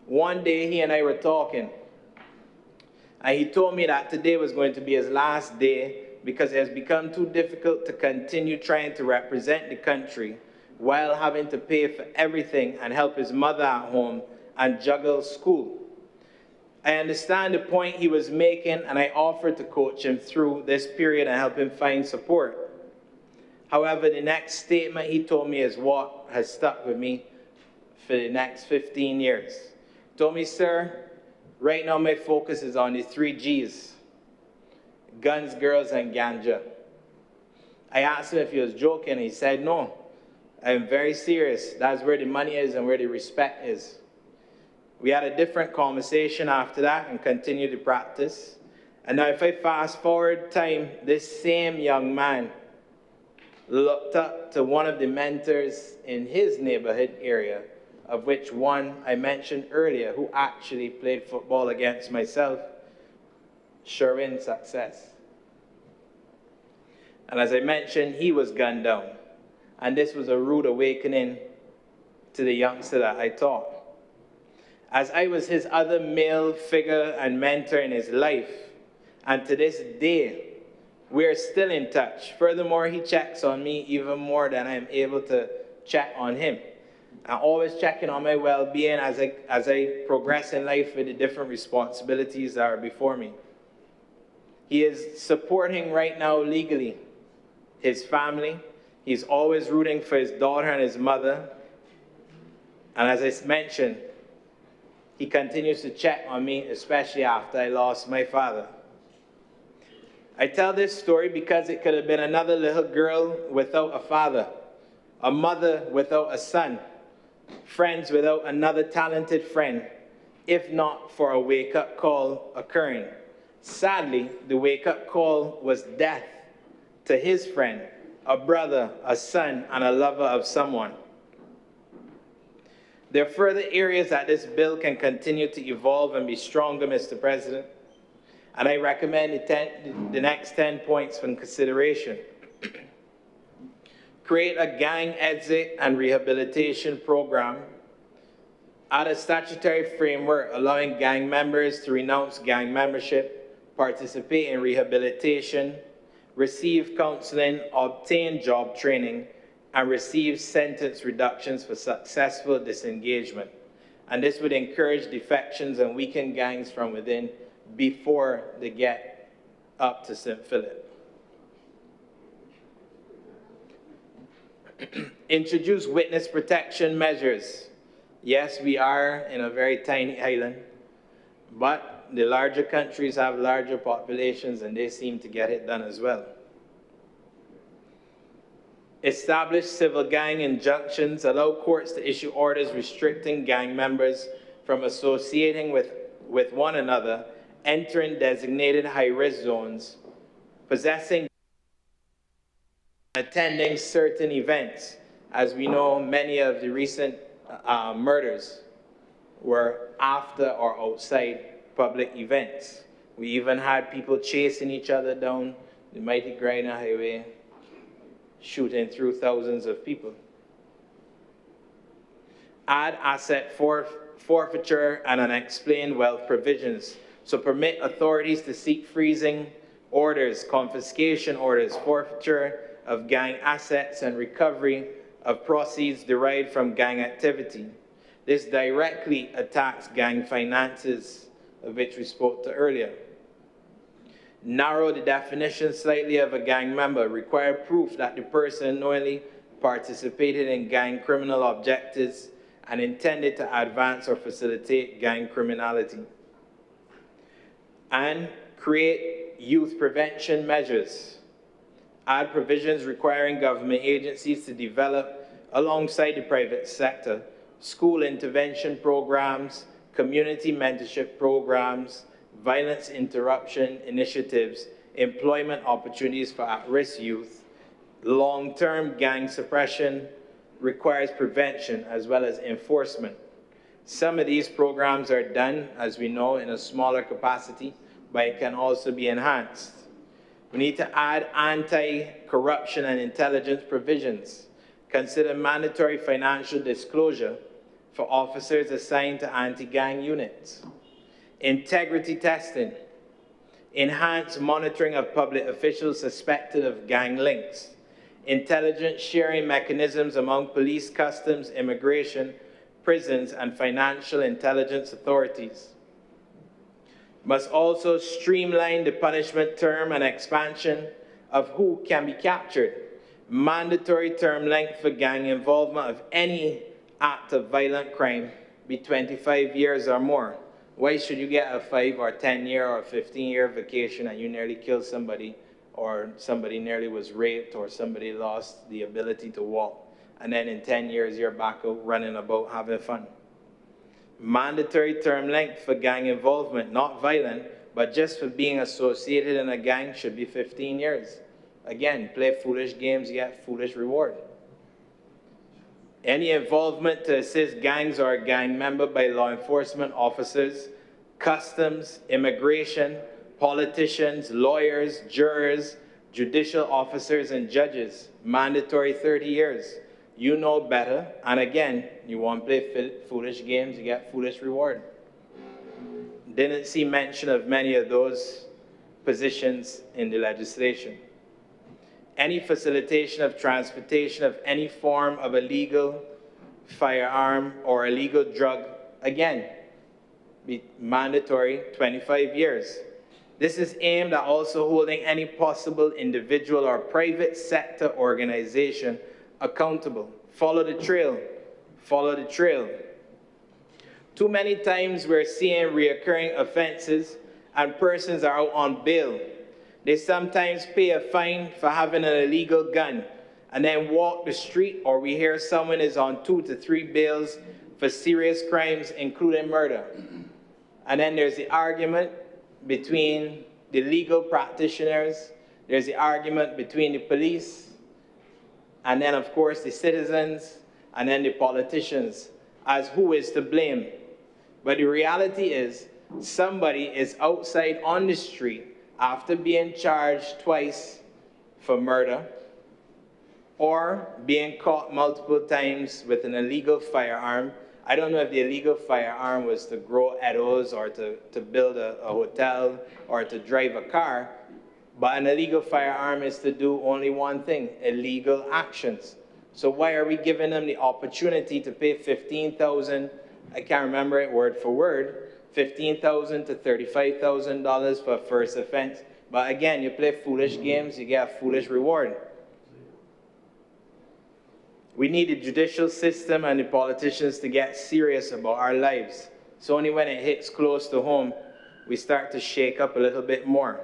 One day, he and I were talking, and he told me that today was going to be his last day because it has become too difficult to continue trying to represent the country while having to pay for everything and help his mother at home and juggle school. I understand the point he was making, and I offered to coach him through this period and help him find support. However, the next statement he told me is what has stuck with me for the next 15 years. He told me, sir, right now my focus is on the 3 Gs, guns, girls, and ganja. I asked him if he was joking, and he said, no, I'm very serious. That's where the money is and where the respect is. We had a different conversation after that and continued to practice. And now if I fast forward time, this same young man looked up to one of the mentors in his neighborhood area, of which one I mentioned earlier, who actually played football against myself, Sherwin Success. And as I mentioned, he was gunned down. And this was a rude awakening to the youngster that I taught. As I was his other male figure and mentor in his life, and to this day, we're still in touch. Furthermore, he checks on me even more than I'm able to check on him. I'm always checking on my well-being as I progress in life with the different responsibilities that are before me. He is supporting right now legally his family. He's always rooting for his daughter and his mother. And as I mentioned, he continues to check on me, especially after I lost my father. I tell this story because it could have been another little girl without a father, a mother without a son, friends without another talented friend, if not for a wake-up call occurring. Sadly, the wake-up call was death to his friend, a brother, a son, and a lover of someone. There are further areas that this bill can continue to evolve and be stronger, Mr. President, and I recommend the next 10 points for consideration. Create a gang exit and rehabilitation program. Add a statutory framework allowing gang members to renounce gang membership, participate in rehabilitation, receive counseling, obtain job training, and receive sentence reductions for successful disengagement. And this would encourage defections and weaken gangs from within before they get up to St. Philip. Introduce witness protection measures. Yes, we are in a very tiny island, but the larger countries have larger populations and they seem to get it done as well. Establish civil gang injunctions, allow courts to issue orders restricting gang members from associating with one another, entering designated high-risk zones, possessing, attending certain events. As we know, many of the recent murders were after or outside public events. We even had people chasing each other down the mighty Griner Highway, shooting through thousands of people. Add asset forfeiture and unexplained wealth provisions. So permit authorities to seek freezing orders, confiscation orders, forfeiture of gang assets, and recovery of proceeds derived from gang activity. This directly attacks gang finances, of which we spoke to earlier. narrow the definition slightly of a gang member, require proof that the person knowingly participated in gang criminal objectives and intended to advance or facilitate gang criminality, and create youth prevention measures. Add provisions requiring government agencies to develop, alongside the private sector, school intervention programs, community mentorship programs, violence interruption initiatives, employment opportunities for at-risk youth. Long-term gang suppression requires prevention as well as enforcement. Some of these programs are done, as we know, in a smaller capacity, but it can also be enhanced. We need to add anti-corruption and intelligence provisions. Consider mandatory financial disclosure for officers assigned to anti-gang units. Integrity testing. Enhance monitoring of public officials suspected of gang links. Intelligence sharing mechanisms among police, customs, immigration, prisons, and financial intelligence authorities. Must also streamline the punishment term and expansion of who can be captured. Mandatory term length for gang involvement of any act of violent crime be 25 years or more. Why should you get a 5 or 10 year or 15-year vacation and you nearly killed somebody, or somebody nearly was raped, or somebody lost the ability to walk, and then in 10 years you're back out running about having fun? Mandatory term length for gang involvement, not violent, but just for being associated in a gang, should be 15 years. Again, play foolish games, you get foolish reward. Any involvement to assist gangs or a gang member by law enforcement officers, customs, immigration, politicians, lawyers, jurors, judicial officers, and judges, mandatory 30 years. You know better, and again, you want to play foolish games, you get foolish reward. Didn't see mention of many of those positions in the legislation. Any facilitation of transportation of any form of illegal firearm or illegal drug, again, be mandatory 25 years. This is aimed at also holding any possible individual or private sector organization accountable. Follow the trail. Follow the trail. Too many times we're seeing reoccurring offenses and persons are out on bail. They sometimes pay a fine for having an illegal gun and then walk the street, or we hear someone is on 2 to 3 bails for serious crimes, including murder. And then there's the argument between the legal practitioners, there's the argument between the police, and then of course the citizens, and then the politicians, as who is to blame. But the reality is, somebody is outside on the street after being charged twice for murder, or being caught multiple times with an illegal firearm. I don't know if the illegal firearm was to grow edibles or to build a hotel or to drive a car, but an illegal firearm is to do only one thing: illegal actions. So why are we giving them the opportunity to pay $15,000, I can't remember it word for word, $15,000 to $35,000 for a first offense? But again, you play foolish games, you get a foolish reward. We need the judicial system and the politicians to get serious about our lives. It's only when it hits close to home we start to shake up a little bit more.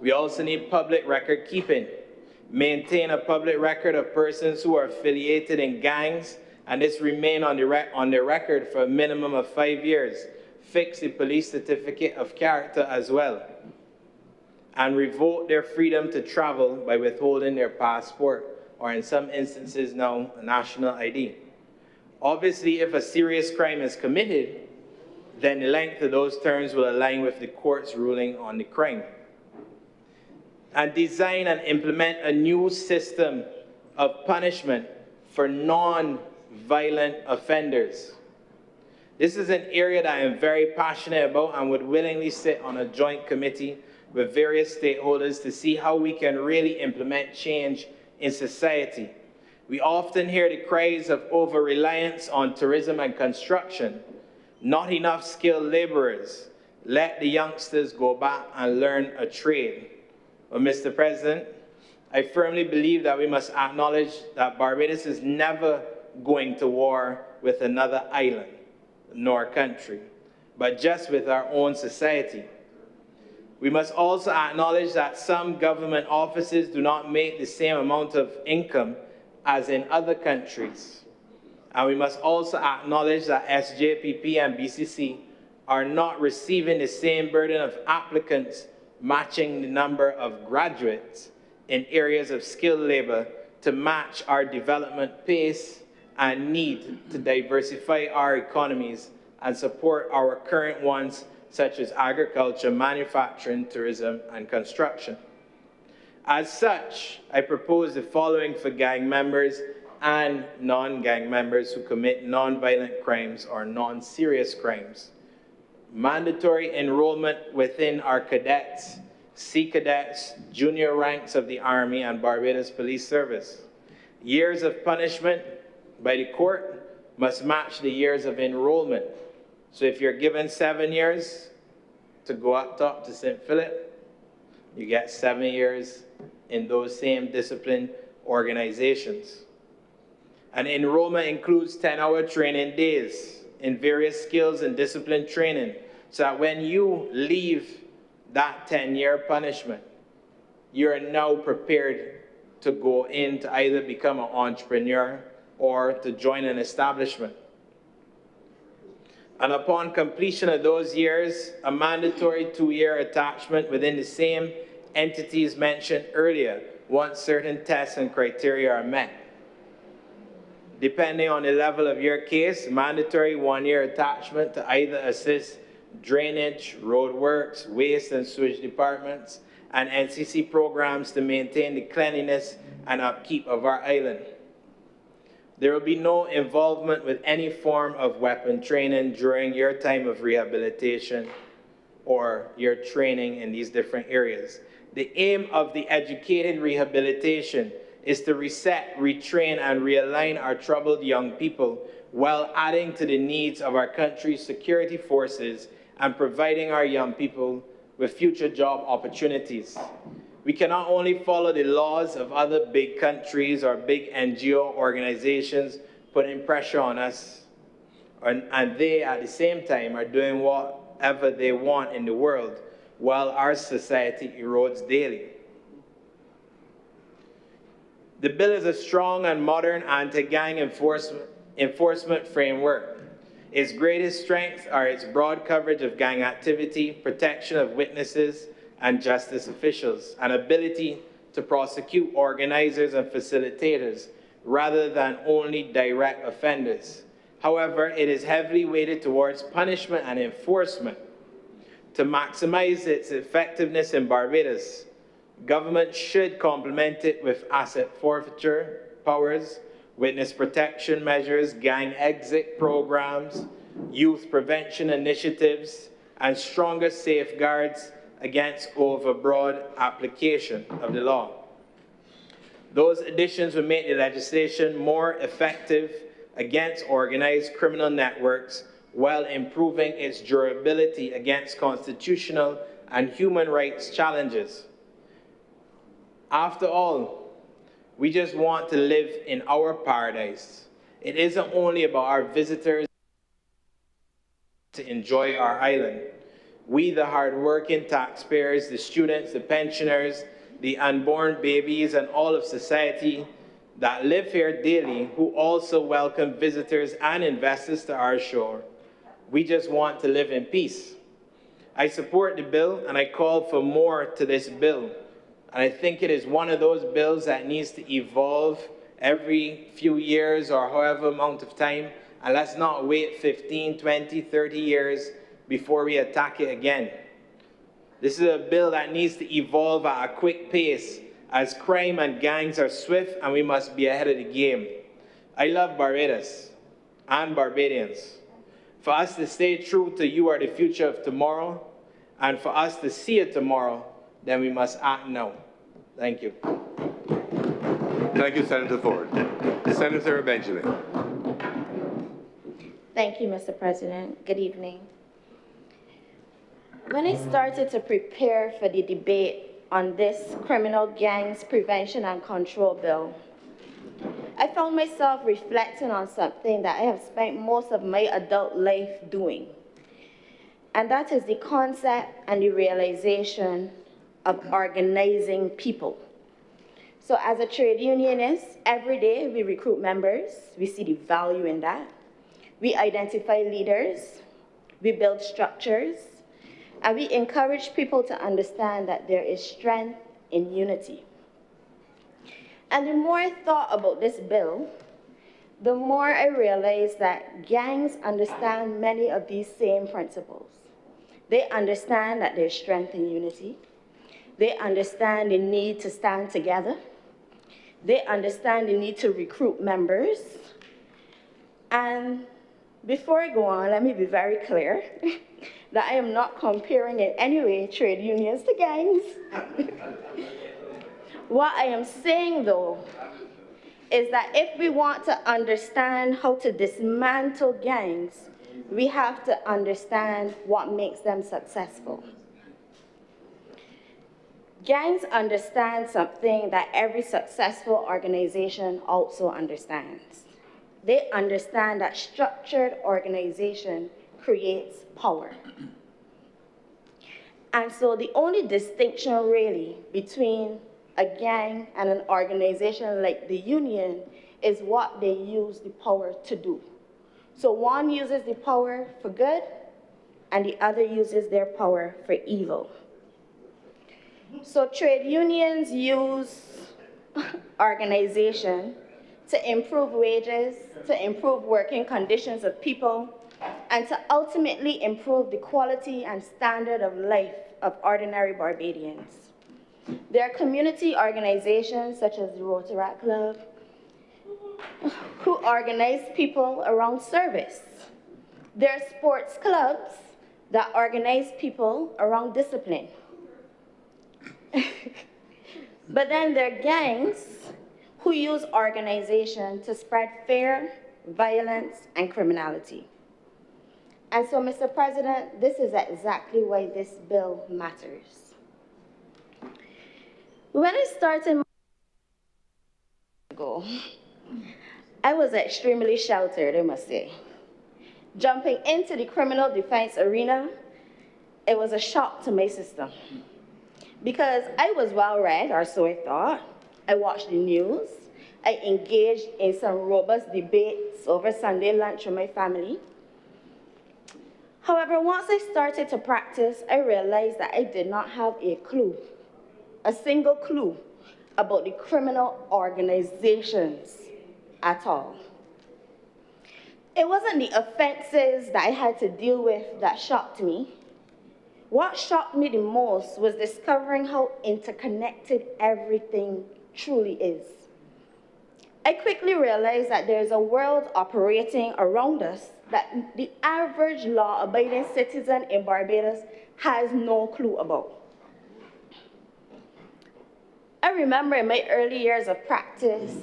We also need public record keeping. Maintain a public record of persons who are affiliated in gangs, and this remain on their record for a minimum of 5 years. Fix the police certificate of character as well. And revoke their freedom to travel by withholding their passport, or in some instances now, a national ID. Obviously, if a serious crime is committed, then the length of those terms will align with the court's ruling on the crime. And design and implement a new system of punishment for non-violent offenders. This is an area that I am very passionate about and would willingly sit on a joint committee with various stakeholders to see how we can really implement change in society. We often hear the cries of over-reliance on tourism and construction, not enough skilled laborers, let the youngsters go back and learn a trade. But Mr. President, I firmly believe that we must acknowledge that Barbados is never going to war with another island, nor country, but just with our own society. We must also acknowledge that some government offices do not make the same amount of income as in other countries. And we must also acknowledge that SJPP and BCC are not receiving the same burden of applicants matching the number of graduates in areas of skilled labor to match our development pace and need to diversify our economies and support our current ones, such as agriculture, manufacturing, tourism, and construction. As such, I propose the following for gang members and non-gang members who commit non-violent crimes or non-serious crimes. Mandatory enrollment within our cadets, Sea Cadets, junior ranks of the Army and Barbados Police Service. Years of punishment by the court must match the years of enrollment. So if you're given 7 years to go up top to St. Philip, you get 7 years in those same discipline organizations. And enrollment includes 10-hour training days in various skills and discipline training, so that when you leave that 10-year punishment, you're now prepared to go in to either become an entrepreneur or to join an establishment. And upon completion of those years, a mandatory 2-year attachment within the same entities mentioned earlier once certain tests and criteria are met. Depending on the level of your case, mandatory 1-year attachment to either assist drainage, roadworks, waste and sewage departments, and NCC programs to maintain the cleanliness and upkeep of our island. There will be no involvement with any form of weapon training during your time of rehabilitation or your training in these different areas. The aim of the educated rehabilitation is to reset, retrain, and realign our troubled young people while adding to the needs of our country's security forces and providing our young people with future job opportunities. We cannot only follow the laws of other big countries or big NGO organizations putting pressure on us, and they at the same time are doing whatever they want in the world while our society erodes daily. The bill is a strong and modern anti-gang enforcement framework. Its greatest strengths are its broad coverage of gang activity, protection of witnesses and justice officials, and ability to prosecute organizers and facilitators rather than only direct offenders. However, it is heavily weighted towards punishment and enforcement. To maximize its effectiveness in Barbados, government should complement it with asset forfeiture powers, witness protection measures, gang exit programs, youth prevention initiatives, and stronger safeguards against overbroad application of the law. Those additions will make the legislation more effective against organized criminal networks while improving its durability against constitutional and human rights challenges. After all, we just want to live in our paradise. It isn't only about our visitors to enjoy our island. We, the hardworking taxpayers, the students, the pensioners, the unborn babies, and all of society that live here daily, who also welcome visitors and investors to our shore, we just want to live in peace. I support the bill, and I call for more to this bill. And I think it is one of those bills that needs to evolve every few years or however amount of time. And let's not wait 15, 20, 30 years before we attack it again. This is a bill that needs to evolve at a quick pace as crime and gangs are swift and we must be ahead of the game. I love Barbados and Barbadians. For us to stay true to you are the future of tomorrow, and for us to see it tomorrow, then we must act now. Thank you. Thank you, Senator Ford. Senator Benjamin. Thank you, Mr. President. Good evening. When I started to prepare for the debate on this criminal gangs prevention and control bill, I found myself reflecting on something that I have spent most of my adult life doing, and that is the concept and the realization of organizing people. So as a trade unionist, every day we recruit members, we see the value in that. We identify leaders, we build structures, and we encourage people to understand that there is strength in unity. And the more I thought about this bill, the more I realized that gangs understand many of these same principles. They understand that there's strength in unity. They understand the need to stand together. They understand the need to recruit members. And before I go on, let me be very clear that I am not comparing in any way trade unions to gangs. What I am saying, though, is that if we want to understand how to dismantle gangs, we have to understand what makes them successful. Gangs understand something that every successful organization also understands. They understand that structured organization creates power. And so the only distinction really between a gang and an organization like the union is what they use the power to do. So one uses the power for good, and the other uses their power for evil. So trade unions use organization to improve wages, to improve working conditions of people, and to ultimately improve the quality and standard of life of ordinary Barbadians. There are community organizations such as the Rotaract Club who organize people around service. There are sports clubs that organize people around discipline. But then there are gangs who use organization to spread fear, violence, and criminality. And so, Mr. President, this is exactly why this bill matters. When I started ago, I was extremely sheltered, I must say. Jumping into the criminal defense arena, it was a shock to my system. Because I was well-read, or so I thought. I watched the news. I engaged in some robust debates over Sunday lunch with my family. However, once I started to practice, I realized that I did not have a clue, a single clue, about the criminal organizations at all. It wasn't the offenses that I had to deal with that shocked me. What shocked me the most was discovering how interconnected everything truly is. I quickly realized that there's a world operating around us that the average law-abiding citizen in Barbados has no clue about. I remember in my early years of practice,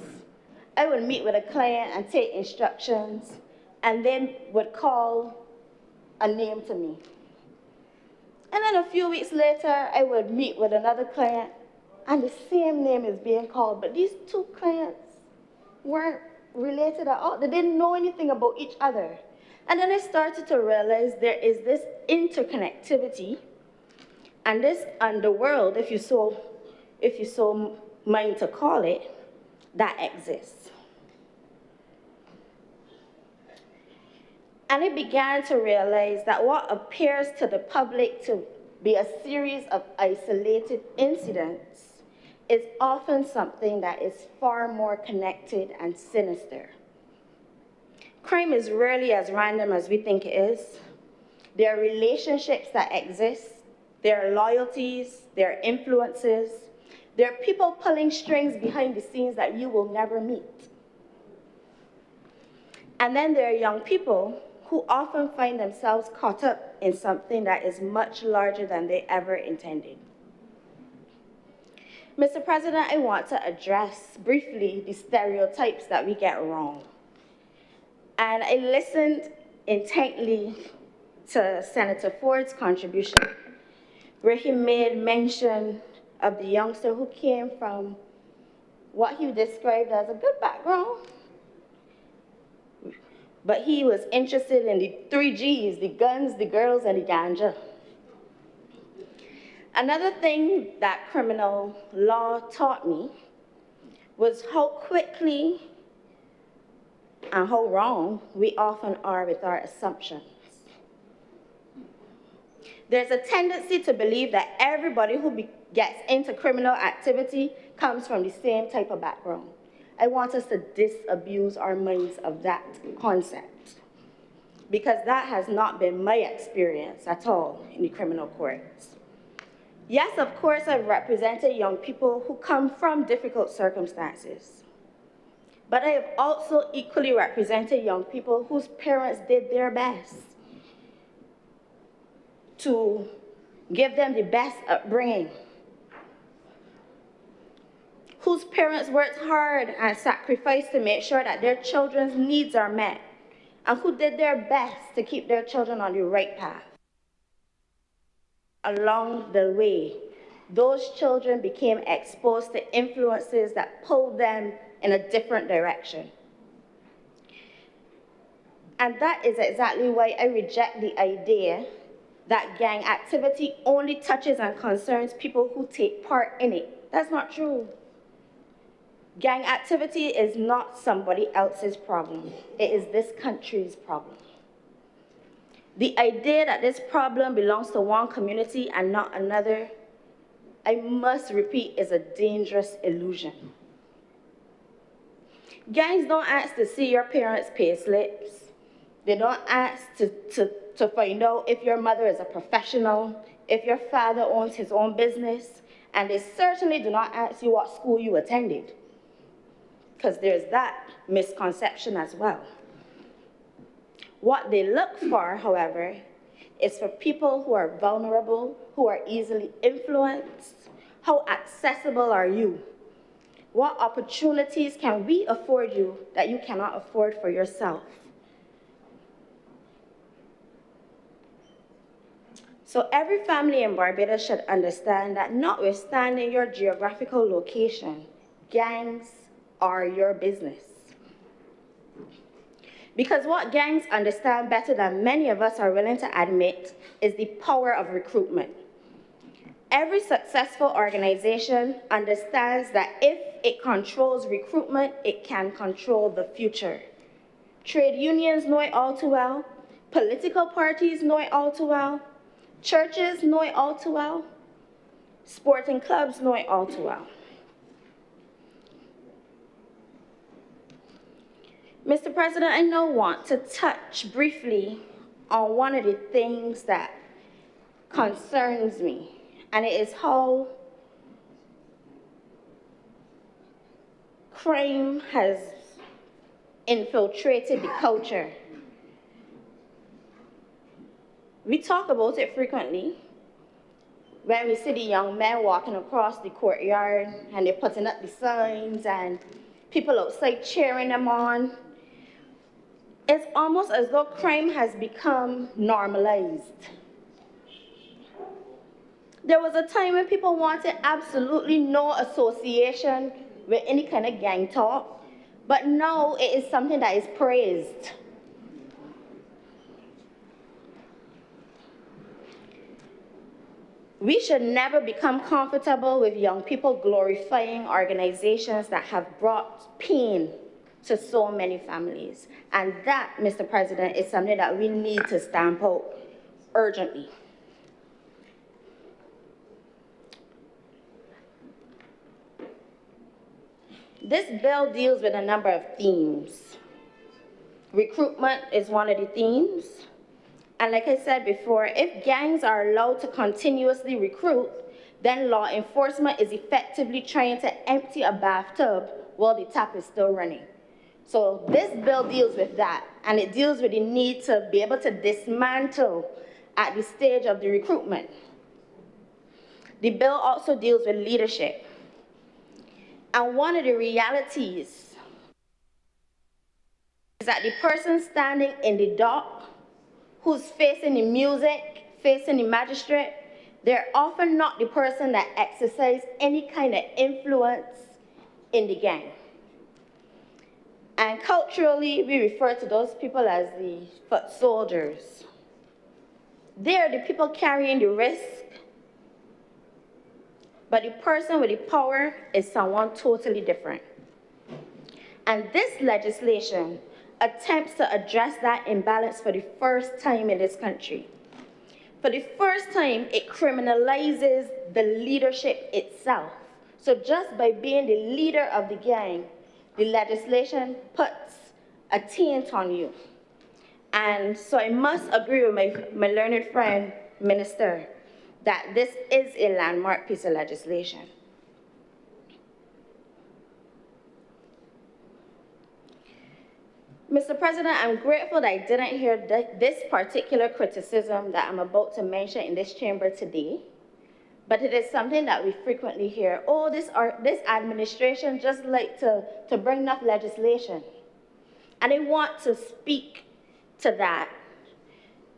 I would meet with a client and take instructions, and they would call a name to me. And then a few weeks later, I would meet with another client, and the same name is being called, but these two clients weren't related at all. They didn't know anything about each other. And then I started to realize there is this interconnectivity and this underworld, if you so mind to call it, that exists. And I began to realize that what appears to the public to be a series of isolated incidents is often something that is far more connected and sinister. Crime is rarely as random as we think it is. There are relationships that exist. There are loyalties. There are influences. There are people pulling strings behind the scenes that you will never meet. And then there are young people who often find themselves caught up in something that is much larger than they ever intended. Mr. President, I want to address briefly the stereotypes that we get wrong. And I listened intently to Senator Ford's contribution, where he made mention of the youngster who came from what he described as a good background, but he was interested in the 3 Gs, the guns, the girls, and the ganja. Another thing that criminal law taught me was how quickly and how wrong we often are with our assumptions. There's a tendency to believe that everybody who gets into criminal activity comes from the same type of background. I want us to disabuse our minds of that concept, because that has not been my experience at all in the criminal courts. Yes, of course, I've represented young people who come from difficult circumstances, but I have also equally represented young people whose parents did their best to give them the best upbringing, whose parents worked hard and sacrificed to make sure that their children's needs are met, and who did their best to keep their children on the right path. Along the way, those children became exposed to influences that pulled them in a different direction. And that is exactly why I reject the idea that gang activity only touches and concerns people who take part in it. That's not true. Gang activity is not somebody else's problem. It is this country's problem. The idea that this problem belongs to one community and not another, I must repeat, is a dangerous illusion. Gangs don't ask to see your parents' pay slips. They don't ask to find out if your mother is a professional, if your father owns his own business, and they certainly do not ask you what school you attended, because there's that misconception as well. What they look for, however, is for people who are vulnerable, who are easily influenced. How accessible are you? What opportunities can we afford you that you cannot afford for yourself? So every family in Barbados should understand that notwithstanding your geographical location, gangs are your business. Because what gangs understand better than many of us are willing to admit is the power of recruitment. Every successful organization understands that if it controls recruitment, it can control the future. Trade unions know it all too well. Political parties know it all too well. Churches know it all too well. Sporting clubs know it all too well. Mr. President, I now want to touch briefly on one of the things that concerns me, and it is how crime has infiltrated the culture. We talk about it frequently when we see the young men walking across the courtyard and they're putting up the signs and people outside cheering them on. It's almost as though crime has become normalized. There was a time when people wanted absolutely no association with any kind of gang talk, but now it is something that is praised. We should never become comfortable with young people glorifying organizations that have brought pain to so many families. And that, Mr. President, is something that we need to stamp out urgently. This bill deals with a number of themes. Recruitment is one of the themes. And like I said before, if gangs are allowed to continuously recruit, then law enforcement is effectively trying to empty a bathtub while the tap is still running. So this bill deals with that, and it deals with the need to be able to dismantle at the stage of the recruitment. The bill also deals with leadership. And one of the realities is that the person standing in the dock, who's facing the music, facing the magistrate, they're often not the person that exercise any kind of influence in the gang. And culturally, we refer to those people as the foot soldiers. They're the people carrying the risk, but the person with the power is someone totally different. And this legislation attempts to address that imbalance for the first time in this country. For the first time, it criminalizes the leadership itself. So just by being the leader of the gang, the legislation puts a taint on you. And so I must agree with my learned friend, Minister, that this is a landmark piece of legislation. Mr. President, I'm grateful that I didn't hear this particular criticism that I'm about to mention in this chamber today, but it is something that we frequently hear. Oh, this administration just like to bring enough legislation. And I want to speak to that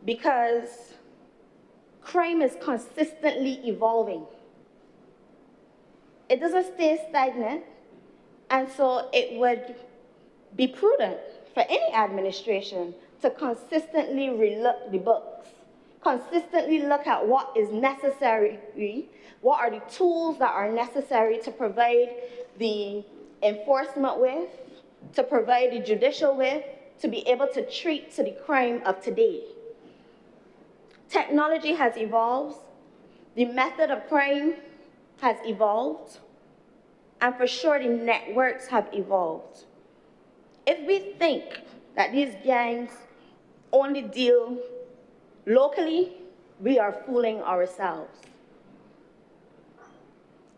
because crime is consistently evolving. It doesn't stay stagnant, and so it would be prudent for any administration to consistently relook the books, consistently look at what is necessary, what are the tools that are necessary to provide the enforcement with, to provide the judicial with, to be able to treat to the crime of today. Technology has evolved, the method of crime has evolved, and for sure the networks have evolved. If we think that these gangs only deal locally, we are fooling ourselves.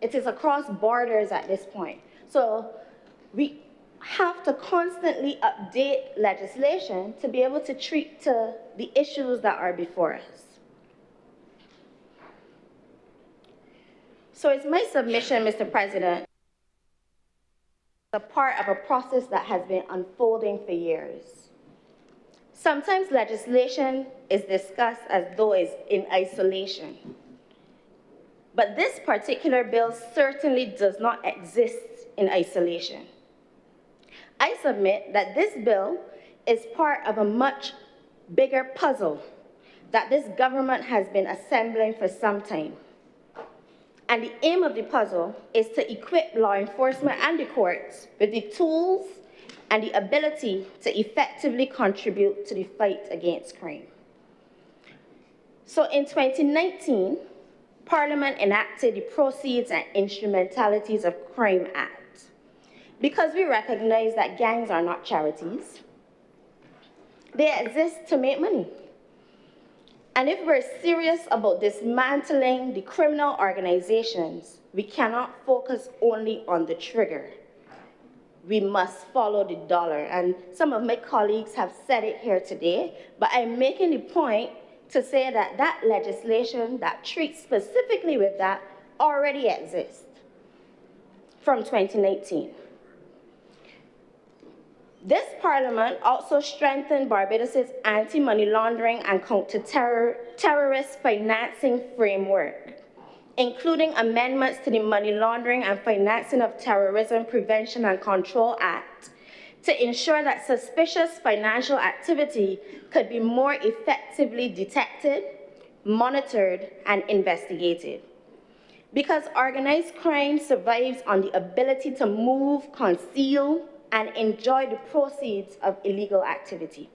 It is across borders at this point. So we have to constantly update legislation to be able to treat to the issues that are before us. So it's my submission, Mr. President, a part of a process that has been unfolding for years. Sometimes legislation is discussed as though it's in isolation. But this particular bill certainly does not exist in isolation. I submit that this bill is part of a much bigger puzzle that this government has been assembling for some time. And the aim of the puzzle is to equip law enforcement and the courts with the tools and the ability to effectively contribute to the fight against crime. So in 2019, Parliament enacted the Proceeds and Instrumentalities of Crime Act because we recognize that gangs are not charities. They exist to make money. And if we're serious about dismantling the criminal organizations, we cannot focus only on the trigger. We must follow the dollar. And some of my colleagues have said it here today, but I'm making the point to say that that legislation that treats specifically with that already exists from 2019. This Parliament also strengthened Barbados' anti-money laundering and counter-terrorist financing framework, including amendments to the Money Laundering and Financing of Terrorism Prevention and Control Act to ensure that suspicious financial activity could be more effectively detected, monitored, and investigated. Because organized crime survives on the ability to move, conceal, and enjoy the proceeds of illegal activity.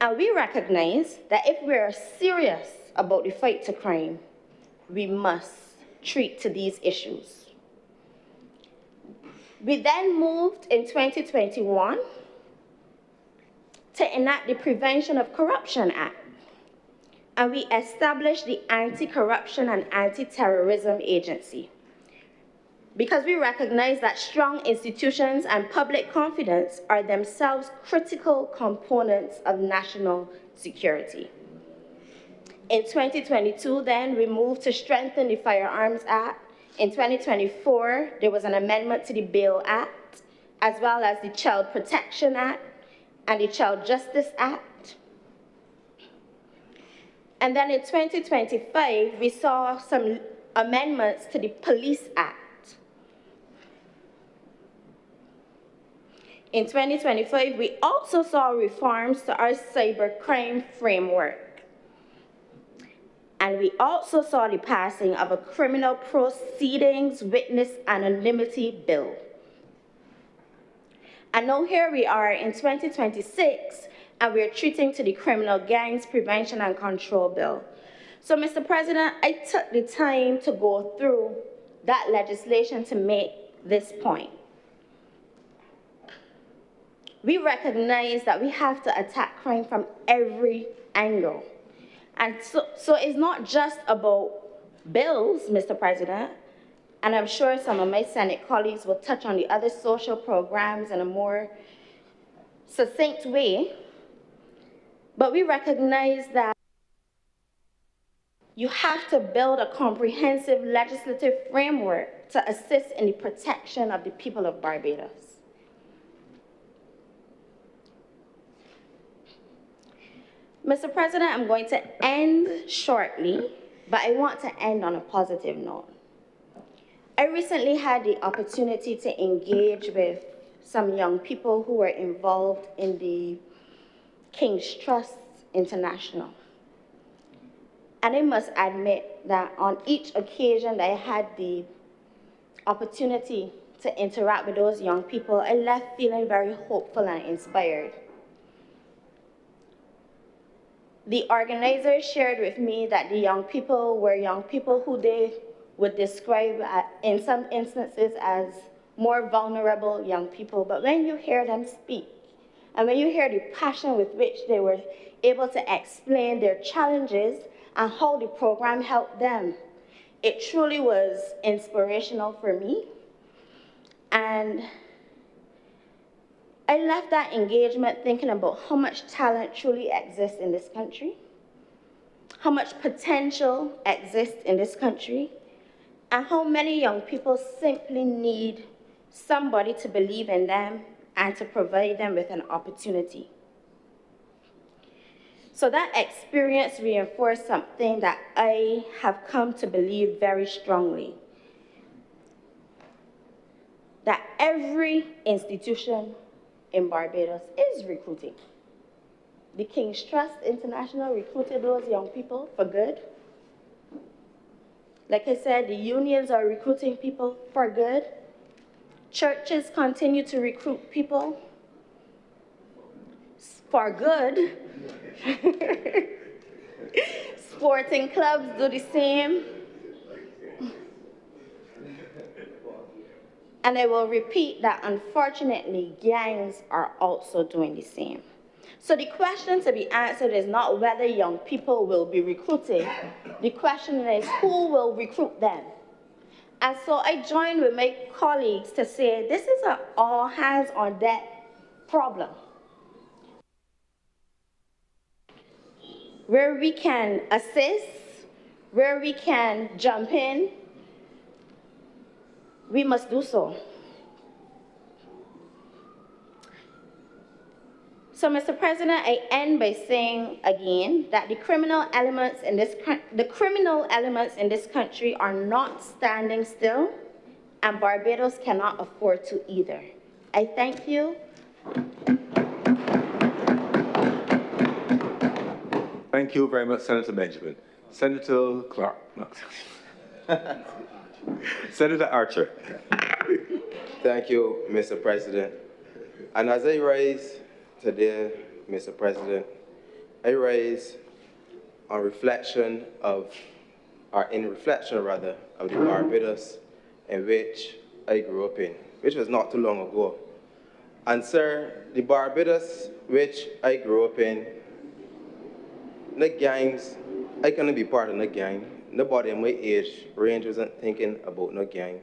And we recognize that if we are serious about the fight to crime, we must treat to these issues. We then moved in 2021 to enact the Prevention of Corruption Act, and we established the Anti-Corruption and Anti-Terrorism Agency, because we recognize that strong institutions and public confidence are themselves critical components of national security. In 2022, then, we moved to strengthen the Firearms Act. In 2024, there was an amendment to the Bail Act, as well as the Child Protection Act and the Child Justice Act. And then in 2025, we saw some amendments to the Police Act. In 2025, we also saw reforms to our cybercrime framework. And we also saw the passing of a criminal proceedings witness anonymity bill. And now here we are in 2026, and we're treating to the Criminal Gangs Prevention and Control Bill. So, Mr. President, I took the time to go through that legislation to make this point. We recognize that we have to attack crime from every angle. And so it's not just about bills, Mr. President, and I'm sure some of my Senate colleagues will touch on the other social programs in a more succinct way, but we recognize that you have to build a comprehensive legislative framework to assist in the protection of the people of Barbados. Mr. President, I'm going to end shortly, but I want to end on a positive note. I recently had the opportunity to engage with some young people who were involved in the King's Trust International. And I must admit that on each occasion that I had the opportunity to interact with those young people, I left feeling very hopeful and inspired. The organizers shared with me that the young people were young people who they would describe in some instances as more vulnerable young people. But when you hear them speak, and when you hear the passion with which they were able to explain their challenges and how the program helped them, it truly was inspirational for me. And I left that engagement thinking about how much talent truly exists in this country, how much potential exists in this country, and how many young people simply need somebody to believe in them and to provide them with an opportunity. So that experience reinforced something that I have come to believe very strongly, that every institution in Barbados is recruiting. The King's Trust International recruited those young people for good. Like I said, the unions are recruiting people for good. Churches continue to recruit people for good. Sporting clubs do the same. And I will repeat that, unfortunately, gangs are also doing the same. So the question to be answered is not whether young people will be recruited. The question is who will recruit them. And so I joined with my colleagues to say this is an all hands on deck problem, where we can assist, where we can jump in, we must do so. So, Mr. President, I end by saying again that the criminal elements in this country are not standing still, and Barbados cannot afford to either. I thank you. Thank you very much, Senator Benjamin. Senator Clark. No. Senator Archer. Thank you, Mr. President. And as I rise today, Mr. President, I rise in reflection of the Barbados in which I grew up in, which was not too long ago. And sir, the Barbados which I grew up in, the gangs, I couldn't be part of the gang. Nobody in my age range wasn't thinking about no gang.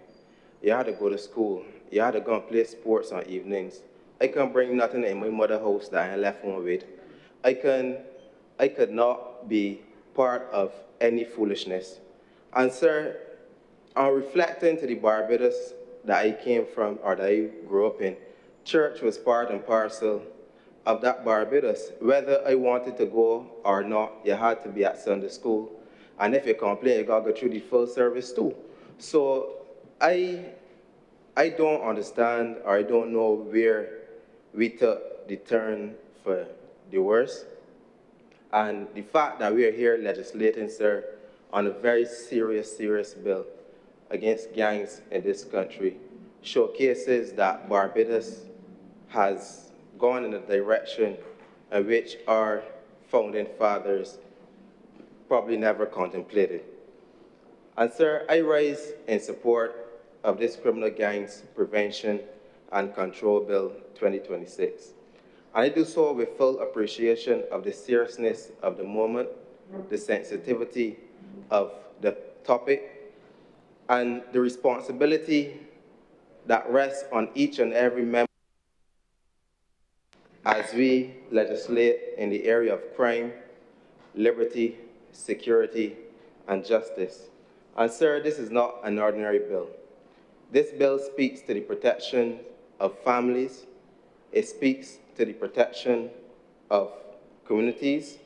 You had to go to school. You had to go and play sports on evenings. I couldn't bring nothing in my mother's house that I left home with. I could not be part of any foolishness. And sir, on reflecting to the Barbados that I came from or that I grew up in, church was part and parcel. of that Barbados, whether I wanted to go or not, you had to be at Sunday school. And if you complain, you gotta go through the full service too. So I don't understand, or I don't know where we took the turn for the worse. And the fact that we are here legislating, sir, on a very serious bill against gangs in this country showcases that Barbados has gone in a direction in which our founding fathers probably never contemplated. And sir, I rise in support of this Criminal Gangs Prevention and Control Bill 2026. And I do so with full appreciation of the seriousness of the moment, the sensitivity of the topic, and the responsibility that rests on each and every member as we legislate in the area of crime, liberty, security, and justice. And sir, this is not an ordinary bill. This bill speaks to the protection of families. It speaks to the protection of communities,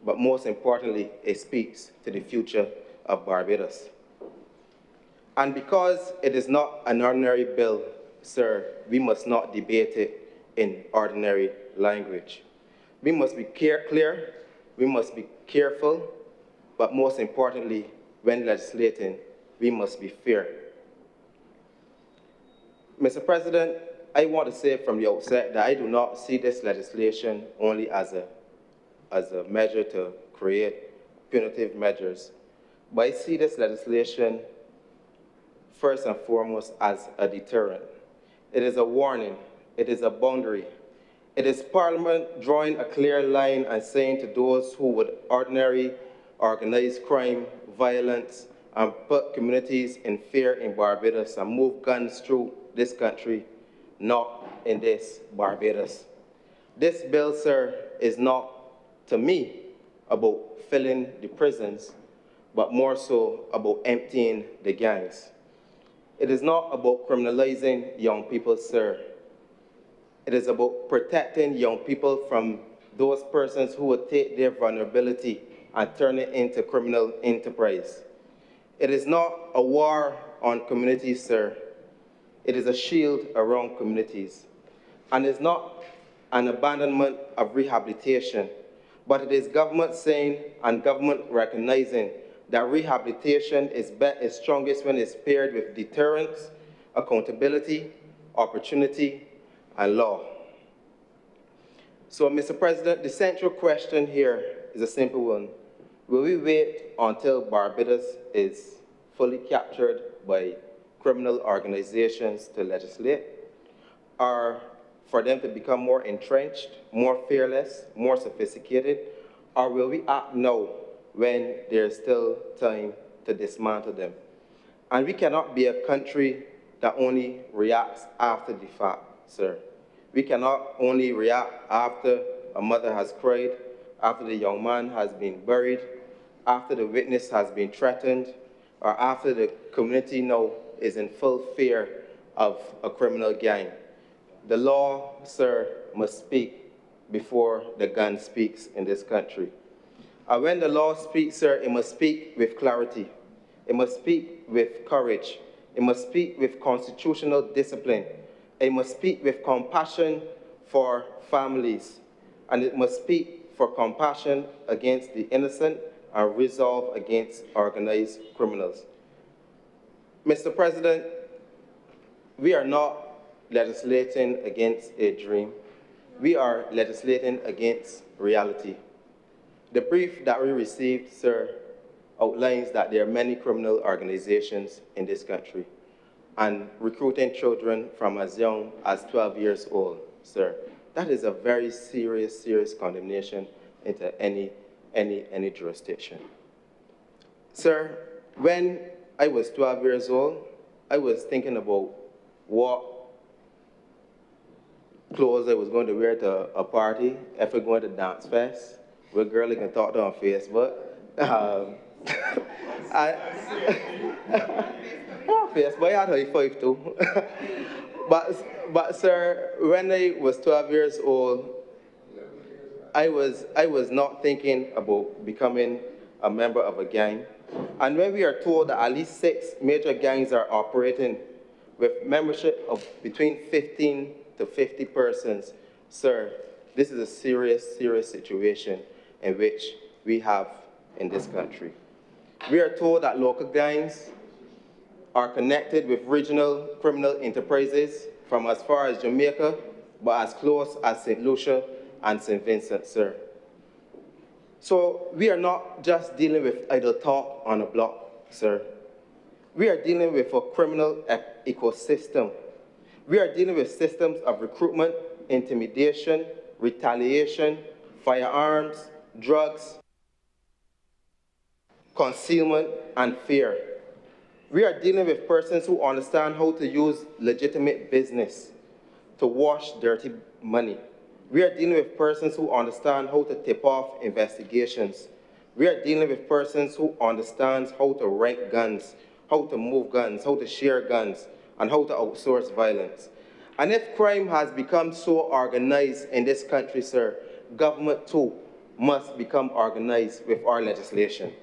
but most importantly, it speaks to the future of Barbados. And because it is not an ordinary bill, sir, we must not debate it in ordinary language. We must be clear, we must be careful, but most importantly, when legislating, we must be fair. Mr. President, I want to say from the outset that I do not see this legislation only as a measure to create punitive measures, but I see this legislation first and foremost as a deterrent. It is a warning. It is a boundary. It is Parliament drawing a clear line and saying to those who would ordinarily organize crime, violence, and put communities in fear in Barbados and move guns through this country, not in this Barbados. This bill, sir, is not, to me, about filling the prisons, but more so about emptying the gangs. It is not about criminalizing young people, sir. It is about protecting young people from those persons who would take their vulnerability and turn it into criminal enterprise. It is not a war on communities, sir. It is a shield around communities. And it's not an abandonment of rehabilitation, but it is government saying and government recognizing that rehabilitation is strongest when it's paired with deterrence, accountability, opportunity, and law. So, Mr. President, the central question here is a simple one. Will we wait until Barbados is fully captured by criminal organizations to legislate, or for them to become more entrenched, more fearless, more sophisticated, or will we act now when there's still time to dismantle them? And we cannot be a country that only reacts after the fact, sir. We cannot only react after a mother has cried, after the young man has been buried, after the witness has been threatened, or after the community now is in full fear of a criminal gang. The law, sir, must speak before the gun speaks in this country. And when the law speaks, sir, it must speak with clarity. It must speak with courage. It must speak with constitutional discipline. It must speak with compassion for families. And it must speak for compassion against the innocent and resolve against organized criminals. Mr. President, we are not legislating against a dream. We are legislating against reality. The brief that we received, sir, outlines that there are many criminal organizations in this country and recruiting children from as young as 12 years old, sir. That is a very serious condemnation into any jurisdiction. Sir, when I was 12 years old, I was thinking about what clothes I was going to wear to a party, if we're going to dance fest, what girl I can talk to on Facebook. Facebook, I had high five too. but sir, when I was 12 years old, I was not thinking about becoming a member of a gang. And when we are told that at least 6 major gangs are operating with membership of between 15 to 50 persons, sir, this is a serious, serious situation in which we have in this country. We are told that local gangs are connected with regional criminal enterprises from as far as Jamaica, but as close as St. Lucia and St. Vincent, sir. So we are not just dealing with idle talk on a block, sir. We are dealing with a criminal ecosystem. We are dealing with systems of recruitment, intimidation, retaliation, firearms, drugs, concealment, and fear. We are dealing with persons who understand how to use legitimate business to wash dirty money. We are dealing with persons who understand how to tip off investigations. We are dealing with persons who understand how to rent guns, how to move guns, how to share guns, and how to outsource violence. And if crime has become so organized in this country, sir, government too must become organized with our legislation.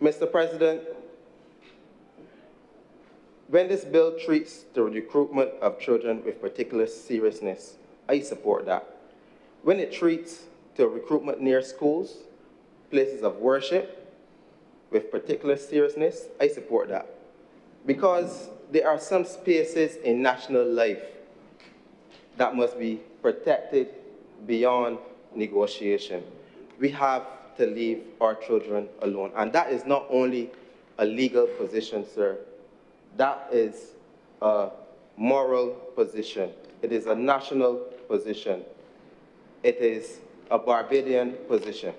Mr. President, when this bill treats the recruitment of children with particular seriousness, I support that. When it treats the recruitment near schools, places of worship, with particular seriousness, I support that. Because there are some spaces in national life that must be protected beyond negotiation. We have to leave our children alone. And that is not only a legal position, sir. That is a moral position. It is a national position. It is a Barbadian position.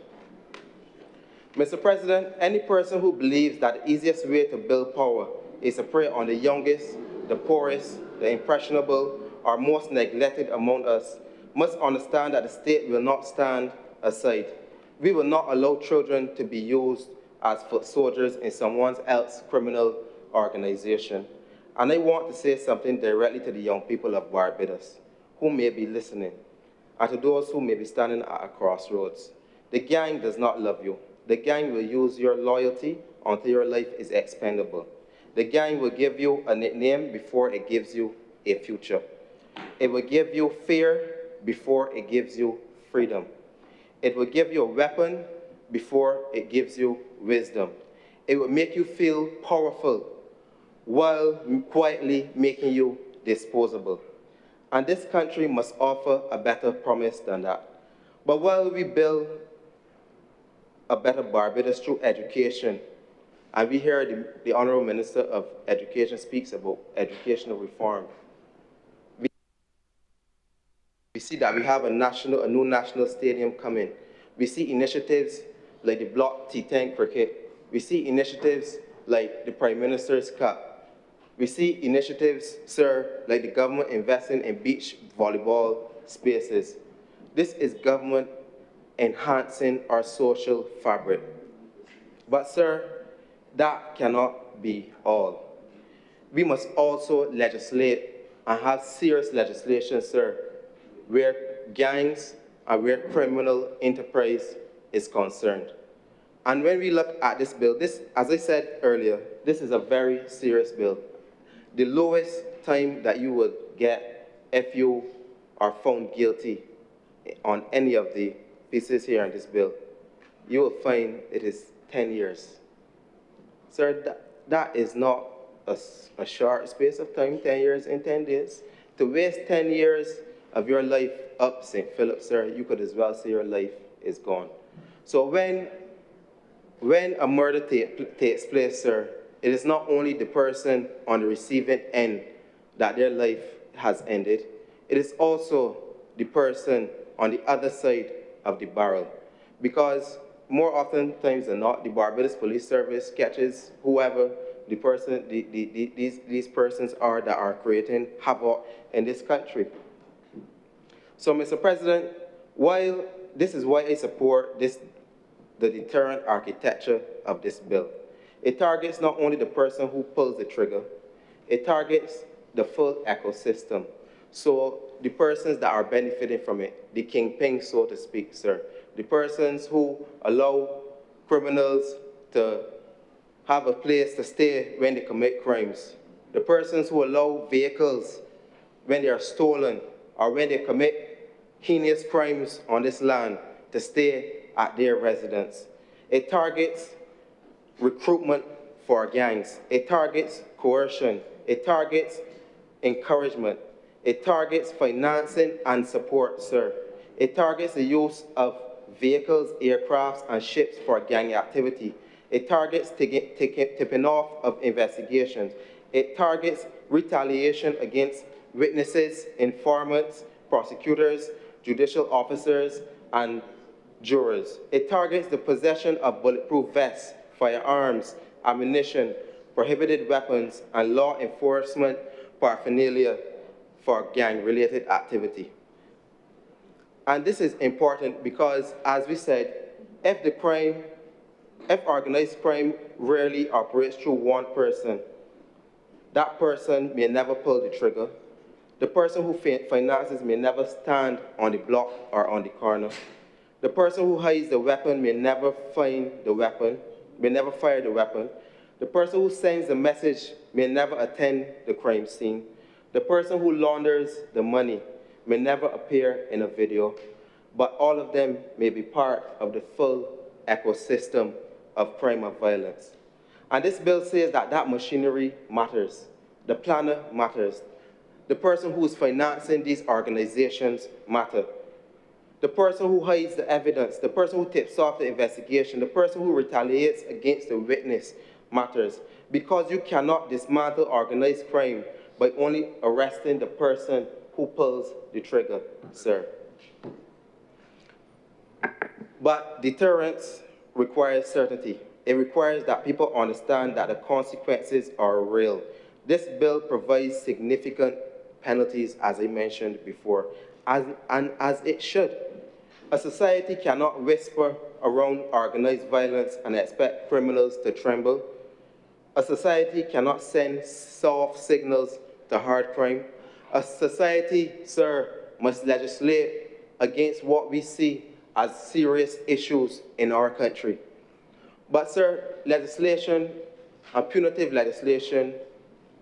Mr. President, any person who believes that the easiest way to build power is to prey on the youngest, the poorest, the impressionable, or most neglected among us must understand that the state will not stand aside. We will not allow children to be used as foot soldiers in someone else's criminal organization. And I want to say something directly to the young people of Barbados who may be listening, and to those who may be standing at a crossroads. The gang does not love you. The gang will use your loyalty until your life is expendable. The gang will give you a nickname before it gives you a future. It will give you fear before it gives you freedom. It will give you a weapon before it gives you wisdom. It will make you feel powerful while quietly making you disposable. And this country must offer a better promise than that. But while we build a better Barbados through education, and we hear the Honourable Minister of Education speaks about educational reform, we see that we have a new national stadium coming. We see initiatives like the Block T10 cricket. We see initiatives like the Prime Minister's Cup. We see initiatives, sir, like the government investing in beach volleyball spaces. This is government enhancing our social fabric. But, sir, that cannot be all. We must also legislate and have serious legislation, sir, where gangs and where criminal enterprise is concerned. And when we look at this bill, this, as I said earlier, this is a very serious bill. The lowest time that you would get if you are found guilty on any of the pieces here in this bill, you will find it is 10 years. Sir, that is not a short space of time, 10 years in 10 days. To waste 10 years of your life up St. Philip, sir, you could as well say your life is gone. So when a murder takes place, sir, it is not only the person on the receiving end that their life has ended, it is also the person on the other side of the barrel. Because more often times than not, the Barbados Police Service catches whoever the person, these persons are that are creating havoc in this country. So, Mr. President, while this is why I support the deterrent architecture of this bill. It targets not only the person who pulls the trigger, it targets the full ecosystem. So the persons that are benefiting from it, the kingpins, so to speak, sir, the persons who allow criminals to have a place to stay when they commit crimes, the persons who allow vehicles when they are stolen or when they commit heinous crimes on this land to stay at their residence. It targets recruitment for gangs. It targets coercion. It targets encouragement. It targets financing and support, sir. It targets the use of vehicles, aircrafts, and ships for gang activity. It targets tipping off of investigations. It targets retaliation against witnesses, informants, prosecutors, judicial officers, and jurors. It targets the possession of bulletproof vests, firearms, ammunition, prohibited weapons, and law enforcement paraphernalia for gang-related activity. And this is important because, as we said, if organized crime rarely operates through one person, that person may never pull the trigger. The person who finances may never stand on the block or on the corner. The person who hides the weapon may never find the weapon, may never fire the weapon. The person who sends the message may never attend the crime scene. The person who launders the money may never appear in a video, but all of them may be part of the full ecosystem of crime and violence. And this bill says that that machinery matters. The planner matters. The person who is financing these organizations matter. The person who hides the evidence, the person who tips off the investigation, the person who retaliates against the witness matters. Because you cannot dismantle organized crime by only arresting the person who pulls the trigger, sir. But deterrence requires certainty. It requires that people understand that the consequences are real. This bill provides significant penalties, as I mentioned before, and as it should. A society cannot whisper around organized violence and expect criminals to tremble. A society cannot send soft signals to hard crime. A society, sir, must legislate against what we see as serious issues in our country. But, sir, legislation and punitive legislation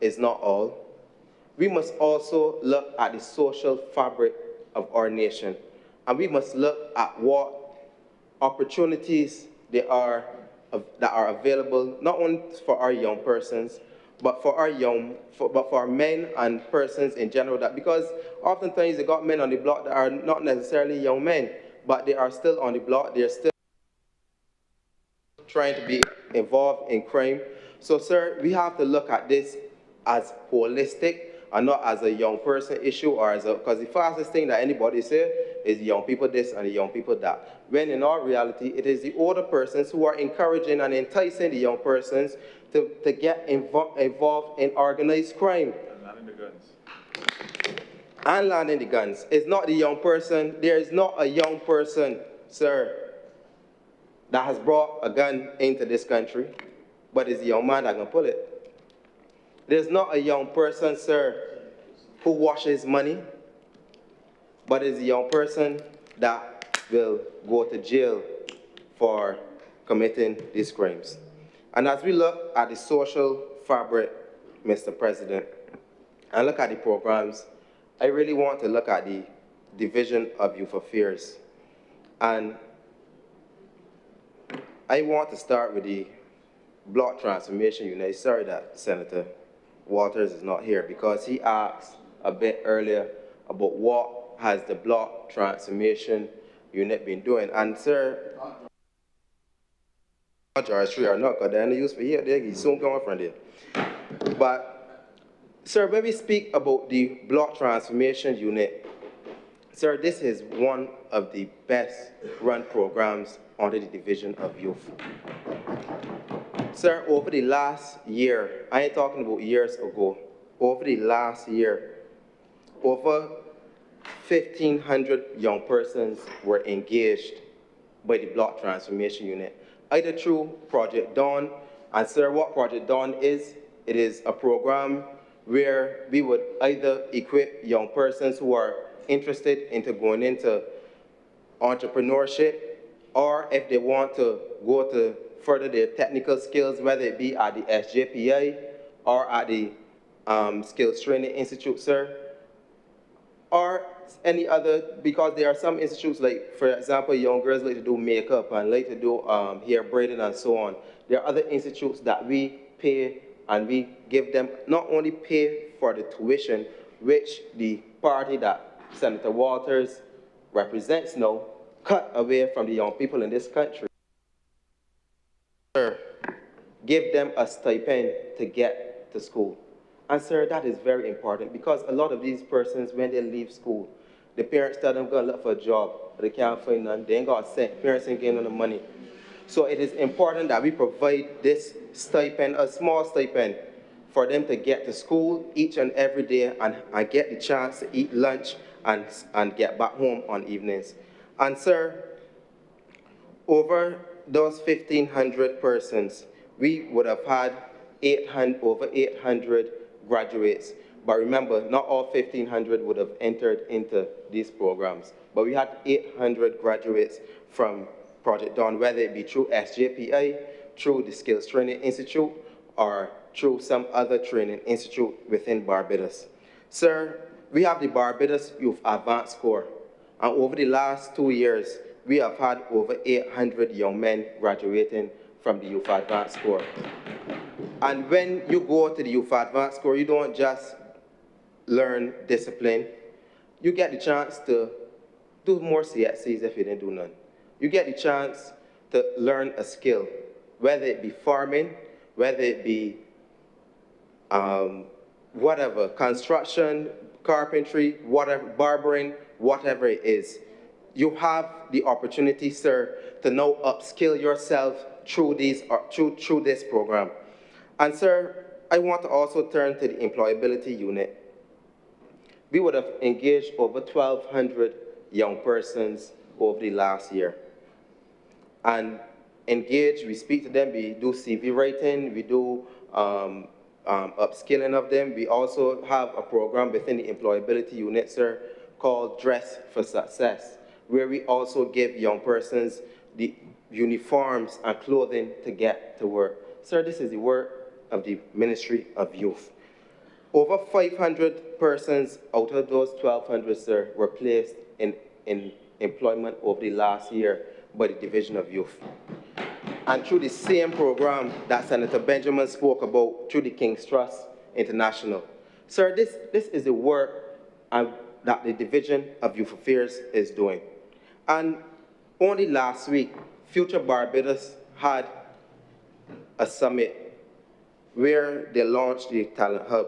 is not all. We must also look at the social fabric of our nation, and we must look at what opportunities that are available not only for our young persons, but for our men and persons in general. That because oftentimes they got men on the block that are not necessarily young men, but they are still on the block. They're still trying to be involved in crime. So, sir, we have to look at this as holistic and not as a young person issue or as a, because the fastest thing that anybody says is young people this and the young people that. When in all reality, it is the older persons who are encouraging and enticing the young persons to get involved in organized crime. And landing the guns. And landing the guns. It's not the young person. There is not a young person, sir, that has brought a gun into this country, but it's the young man that can pull it. There's not a young person, sir, who washes money, but it's a young person that will go to jail for committing these crimes. And as we look at the social fabric, Mr. President, and look at the programs, I really want to look at the Division of Youth Affairs. And I want to start with the Block Transformation Unit. Sorry that Senator Walters is not here because he asked a bit earlier about what has the Block Transformation Unit been doing. And sir, George, or not, because they're use for here, they soon come from there. But sir, when we speak about the Block Transformation Unit, sir, this is one of the best run programs under the Division of Youth. Sir, over the last year, I ain't talking about years ago, over the last year, over 1,500 young persons were engaged by the Block Transformation Unit, either through Project Dawn. And sir, what Project Dawn is, it is a program where we would either equip young persons who are interested into going into entrepreneurship, or if they want to go to further their technical skills, whether it be at the SJPI or at the Skills Training Institute, sir, or any other, because there are some institutes like, for example, young girls like to do makeup and like to do hair braiding and so on. There are other institutes that we pay and we give them, not only pay for the tuition, which the party that Senator Walters represents now, cut away from the young people in this country. Sir, give them a stipend to get to school. And sir, that is very important because a lot of these persons, when they leave school, the parents tell them go look for a job, but they can't find none. They ain't got a cent. Parents ain't getting the money. So it is important that we provide this stipend, a small stipend, for them to get to school each and every day and get the chance to eat lunch and get back home on evenings. And sir, over those 1,500 persons, we would have had over 800 graduates. But remember, not all 1,500 would have entered into these programs. But we had 800 graduates from Project Dawn, whether it be through SJPI, through the Skills Training Institute, or through some other training institute within Barbados. Sir, we have the Barbados Youth Advanced Corps, and over the last 2 years, we have had over 800 young men graduating from the Youth Advanced Corps. And when you go to the Youth Advanced Corps, you don't just learn discipline. You get the chance to do more CXCs if you didn't do none. You get the chance to learn a skill, whether it be farming, whether it be whatever, construction, carpentry, whatever, barbering, whatever it is. You have the opportunity, sir, to now upskill yourself through this program. And sir, I want to also turn to the employability unit. We would have engaged over 1,200 young persons over the last year. And engage, we speak to them, we do CV writing, we do upskilling of them. We also have a program within the employability unit, sir, called Dress for Success, where we also give young persons the uniforms and clothing to get to work. Sir, this is the work of the Ministry of Youth. Over 500 persons out of those 1,200, sir, were placed in employment over the last year by the Division of Youth. And through the same program that Senator Benjamin spoke about, through the King's Trust International. Sir, this is the work that the Division of Youth Affairs is doing. And only last week, Future Barbados had a summit where they launched the Talent Hub,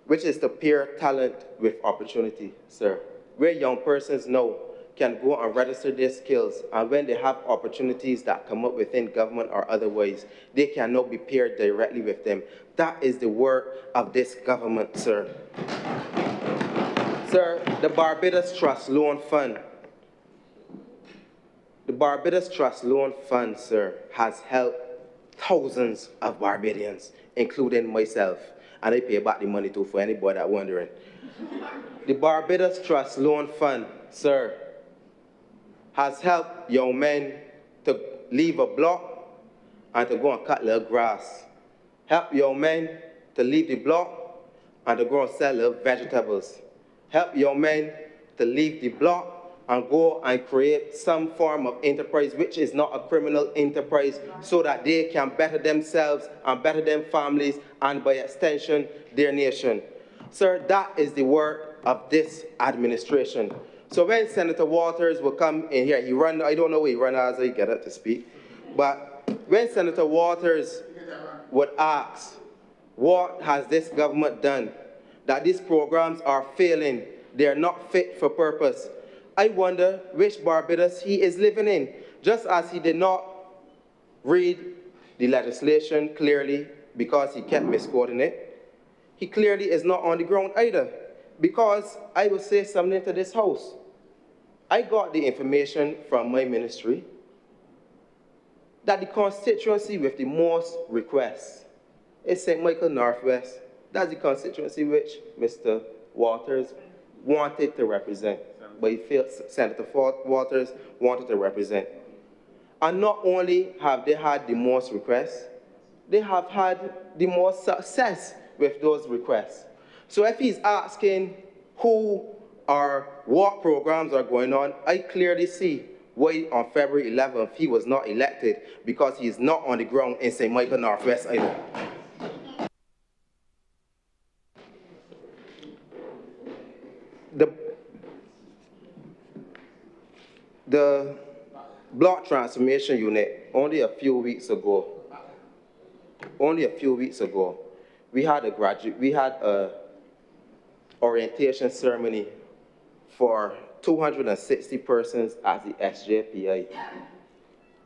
which is to pair talent with opportunity, sir, where young persons now can go and register their skills, and when they have opportunities that come up within government or otherwise, they can now be paired directly with them. That is the work of this government, sir. Sir, the Barbados Trust Loan Fund, sir, has helped thousands of Barbadians, including myself, and I pay back the money too for anybody that's wondering. The Barbados Trust Loan Fund, sir, has helped young men to leave a block and to go and cut little grass. Help young men to leave the block and to go and sell little vegetables. Help young men to leave the block and go and create some form of enterprise which is not a criminal enterprise, so that they can better themselves and better their families and by extension their nation. Sir, that is the work of this administration. So when Senator Walters will come in here, I don't know where he ran as I get up to speak, but when Senator Walters would ask, what has this government done? That these programs are failing, they are not fit for purpose. I wonder which Barbados he is living in. Just as he did not read the legislation clearly because he kept misquoting it, he clearly is not on the ground either. Because I will say something to this House. I got the information from my ministry that the constituency with the most requests is St. Michael Northwest. That's the constituency which Mr. Waters wanted to represent, but he felt Senator Waters wanted to represent. And not only have they had the most requests, they have had the most success with those requests. So if he's asking who or what programs are going on, I clearly see why on February 11th he was not elected, because he is not on the ground in St. Michael Northwest either. The block transformation unit, only a few weeks ago, we had a orientation ceremony for 260 persons at the SJPI,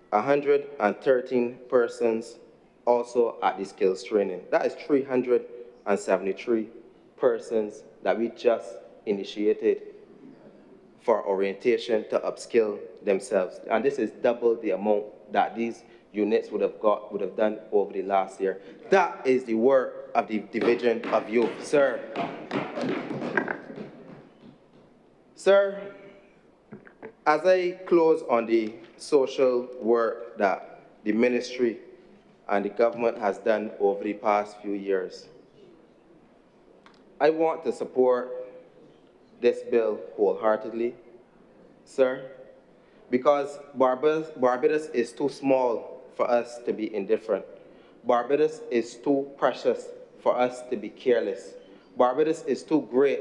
113 persons also at the skills training. That is 373 persons that we just initiated for orientation to upskill themselves. And this is double the amount that these units would have done over the last year. That is the work of the Division of Youth, sir. Sir, as I close on the social work that the ministry and the government has done over the past few years, I want to support this bill wholeheartedly, sir, because Barbados is too small for us to be indifferent. Barbados is too precious for us to be careless. Barbados is too great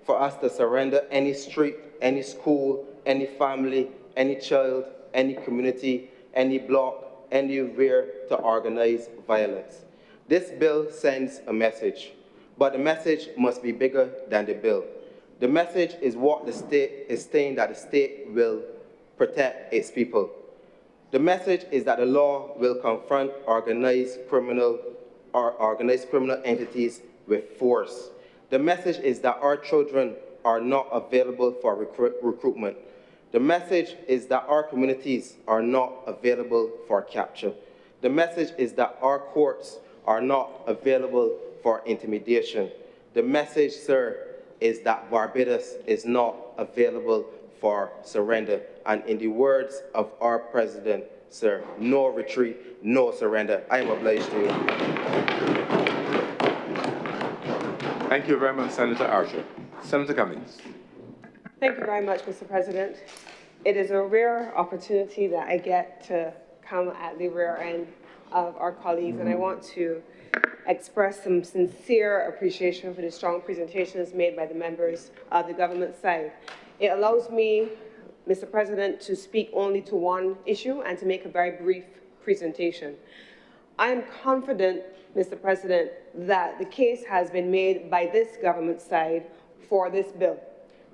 for us to surrender any street, any school, any family, any child, any community, any block, anywhere to organize violence. This bill sends a message, but the message must be bigger than the bill. The message is what the state is saying, that the state will protect its people. The message is that the law will confront organized criminal entities with force. The message is that our children are not available for recruitment. The message is that our communities are not available for capture. The message is that our courts are not available for intimidation. The message, sir, is that Barbados is not available for surrender. And in the words of our president, sir, no retreat, no surrender. I am obliged to you. Thank you very much, Senator Archer. Senator Cummings. Thank you very much, Mr. President. It is a rare opportunity that I get to come at the rear end of our colleagues, and I want to express some sincere appreciation for the strong presentations made by the members of the government side. It allows me, Mr. President, to speak only to one issue and to make a very brief presentation. I am confident, Mr. President, that the case has been made by this government side for this bill.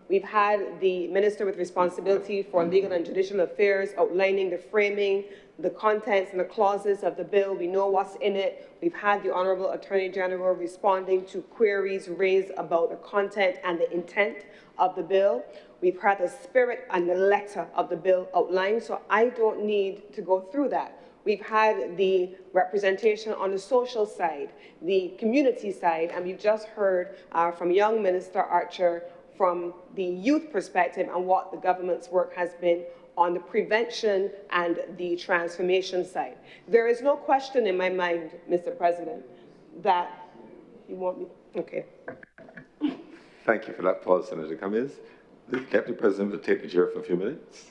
We've had the Minister with responsibility for legal and judicial affairs outlining the framing, the contents and the clauses of the bill. We know what's in it. We've had the Honourable Attorney General responding to queries raised about the content and the intent of the bill. We've heard the spirit and the letter of the bill outlined, so I don't need to go through that. We've had the representation on the social side, the community side, and we've just heard from young Minister Archer from the youth perspective and what the government's work has been on the prevention and the transformation side. There is no question in my mind, Mr. President, that you want me, okay. Thank you for that pause, Senator Cummings. The Deputy President will take the chair for a few minutes.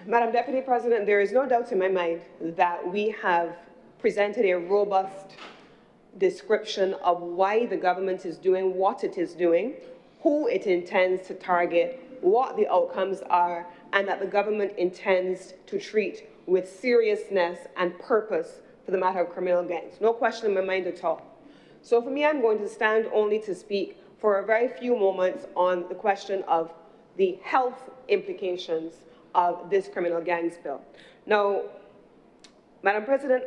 Madam Deputy President, there is no doubt in my mind that we have presented a robust description of why the government is doing what it is doing, who it intends to target, what the outcomes are, and that the government intends to treat with seriousness and purpose for the matter of criminal gangs. No question in my mind at all. So for me, I'm going to stand only to speak for a very few moments on the question of the health implications of this criminal gangs bill. Now, Madam President,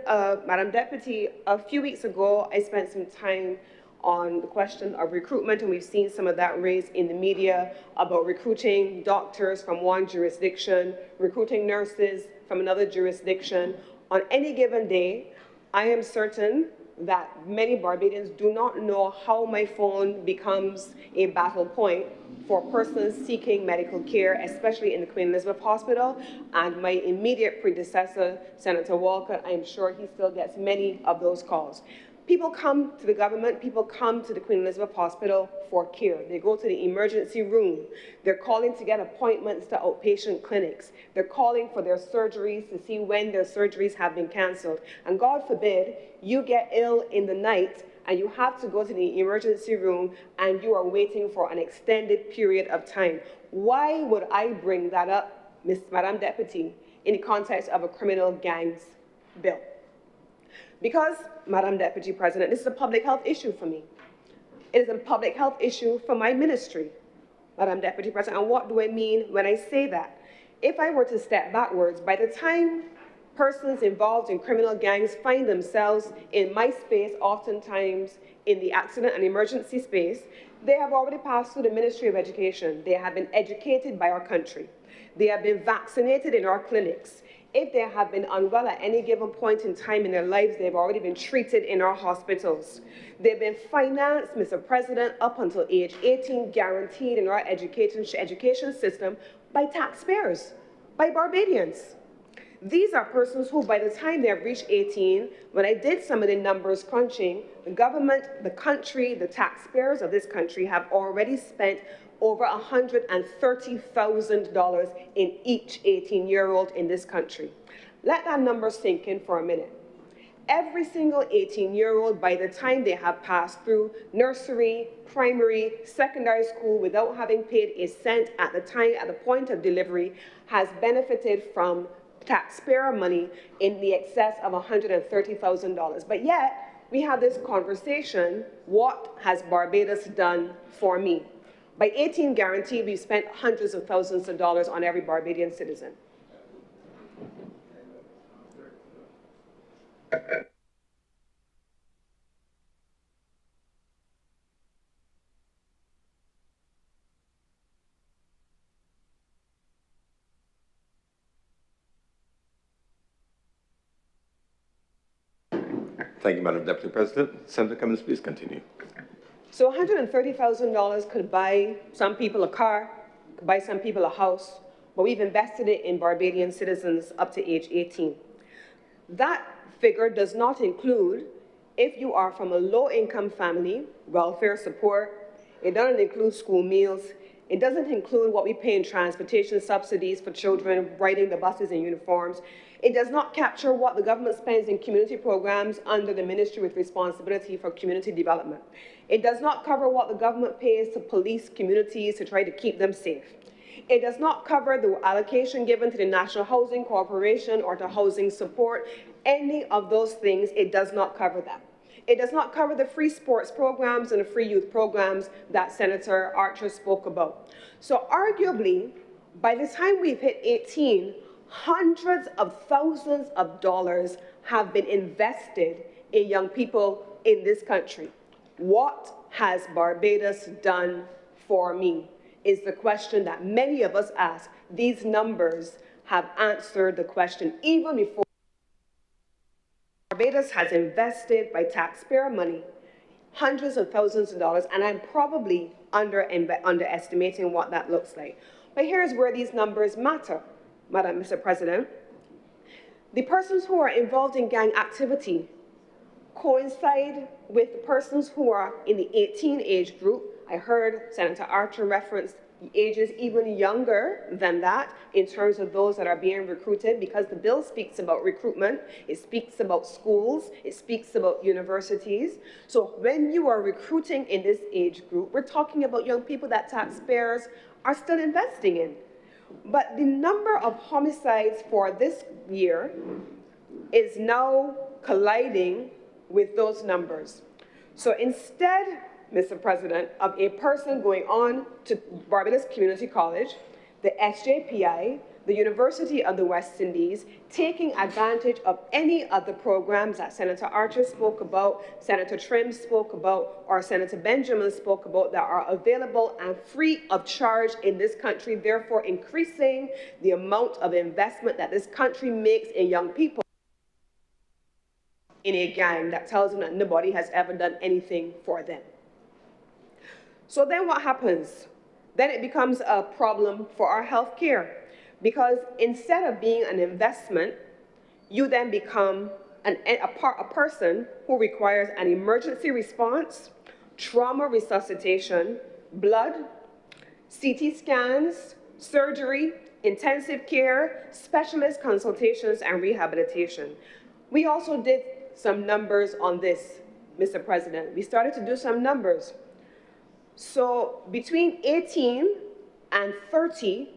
Madam Deputy, a few weeks ago, I spent some time on the question of recruitment, and we've seen some of that raised in the media about recruiting doctors from one jurisdiction, recruiting nurses from another jurisdiction. On any given day, I am certain that many Barbadians do not know how my phone becomes a battle point for persons seeking medical care, especially in the Queen Elizabeth Hospital. And my immediate predecessor, Senator Walker, I am sure he still gets many of those calls. People come to the government, people come to the Queen Elizabeth Hospital for care. They go to the emergency room. They're calling to get appointments to outpatient clinics. They're calling for their surgeries to see when their surgeries have been canceled. And God forbid, you get ill in the night and you have to go to the emergency room and you are waiting for an extended period of time. Why would I bring that up, Madam Deputy, in the context of a criminal gangs bill? Because, Madam Deputy President, this is a public health issue for me. It is a public health issue for my ministry, Madam Deputy President. And what do I mean when I say that? If I were to step backwards, by the time persons involved in criminal gangs find themselves in my space, oftentimes in the accident and emergency space, they have already passed through the Ministry of Education. They have been educated by our country. They have been vaccinated in our clinics. If they have been unwell at any given point in time in their lives, they've already been treated in our hospitals. They've been financed, Mr. President, up until age 18, guaranteed in our education system by taxpayers, by Barbadians. These are persons who, by the time they have reached 18, when I did some of the numbers crunching, the government, the country, the taxpayers of this country have already spent over $130,000 in each 18-year-old in this country. Let that number sink in for a minute. Every single 18-year-old, by the time they have passed through nursery, primary, secondary school without having paid a cent at the point of delivery, has benefited from taxpayer money in the excess of $130,000. But yet, we have this conversation, what has Barbados done for me? By 18 guaranteed, we've spent hundreds of thousands of dollars on every Barbadian citizen. Thank you, Madam Deputy President. Senator Cummins, please continue. So $130,000 could buy some people a car, could buy some people a house, but we've invested it in Barbadian citizens up to age 18. That figure does not include if you are from a low-income family, welfare support. It doesn't include school meals. It doesn't include what we pay in transportation subsidies for children, riding the buses and uniforms. It does not capture what the government spends in community programs under the Ministry with responsibility for community development. It does not cover what the government pays to police communities to try to keep them safe. It does not cover the allocation given to the National Housing Corporation or to housing support. Any of those things, it does not cover them. It does not cover the free sports programs and the free youth programs that Senator Archer spoke about. So arguably, by the time we've hit 18, hundreds of thousands of dollars have been invested in young people in this country. What has Barbados done for me is the question that many of us ask. These numbers have answered the question even before. Barbados has invested by taxpayer money hundreds of thousands of dollars, and I'm probably underestimating what that looks like. But here's where these numbers matter, Mr. President. The persons who are involved in gang activity coincide with the persons who are in the 18 age group. I heard Senator Archer reference ages even younger than that in terms of those that are being recruited, because the bill speaks about recruitment, it speaks about schools, it speaks about universities. So when you are recruiting in this age group, we're talking about young people that taxpayers are still investing in. But the number of homicides for this year is now colliding with those numbers. So instead, Mr. President, of a person going on to Barbados Community College, the SJPI, the University of the West Indies, taking advantage of any of the programs that Senator Archer spoke about, Senator Trim spoke about, or Senator Benjamin spoke about that are available and free of charge in this country, therefore increasing the amount of investment that this country makes in young people in a gang that tells them that nobody has ever done anything for them. So then what happens? Then it becomes a problem for our health care, because instead of being an investment, you then become a person who requires an emergency response, trauma resuscitation, blood, CT scans, surgery, intensive care, specialist consultations, and rehabilitation. We also did some numbers on this, Mr. President. We started to do some numbers. So between 18 and 30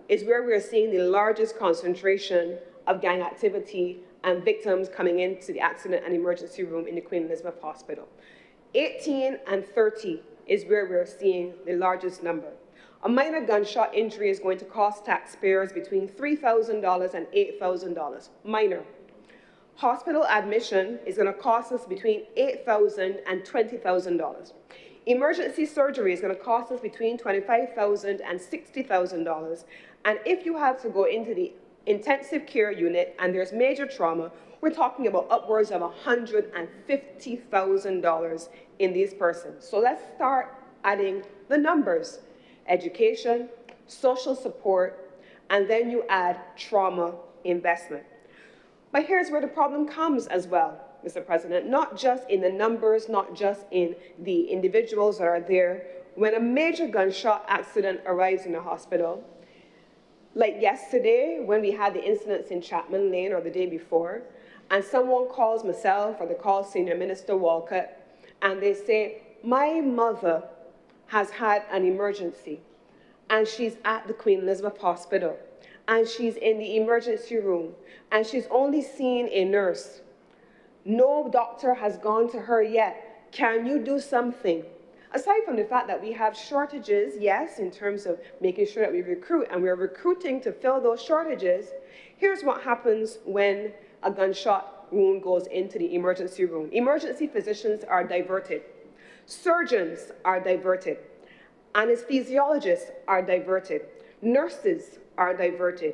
is where we're seeing the largest concentration of gang activity and victims coming into the accident and emergency room in the Queen Elizabeth Hospital. 18 and 30 is where we're seeing the largest number. A minor gunshot injury is going to cost taxpayers between $3,000 and $8,000, minor. Hospital admission is going to cost us between $8,000 and $20,000. Emergency surgery is going to cost us between $25,000 and $60,000. And if you have to go into the intensive care unit and there's major trauma, we're talking about upwards of $150,000 in these persons. So let's start adding the numbers: education, social support, and then you add trauma investment. But here's where the problem comes as well, Mr. President, not just in the numbers, not just in the individuals that are there. When a major gunshot accident arrives in the hospital, like yesterday when we had the incidents in Chapman Lane, or the day before, and someone calls myself or they call Senior Minister Walcott and they say, my mother has had an emergency and she's at the Queen Elizabeth Hospital and she's in the emergency room and she's only seen a nurse. No doctor has gone to her yet. Can you do something? Aside from the fact that we have shortages, yes, in terms of making sure that we recruit, and we're recruiting to fill those shortages, here's what happens when a gunshot wound goes into the emergency room. Emergency physicians are diverted. Surgeons are diverted. Anesthesiologists are diverted. Nurses are diverted.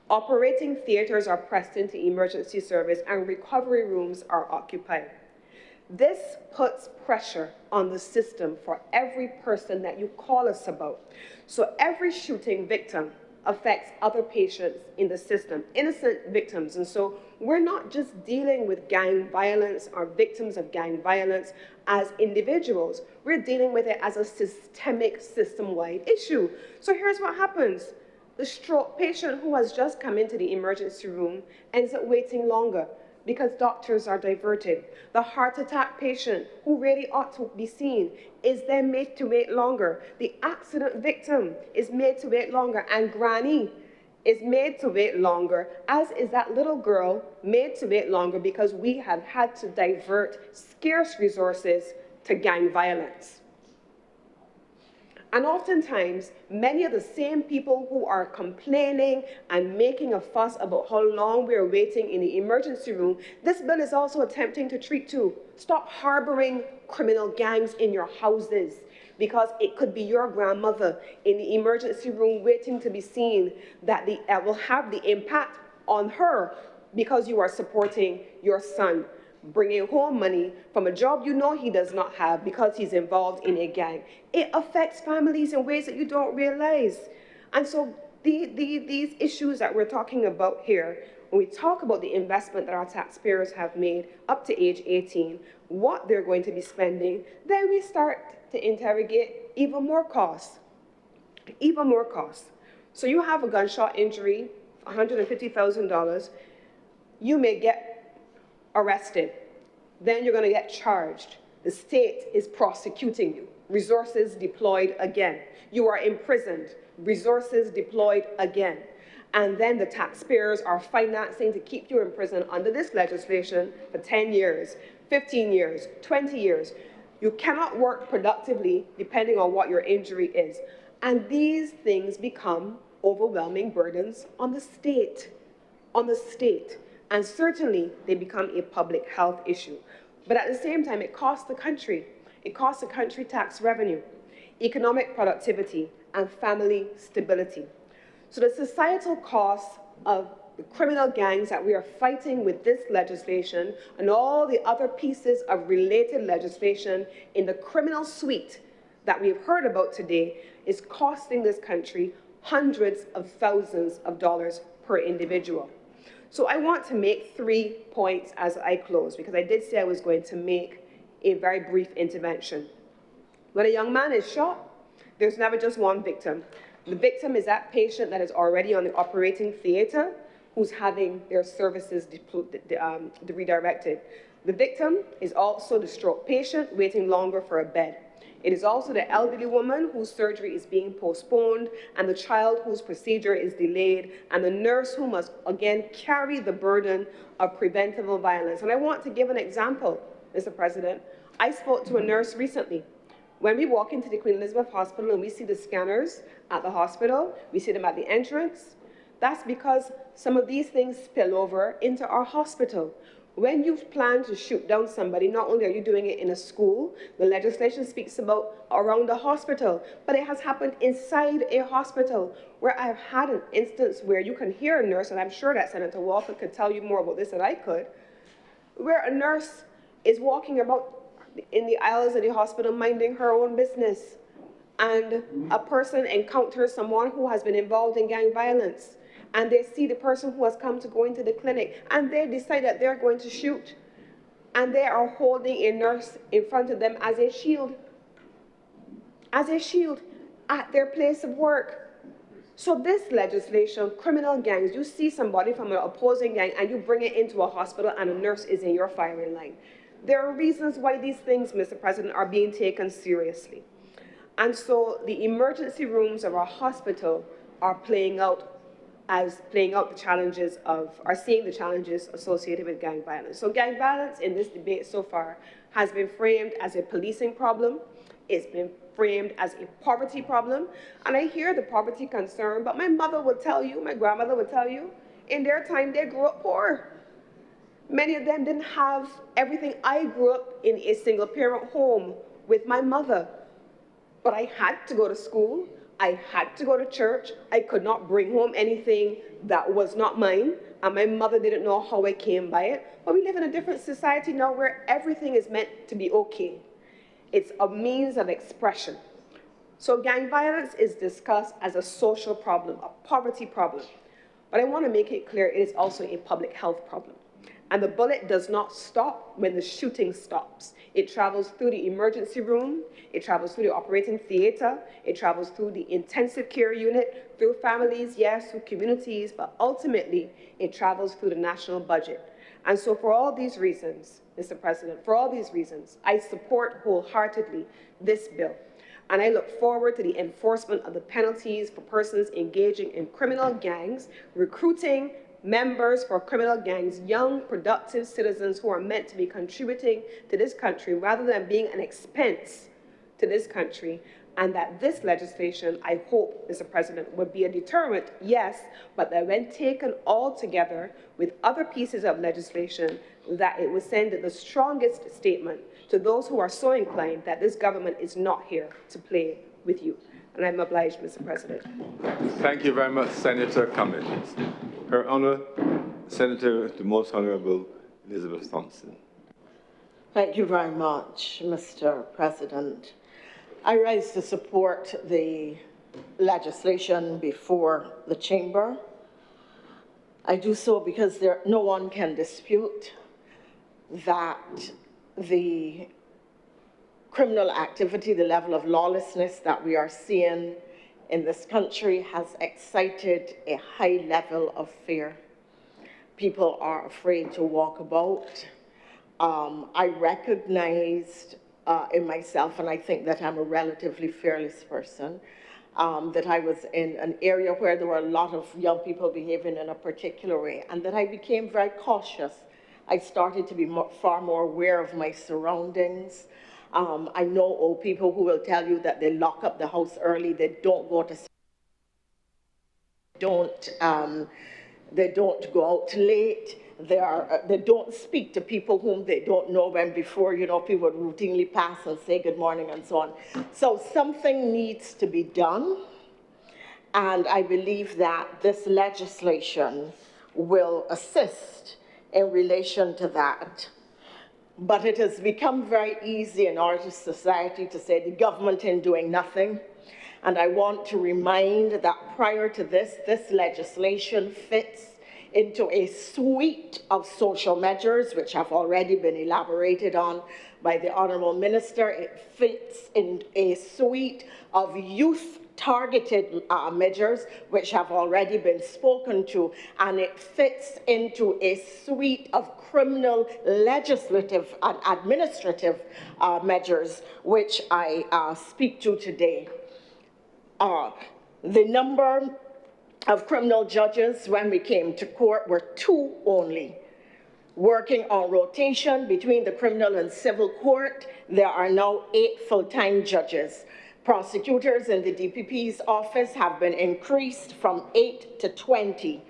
Operating theaters are pressed into emergency service and recovery rooms are occupied. This puts pressure on the system for every person that you call us about. So every shooting victim affects other patients in the system, innocent victims. And so we're not just dealing with gang violence or victims of gang violence as individuals. We're dealing with it as a systemic, system-wide issue. So here's what happens. The stroke patient who has just come into the emergency room ends up waiting longer because doctors are diverted. The heart attack patient who really ought to be seen is then made to wait longer. The accident victim is made to wait longer, and granny is made to wait longer, as is that little girl made to wait longer because we have had to divert scarce resources to gang violence. And oftentimes, many of the same people who are complaining and making a fuss about how long we're waiting in the emergency room, this bill is also attempting to treat too. Stop harboring criminal gangs in your houses, because it could be your grandmother in the emergency room waiting to be seen that will have the impact on her because you are supporting your son, bringing home money from a job you know he does not have because he's involved in a gang. It affects families in ways that you don't realize. And so these issues that we're talking about here, when we talk about the investment that our taxpayers have made up to age 18, what they're going to be spending, then we start to interrogate even more costs. Even more costs. So you have a gunshot injury, $150,000, you may get arrested, then you're going to get charged. The state is prosecuting you. Resources deployed again. You are imprisoned. Resources deployed again. And then the taxpayers are financing to keep you in prison under this legislation for 10 years, 15 years, 20 years. You cannot work productively depending on what your injury is. And these things become overwhelming burdens on the state, And certainly they become a public health issue. But at the same time, it costs the country. It costs the country tax revenue, economic productivity, and family stability. So the societal costs of the criminal gangs that we are fighting with this legislation and all the other pieces of related legislation in the criminal suite that we've heard about today is costing this country hundreds of thousands of dollars per individual. So I want to make 3 points as I close, because I did say I was going to make a very brief intervention. When a young man is shot, there's never just one victim. The victim is that patient that is already on the operating theater who's having their services redirected. The victim is also the stroke patient waiting longer for a bed. It is also the elderly woman whose surgery is being postponed, and the child whose procedure is delayed, and the nurse who must again carry the burden of preventable violence. And I want to give an example, Mr. President. I spoke to a nurse recently. When we walk into the Queen Elizabeth Hospital and we see the scanners at the hospital, we see them at the entrance, that's because some of these things spill over into our hospital. When you plan to shoot down somebody, not only are you doing it in a school, the legislation speaks about around the hospital, but it has happened inside a hospital, where I've had an instance where you can hear a nurse, and I'm sure that Senator Walker could tell you more about this than I could, where a nurse is walking about in the aisles of the hospital minding her own business, and a person encounters someone who has been involved in gang violence, and they see the person who has come to go into the clinic, and they decide that they're going to shoot, and they are holding a nurse in front of them as a shield at their place of work. So this legislation, criminal gangs, you see somebody from an opposing gang and you bring it into a hospital and a nurse is in your firing line. There are reasons why these things, Mr. President, are being taken seriously. And so the emergency rooms of our hospital are seeing the challenges associated with gang violence. So gang violence in this debate so far has been framed as a policing problem. It's been framed as a poverty problem. And I hear the poverty concern, but my mother would tell you, my grandmother would tell you, in their time they grew up poor. Many of them didn't have everything. I grew up in a single-parent home with my mother, but I had to go to school. I had to go to church. I could not bring home anything that was not mine, and my mother didn't know how I came by it. But we live in a different society now where everything is meant to be okay. It's a means of expression. So gang violence is discussed as a social problem, a poverty problem. But I want to make it clear it is also a public health problem. And the bullet does not stop when the shooting stops. It travels through the emergency room, it travels through the operating theater, it travels through the intensive care unit, through families, yes, through communities, but ultimately it travels through the national budget. And so for all these reasons, Mr. President, for all these reasons, I support wholeheartedly this bill. And I look forward to the enforcement of the penalties for persons engaging in criminal gangs, recruiting members for criminal gangs, young, productive citizens who are meant to be contributing to this country rather than being an expense to this country. And that this legislation, I hope, Mr. President, would be a deterrent, yes, but that when taken all together with other pieces of legislation, that it would send the strongest statement to those who are so inclined that this government is not here to play with you. And I'm obliged, Mr. President. Thank you very much, Senator Cummings. Her Honor, Senator, the Most Honourable Elizabeth Thompson. Thank you very much, Mr. President. I rise to support the legislation before the chamber. I do so because no one can dispute that the criminal activity, the level of lawlessness that we are seeing in this country has excited a high level of fear. People are afraid to walk about. I recognized in myself, and I think that I'm a relatively fearless person, that I was in an area where there were a lot of young people behaving in a particular way, and that I became very cautious. I started to be far more aware of my surroundings. I know old people who will tell you that they lock up the house early, they don't go to they don't go out late. They don't speak to people whom they don't know, when before, you know, people would routinely pass and say good morning and so on. So something needs to be done. And I believe that this legislation will assist in relation to that. But it has become very easy in our society to say the government ain't doing nothing. And I want to remind that prior to this, this legislation fits into a suite of social measures which have already been elaborated on by the Honourable Minister. It fits in a suite of youth targeted measures which have already been spoken to, and it fits into a suite of criminal, legislative and administrative measures which I speak to today. The number of criminal judges when we came to court were 2 only. Working on rotation between the criminal and civil court, there are now 8 full-time judges. Prosecutors in the DPP's office have been increased from 8 to 20.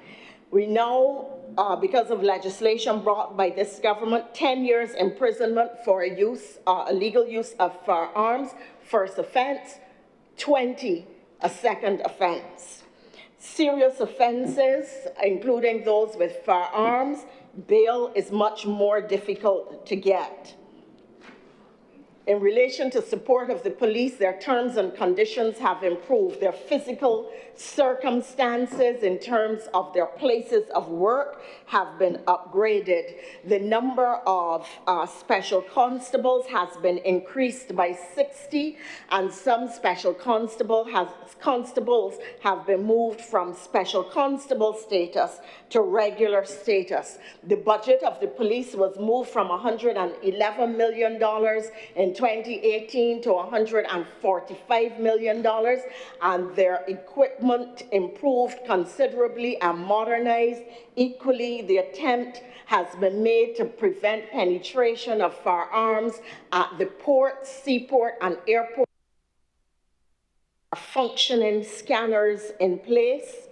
We know, because of legislation brought by this government, 10 years imprisonment for illegal use of firearms, first offense, 20, a second offense. Serious offenses, including those with firearms, bail is much more difficult to get. In relation to support of the police, their terms and conditions have improved. Their physical circumstances in terms of their places of work have been upgraded. The number of special constables has been increased by 60, and some special constables have been moved from special constable status to regular status. The budget of the police was moved from $111 million in 2018 to $145 million, and their equipment improved considerably and modernized. Equally, the attempt has been made to prevent penetration of firearms at the port, seaport, and airport. Functioning scanners in place.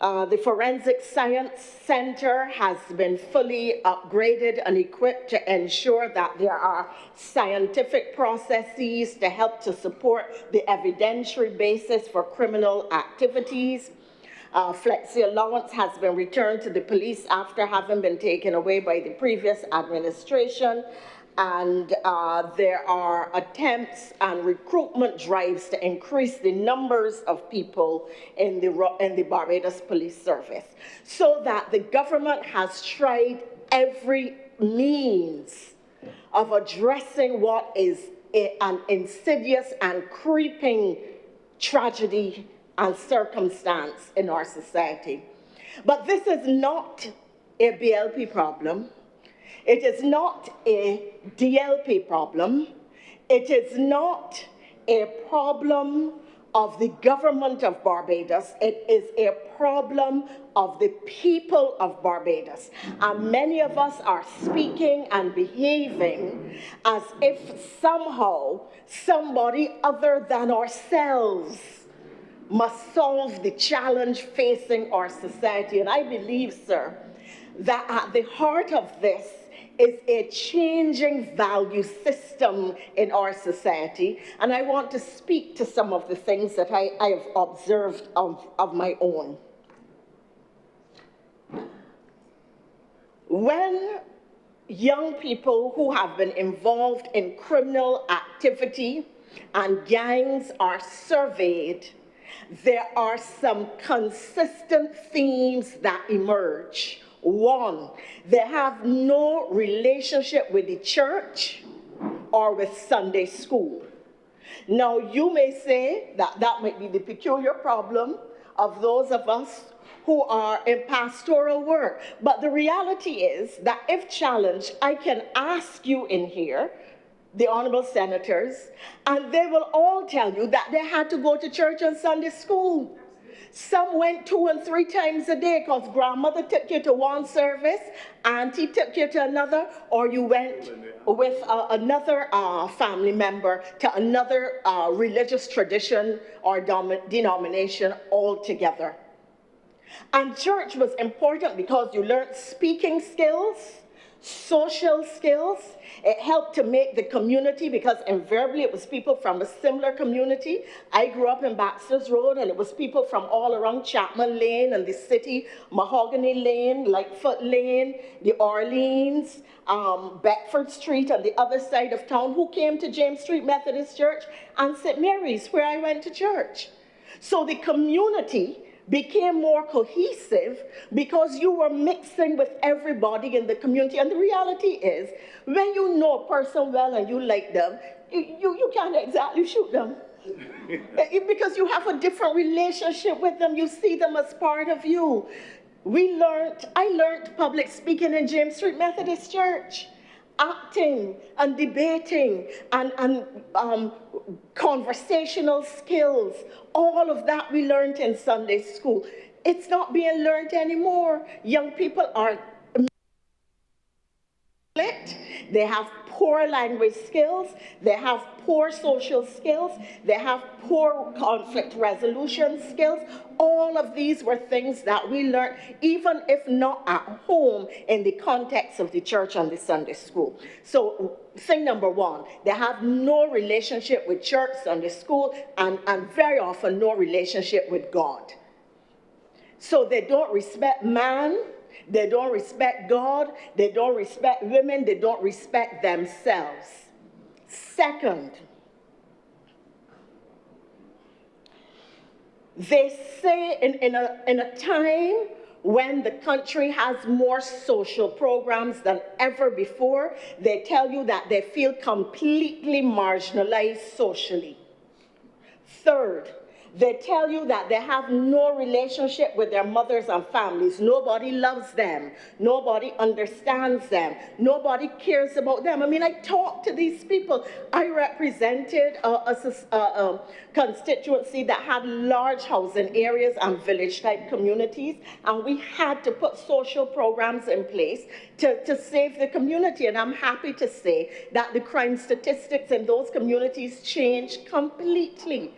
The Forensic Science Center has been fully upgraded and equipped to ensure that there are scientific processes to help to support the evidentiary basis for criminal activities. Flexi allowance has been returned to the police after having been taken away by the previous administration. And there are attempts and recruitment drives to increase the numbers of people in the Barbados Police Service, so that the government has tried every means of addressing what is an insidious and creeping tragedy and circumstance in our society. But this is not a BLP problem. It is not a DLP problem. It is not a problem of the government of Barbados. It is a problem of the people of Barbados. And many of us are speaking and behaving as if somehow somebody other than ourselves must solve the challenge facing our society. And I believe, sir, that at the heart of this is a changing value system in our society. And I want to speak to some of the things that I have observed of my own. When young people who have been involved in criminal activity and gangs are surveyed, there are some consistent themes that emerge. One, they have no relationship with the church or with Sunday school. Now, you may say that that might be the peculiar problem of those of us who are in pastoral work. But the reality is that if challenged, I can ask you in here, the honorable senators, and they will all tell you that they had to go to church and Sunday school. Some went 2 and 3 times a day because grandmother took you to one service, auntie took you to another, or you went with another family member to another religious tradition or denomination altogether. And church was important because you learned speaking skills, social skills. It helped to make the community, because invariably it was people from a similar community. I grew up in Baxter's Road, and it was people from all around Chapman Lane and the city, Mahogany Lane, Lightfoot Lane, the Orleans, Beckford Street on the other side of town, who came to James Street Methodist Church and St. Mary's, where I went to church. So the community became more cohesive because you were mixing with everybody in the community. And the reality is, when you know a person well and you like them, you can't exactly shoot them. Because you have a different relationship with them. You see them as part of you. I learned public speaking in James Street Methodist Church. Acting and debating and conversational skills, all of that we learned in Sunday school. It's not being learned anymore. Young people are split. They have poor language skills, they have poor social skills, they have poor conflict resolution skills. All of these were things that we learned, even if not at home, in the context of the church and the Sunday school. So thing number one, they have no relationship with church, Sunday school, and very often no relationship with God. So they don't respect man, they don't respect God, they don't respect women, they don't respect themselves. Second, they say in a time when the country has more social programs than ever before, they tell you that they feel completely marginalized socially. Third, they tell you that they have no relationship with their mothers and families. Nobody loves them. Nobody understands them. Nobody cares about them. I mean, I talked to these people. I represented a constituency that had large housing areas and village-type communities, and we had to put social programs in place to save the community. And I'm happy to say that the crime statistics in those communities changed completely.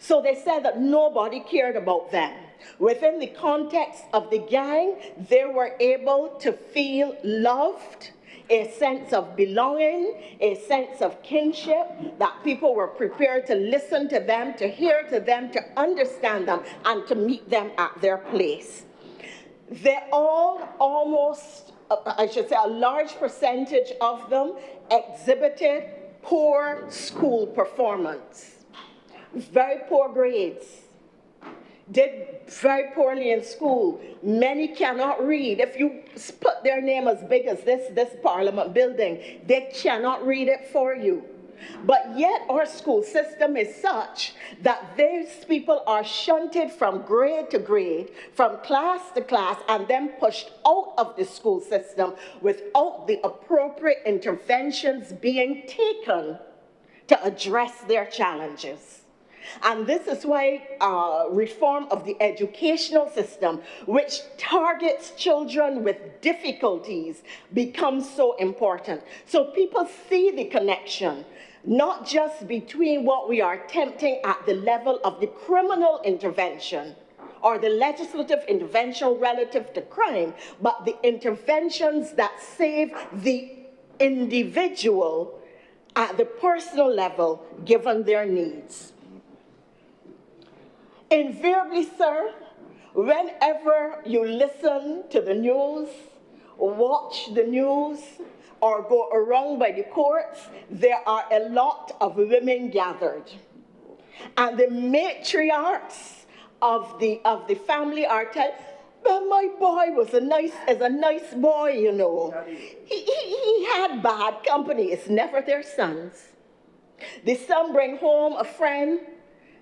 So they said that nobody cared about them. Within the context of the gang, they were able to feel loved, a sense of belonging, a sense of kinship, that people were prepared to listen to them, to hear to them, to understand them, and to meet them at their place. They all almost, I should say a large percentage of them, exhibited poor school performance. Very poor grades, did very poorly in school. Many cannot read. If you put their name as big as this Parliament building, they cannot read it for you. But yet our school system is such that these people are shunted from grade to grade, from class to class, and then pushed out of the school system without the appropriate interventions being taken to address their challenges. And this is why reform of the educational system, which targets children with difficulties, becomes so important. So people see the connection, not just between what we are attempting at the level of the criminal intervention or the legislative intervention relative to crime, but the interventions that save the individual at the personal level, given their needs. Invariably, sir, whenever you listen to the news, watch the news, or go around by the courts, there are a lot of women gathered. And the matriarchs of the family are telling, well, my boy is a nice boy, you know. He had bad company. It's never their sons. The son bring home a friend.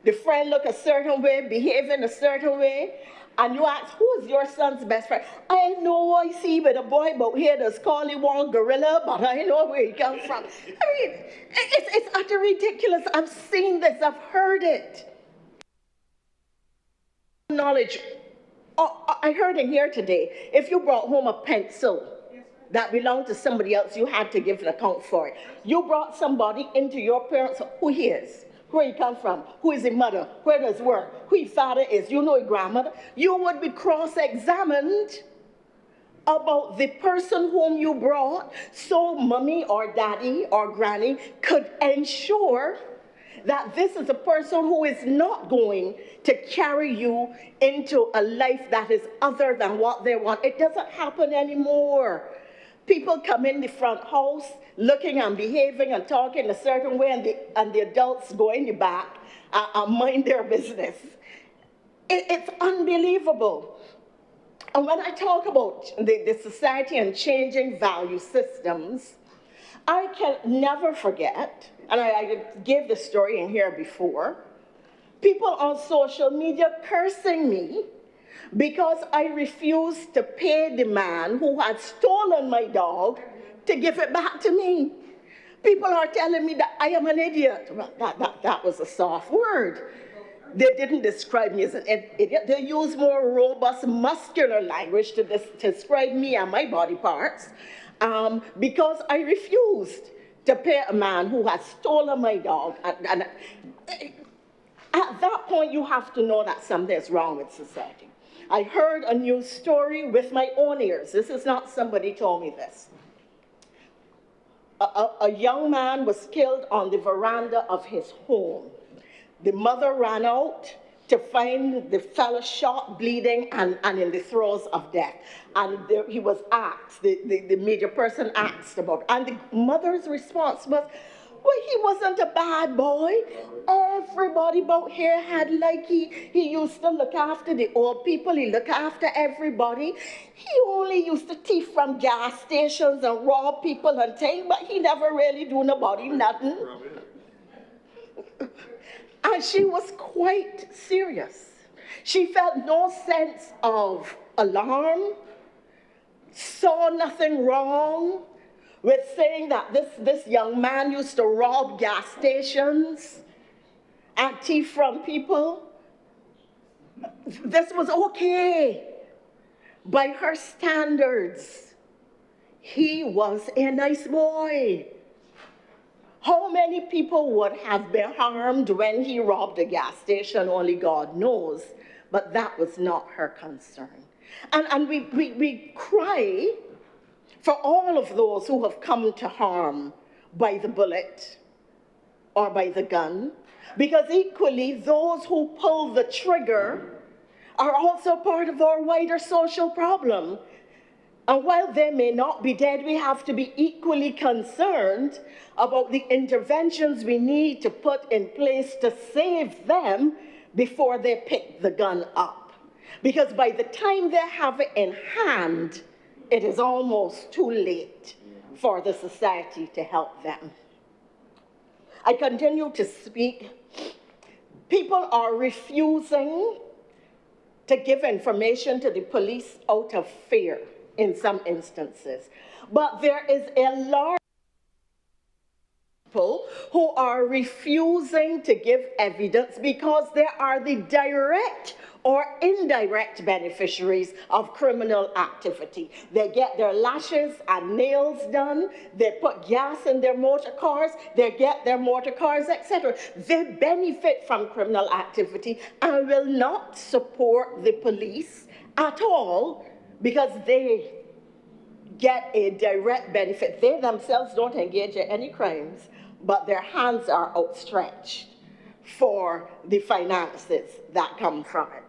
The friend look a certain way, behave in a certain way, and you ask, who is your son's best friend? I know I see, but a boy about here does call him one gorilla, but I know where he comes from. I mean, it's utter ridiculous. I've seen this, I've heard it. knowledge, I heard in here today, if you brought home a pencil that belonged to somebody else, you had to give an account for it. You brought somebody into your parents, who he is, where he come from, who is his mother, where does he work, who his father is, you know his grandmother, you would be cross-examined about the person whom you brought, so mommy or daddy or granny could ensure that this is a person who is not going to carry you into a life that is other than what they want. It doesn't happen anymore. People come in the front house looking and behaving and talking a certain way, and the adults go in the back and mind their business. It's unbelievable. And when I talk about the society and changing value systems, I can never forget, and I gave the story in here before, people on social media cursing me because I refused to pay the man who had stolen my dog to give it back to me. People are telling me that I am an idiot. Well, that was a soft word. They didn't describe me as an idiot. They used more robust, muscular language to describe me and my body parts because I refused to pay a man who had stolen my dog. And at that point, you have to know that something is wrong with society. I heard a news story with my own ears. This is not somebody told me this. A young man was killed on the veranda of his home. The mother ran out to find the fellow shot, bleeding, and in the throes of death. And he was asked, the media person asked about it. And the mother's response was, well, he wasn't a bad boy. Everybody about here had like he used to look after the old people. He looked after everybody. He only used to thief from gas stations and rob people and things, but he never really do nobody nothing. And she was quite serious. She felt no sense of alarm, saw nothing wrong with saying that this young man used to rob gas stations and thief from people. This was okay. By her standards, he was a nice boy. How many people would have been harmed when he robbed a gas station? Only God knows. But that was not her concern. And we cry for all of those who have come to harm by the bullet or by the gun, because equally those who pull the trigger are also part of our wider social problem. And while they may not be dead, we have to be equally concerned about the interventions we need to put in place to save them before they pick the gun up. Because by the time they have it in hand, it is almost too late for the society to help them. I continue to speak. People are refusing to give information to the police out of fear in some instances. But there is a large people who are refusing to give evidence because they are the direct or indirect beneficiaries of criminal activity. They get their lashes and nails done, they put gas in their motor cars, they get their motor cars, etc. They benefit from criminal activity and will not support the police at all because they get a direct benefit. They themselves don't engage in any crimes, but their hands are outstretched for the finances that come from it.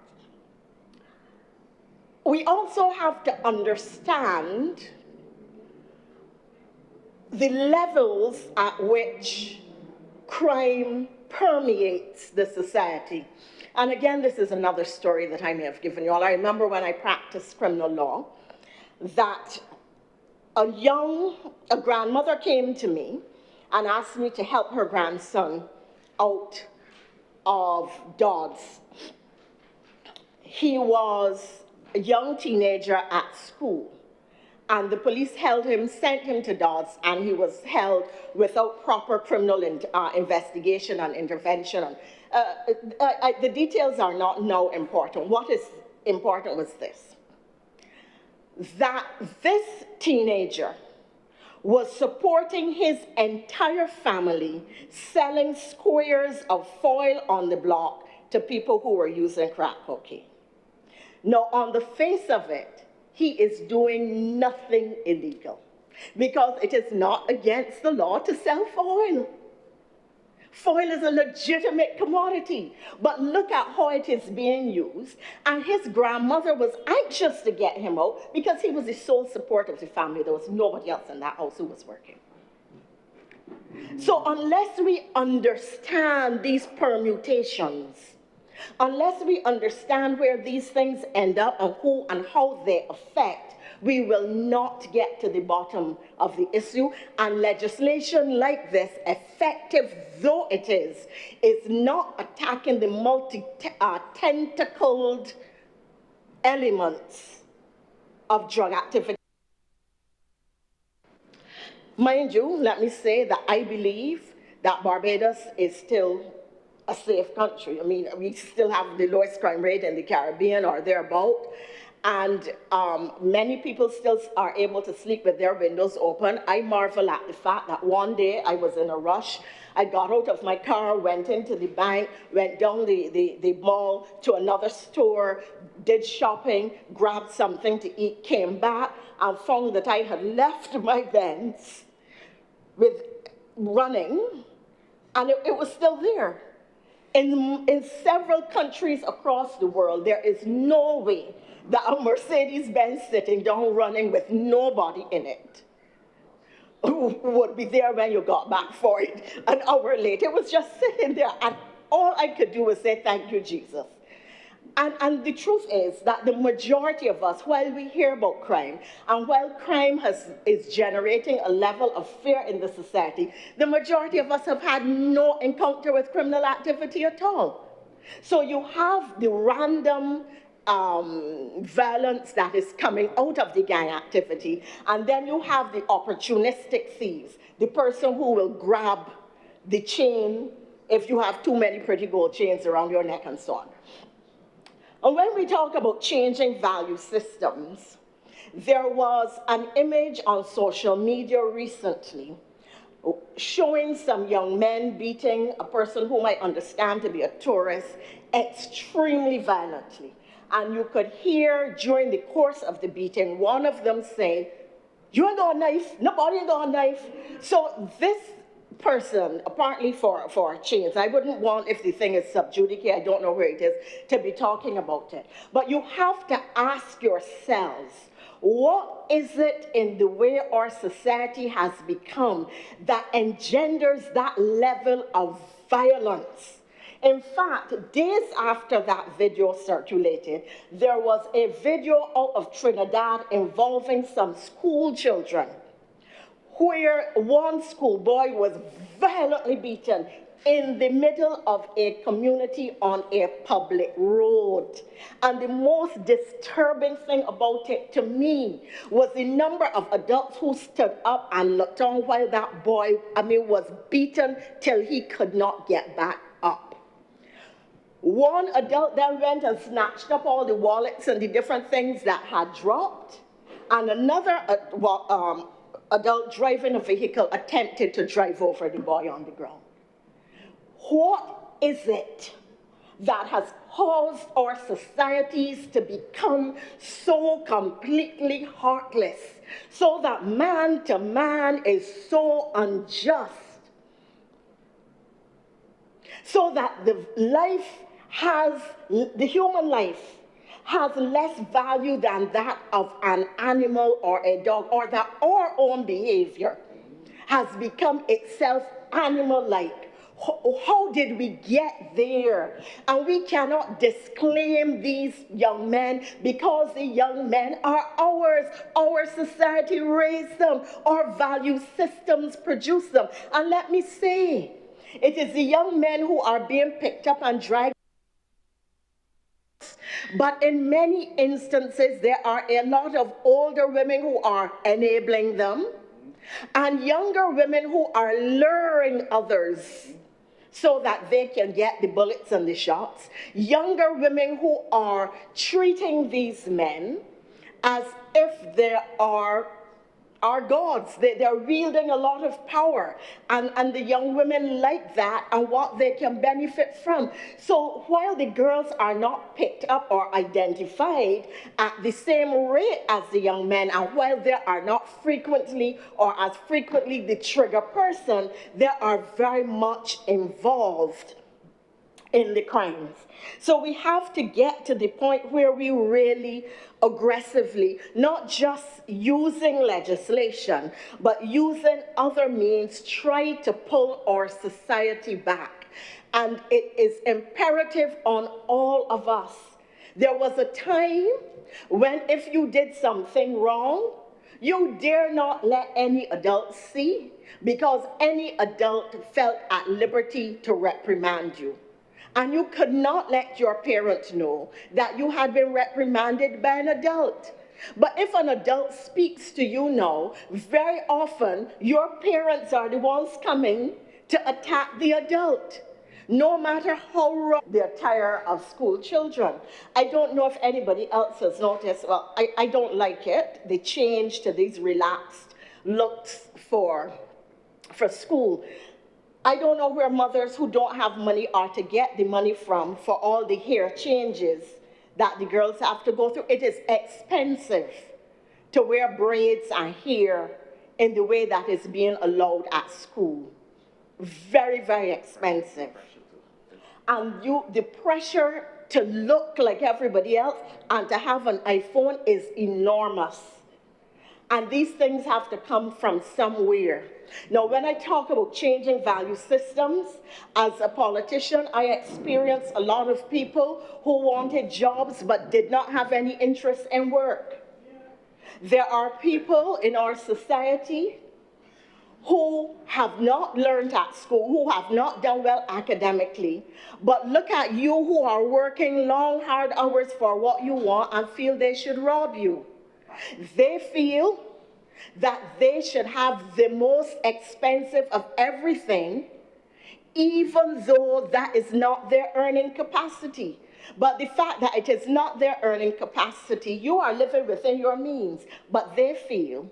We also have to understand the levels at which crime permeates the society. And again, this is another story that I may have given you all. I remember when I practiced criminal law that a grandmother came to me and asked me to help her grandson out of Dodds. He was a young teenager at school, and the police held him, sent him to Dodds, and he was held without proper criminal investigation and intervention. the details are not now important. What is important was this, that this teenager was supporting his entire family, selling squares of foil on the block to people who were using crack cocaine. Now, on the face of it, he is doing nothing illegal because it is not against the law to sell foil. Foil is a legitimate commodity, but look at how it is being used. And his grandmother was anxious to get him out because he was the sole support of the family. There was nobody else in that house who was working. So unless we understand these permutations, unless we understand where these things end up and who and how they affect, we will not get to the bottom of the issue. And legislation like this, effective though it is not attacking the multi-tentacled elements of drug activity. Mind you, let me say that I believe that Barbados is still a safe country. I mean, we still have the lowest crime rate in the Caribbean or thereabout. And many people still are able to sleep with their windows open. I marvel at the fact that one day I was in a rush. I got out of my car, went into the bank, went down the mall to another store, did shopping, grabbed something to eat, came back, and found that I had left my Benz with running, and it was still there. In several countries across the world, there is no way that a Mercedes-Benz sitting down running with nobody in it would be there when you got back for it an hour later. It was just sitting there, and all I could do was say, thank you, Jesus. And the truth is that the majority of us, while we hear about crime, and while crime is generating a level of fear in the society, the majority of us have had no encounter with criminal activity at all. So you have the random violence that is coming out of the gang activity, and then you have the opportunistic thieves, the person who will grab the chain if you have too many pretty gold chains around your neck and so on. And when we talk about changing value systems, there was an image on social media recently showing some young men beating a person whom I understand to be a tourist extremely violently. And you could hear during the course of the beating, one of them say, "You ain't got a knife, nobody ain't got a knife." So this person, apparently for chains, I wouldn't want, if the thing is sub judice, I don't know where it is, to be talking about it. But you have to ask yourselves, what is it in the way our society has become that engenders that level of violence? In fact, days after that video circulated, there was a video out of Trinidad involving some school children, where one schoolboy was violently beaten in the middle of a community on a public road. And the most disturbing thing about it to me was the number of adults who stood up and looked on while that boy, was beaten till he could not get back up. One adult then went and snatched up all the wallets and the different things that had dropped, and another adult driving a vehicle attempted to drive over the boy on the ground. What is it that has caused our societies to become so completely heartless, so that man to man is so unjust, so that the human life has less value than that of an animal or a dog, or that our own behavior has become itself animal-like? How did we get there? And we cannot disclaim these young men because the young men are ours. Our society raised them. Our value systems produce them. And let me say, it is the young men who are being picked up and dragged. But in many instances, there are a lot of older women who are enabling them, and younger women who are luring others so that they can get the bullets and the shots. Younger women who are treating these men as if they are gods. They're wielding a lot of power. And the young women like that and what they can benefit from. So while the girls are not picked up or identified at the same rate as the young men, and while they are not frequently or as frequently the trigger person, they are very much involved in the crimes. So we have to get to the point where we really aggressively, not just using legislation, but using other means, try to pull our society back. And it is imperative on all of us. There was a time when if you did something wrong, you dare not let any adult see, because any adult felt at liberty to reprimand you. And you could not let your parents know that you had been reprimanded by an adult. But if an adult speaks to you now, very often your parents are the ones coming to attack the adult, no matter how wrong the attire of school children. I don't know if anybody else has noticed, well, I don't like it, the change to these relaxed looks for school. I don't know where mothers who don't have money are to get the money from for all the hair changes that the girls have to go through. It is expensive to wear braids and hair in the way that is being allowed at school. Very, very expensive. And the pressure to look like everybody else and to have an iPhone is enormous. And these things have to come from somewhere. Now, when I talk about changing value systems, as a politician, I experienced a lot of people who wanted jobs but did not have any interest in work. There are people in our society who have not learned at school, who have not done well academically, but look at you who are working long, hard hours for what you want and feel they should rob you. They feel that they should have the most expensive of everything, even though that is not their earning capacity. But the fact that it is not their earning capacity, you are living within your means, but they feel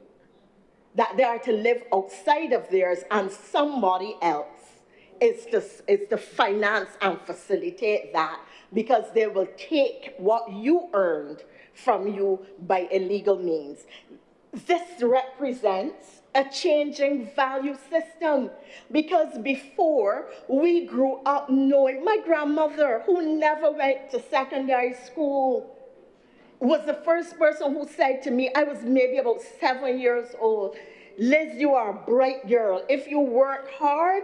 that they are to live outside of theirs and somebody else is to finance and facilitate that, because they will take what you earned from you by illegal means. This represents a changing value system, because before we grew up knowing, my grandmother, who never went to secondary school, was the first person who said to me, I was maybe about 7 years old, Liz, you are a bright girl. If you work hard,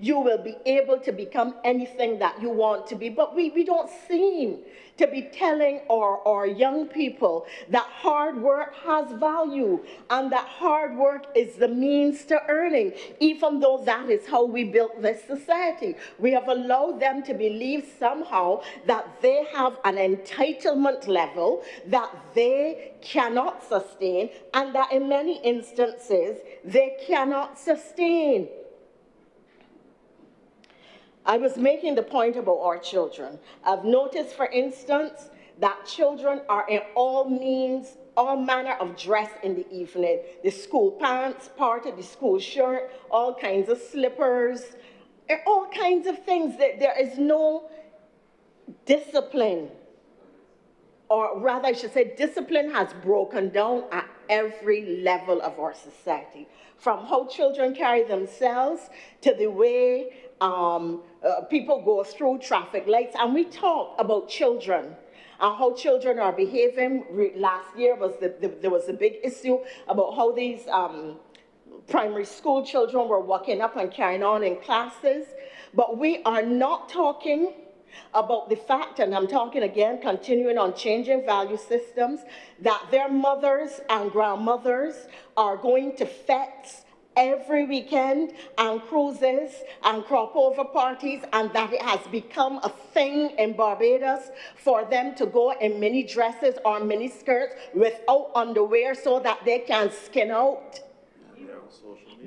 you will be able to become anything that you want to be. But we don't seem to be telling our young people that hard work has value and that hard work is the means to earning, even though that is how we built this society. We have allowed them to believe somehow that they have an entitlement level that they cannot sustain, and that in many instances they cannot sustain. I was making the point about our children. I've noticed, for instance, that children are in all manner of dress in the evening. The school pants, part of the school shirt, all kinds of slippers, all kinds of things. There is no discipline. Or rather, I should say, discipline has broken down at every level of our society. From how children carry themselves to the way people go through traffic lights. And we talk about children and how children are behaving. Last year there was a big issue about how these primary school children were walking up and carrying on in classes. But we are not talking about the fact, and I'm talking again, continuing on changing value systems, that their mothers and grandmothers are going to fetes every weekend and cruises and crop over parties, and that it has become a thing in Barbados for them to go in mini dresses or mini skirts without underwear so that they can skin out.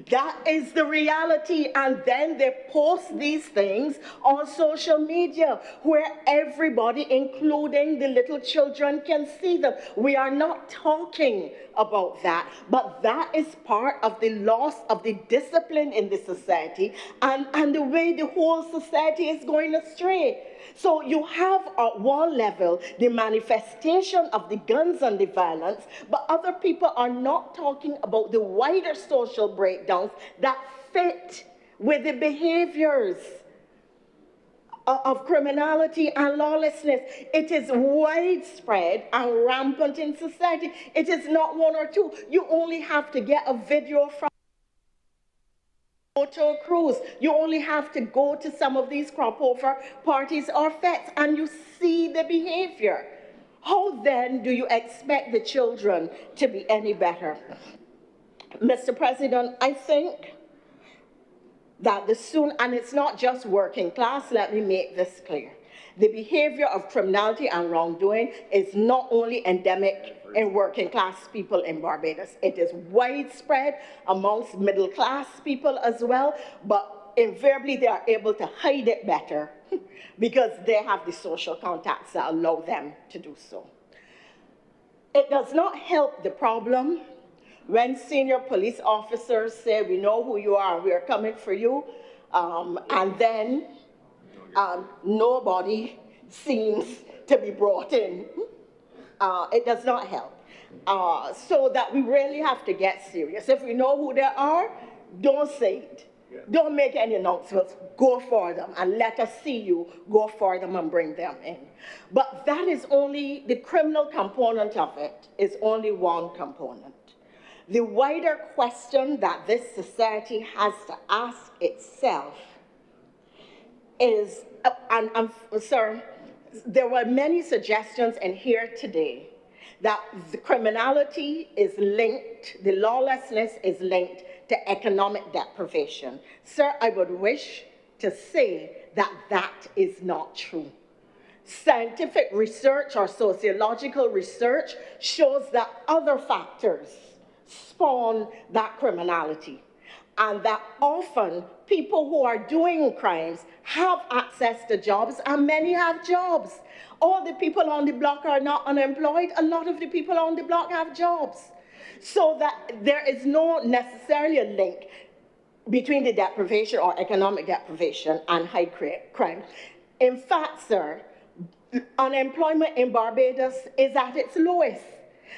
That is the reality. And then they post these things on social media where everybody, including the little children, can see them. We are not talking about that, but that is part of the loss of the discipline in the society and the way the whole society is going astray. So you have at one level the manifestation of the guns and the violence, but other people are not talking about the wider social breakdowns that fit with the behaviors of criminality and lawlessness. It is widespread and rampant in society. It is not one or two. You only have to get a video from to a cruise. You only have to go to some of these crop over parties or fetes and you see the behavior. How then do you expect the children to be any better? Mr. President, I think that and it's not just working class, let me make this clear. The behavior of criminality and wrongdoing is not only endemic in working class people in Barbados. It is widespread amongst middle class people as well, but invariably they are able to hide it better because they have the social contacts that allow them to do so. It does not help the problem when senior police officers say, we know who you are, we are coming for you, and then nobody seems to be brought in. It does not help. So that we really have to get serious. If we know who they are, don't say it. Don't make any announcements. Go for them and let us see you go for them and bring them in. But that is only, the criminal component of it is only one component. The wider question that this society has to ask itself is, sir, there were many suggestions in here today that the criminality is linked, the lawlessness is linked to economic deprivation. Sir, I would wish to say that that is not true. Scientific research or sociological research shows that other factors spawn that criminality, and that often people who are doing crimes have access to jobs, and many have jobs. All the people on the block are not unemployed. A lot of the people on the block have jobs. So that there is no necessarily a link between the deprivation or economic deprivation and high crime. In fact, sir, unemployment in Barbados is at its lowest.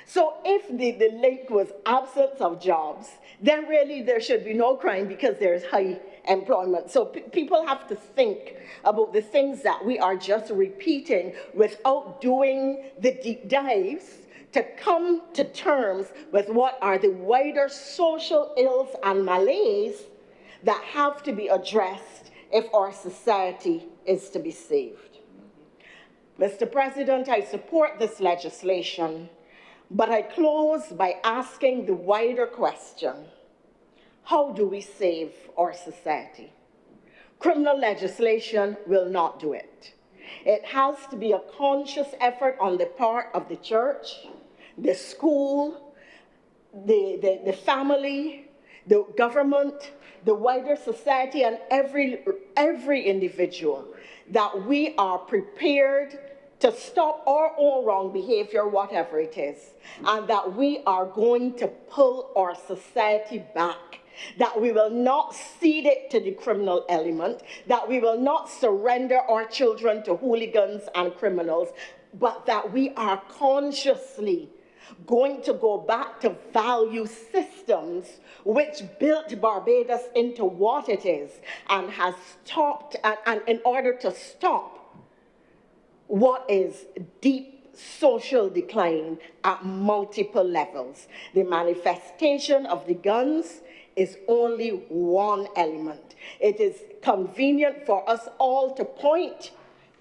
So if the link was absence of jobs, then really there should be no crime because there's high employment. So people have to think about the things that we are just repeating without doing the deep dives to come to terms with what are the wider social ills and malaise that have to be addressed if our society is to be saved. Mr. President, I support this legislation, but I close by asking the wider question: how do we save our society? Criminal legislation will not do it. It has to be a conscious effort on the part of the church, the school, the family, the government, the wider society, and every individual, that we are prepared to stop our own wrong behavior, whatever it is, and that we are going to pull our society back, that we will not cede it to the criminal element, that we will not surrender our children to hooligans and criminals, but that we are consciously going to go back to value systems which built Barbados into what it is and has stopped, and in order to stop what is deep social decline at multiple levels. The manifestation of the guns is only one element. It is convenient for us all to point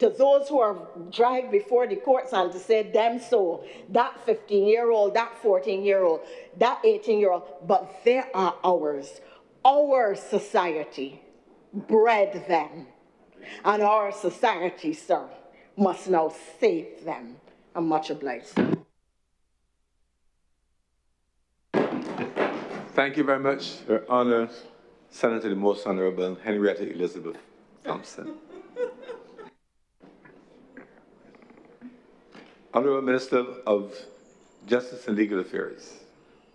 to those who are dragged before the courts and to say, them so, that 15-year-old, that 14-year-old, that 18-year-old, but they are ours. Our society bred them, and our society, sir, must now save them. I'm much obliged. Thank you very much, Your Honor. Senator, the Most Honorable Henrietta Elizabeth Thompson. Honorable Minister of Justice and Legal Affairs.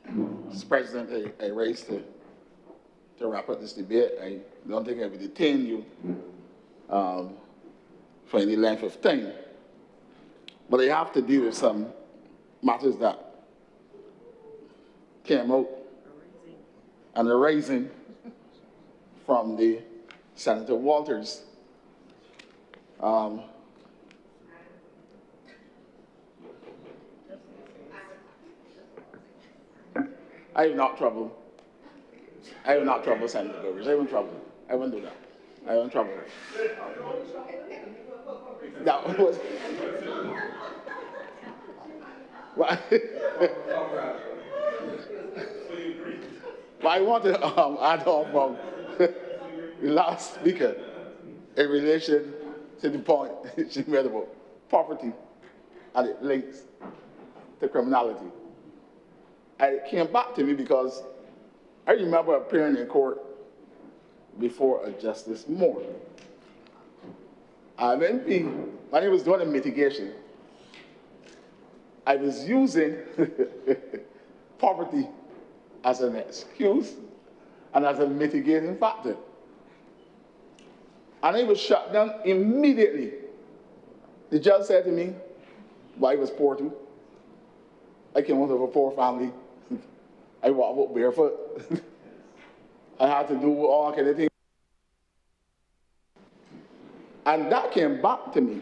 Mr. President, I raised to wrap up this debate. I don't think I will detain you for any length of time, but I have to deal with some matters that came out and arising from the Senator Walters. I have not trouble. I have not trouble Senator Goodrich. I have trouble. I won't do that. I have trouble. That was. But I want to add on from the last speaker in relation to the point she made about poverty and it links to criminality. And it came back to me because I remember appearing in court before a Justice Moore. When he was doing the mitigation, I was using poverty as an excuse and as a mitigating factor. And he was shut down immediately. The judge said to me, well, I was poor too. I came out of a poor family. I walked out barefoot. I had to do all kind of things. And that came back to me.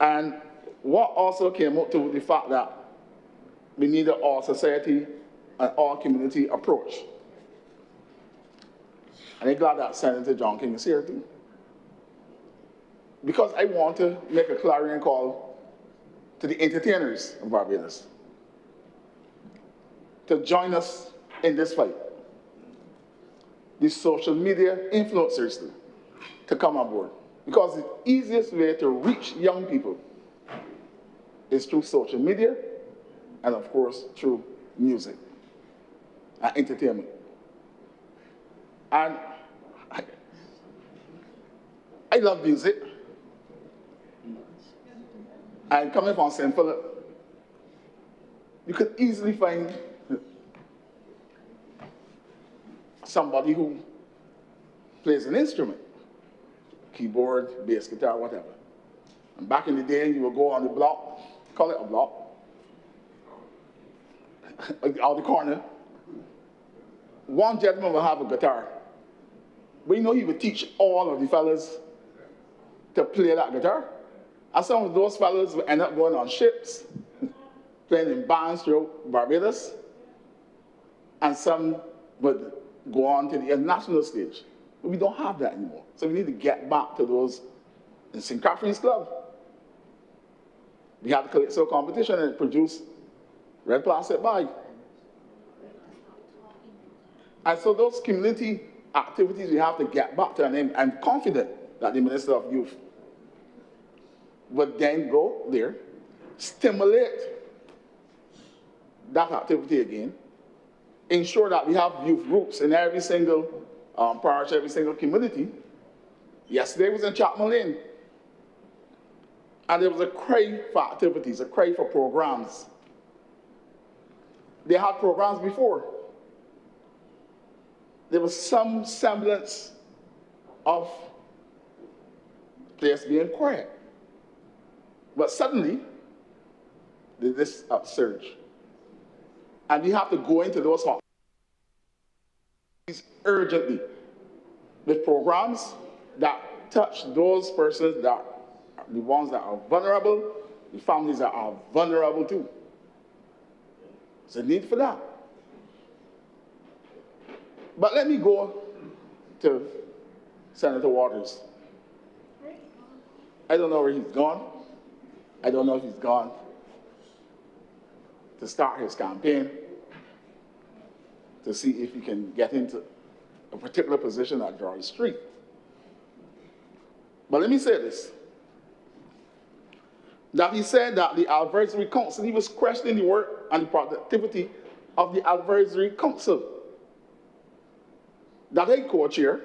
And what also came out to the fact that we need an all society and all community approach. And I'm glad that Senator John King is here too. Because I want to make a clarion call to the entertainers of Barbados to join us in this fight. The social media influencers to come on board. Because the easiest way to reach young people is through social media and, of course, through music and entertainment. And I love music. And coming from St. Philip, you could easily find somebody who plays an instrument, keyboard, bass guitar, whatever. And back in the day, you would go on the block, call it a block, out the corner. One gentleman would have a guitar. But you know, he would teach all of the fellas to play that guitar. And some of those fellas would end up going on ships, playing in bands throughout Barbados. And some would go on to the international stage. But we don't have that anymore. So we need to get back to those in St. Catherine's Club. We had the Calypso competition and it produced red plastic bag. And so those community activities we have to get back to, and I'm confident that the Minister of Youth would then go there, stimulate that activity again, ensure that we have youth groups in every single parish, every single community. Yesterday was in Chapman Lane, and there was a cry for activities, a cry for programs. They had programs before. There was some semblance of place being quiet. But suddenly, there's this upsurge. And we have to go into those hospitals urgently with programs that touch those persons that are the ones that are vulnerable, the families that are vulnerable too. There's a need for that. But let me go to Senator Waters. I don't know where he's gone. I don't know if he's gone to start his campaign, to see if he can get into a particular position at George Street. But let me say this, that he said that the advisory council, he was questioning the work and the productivity of the Advisory Council that I co-chair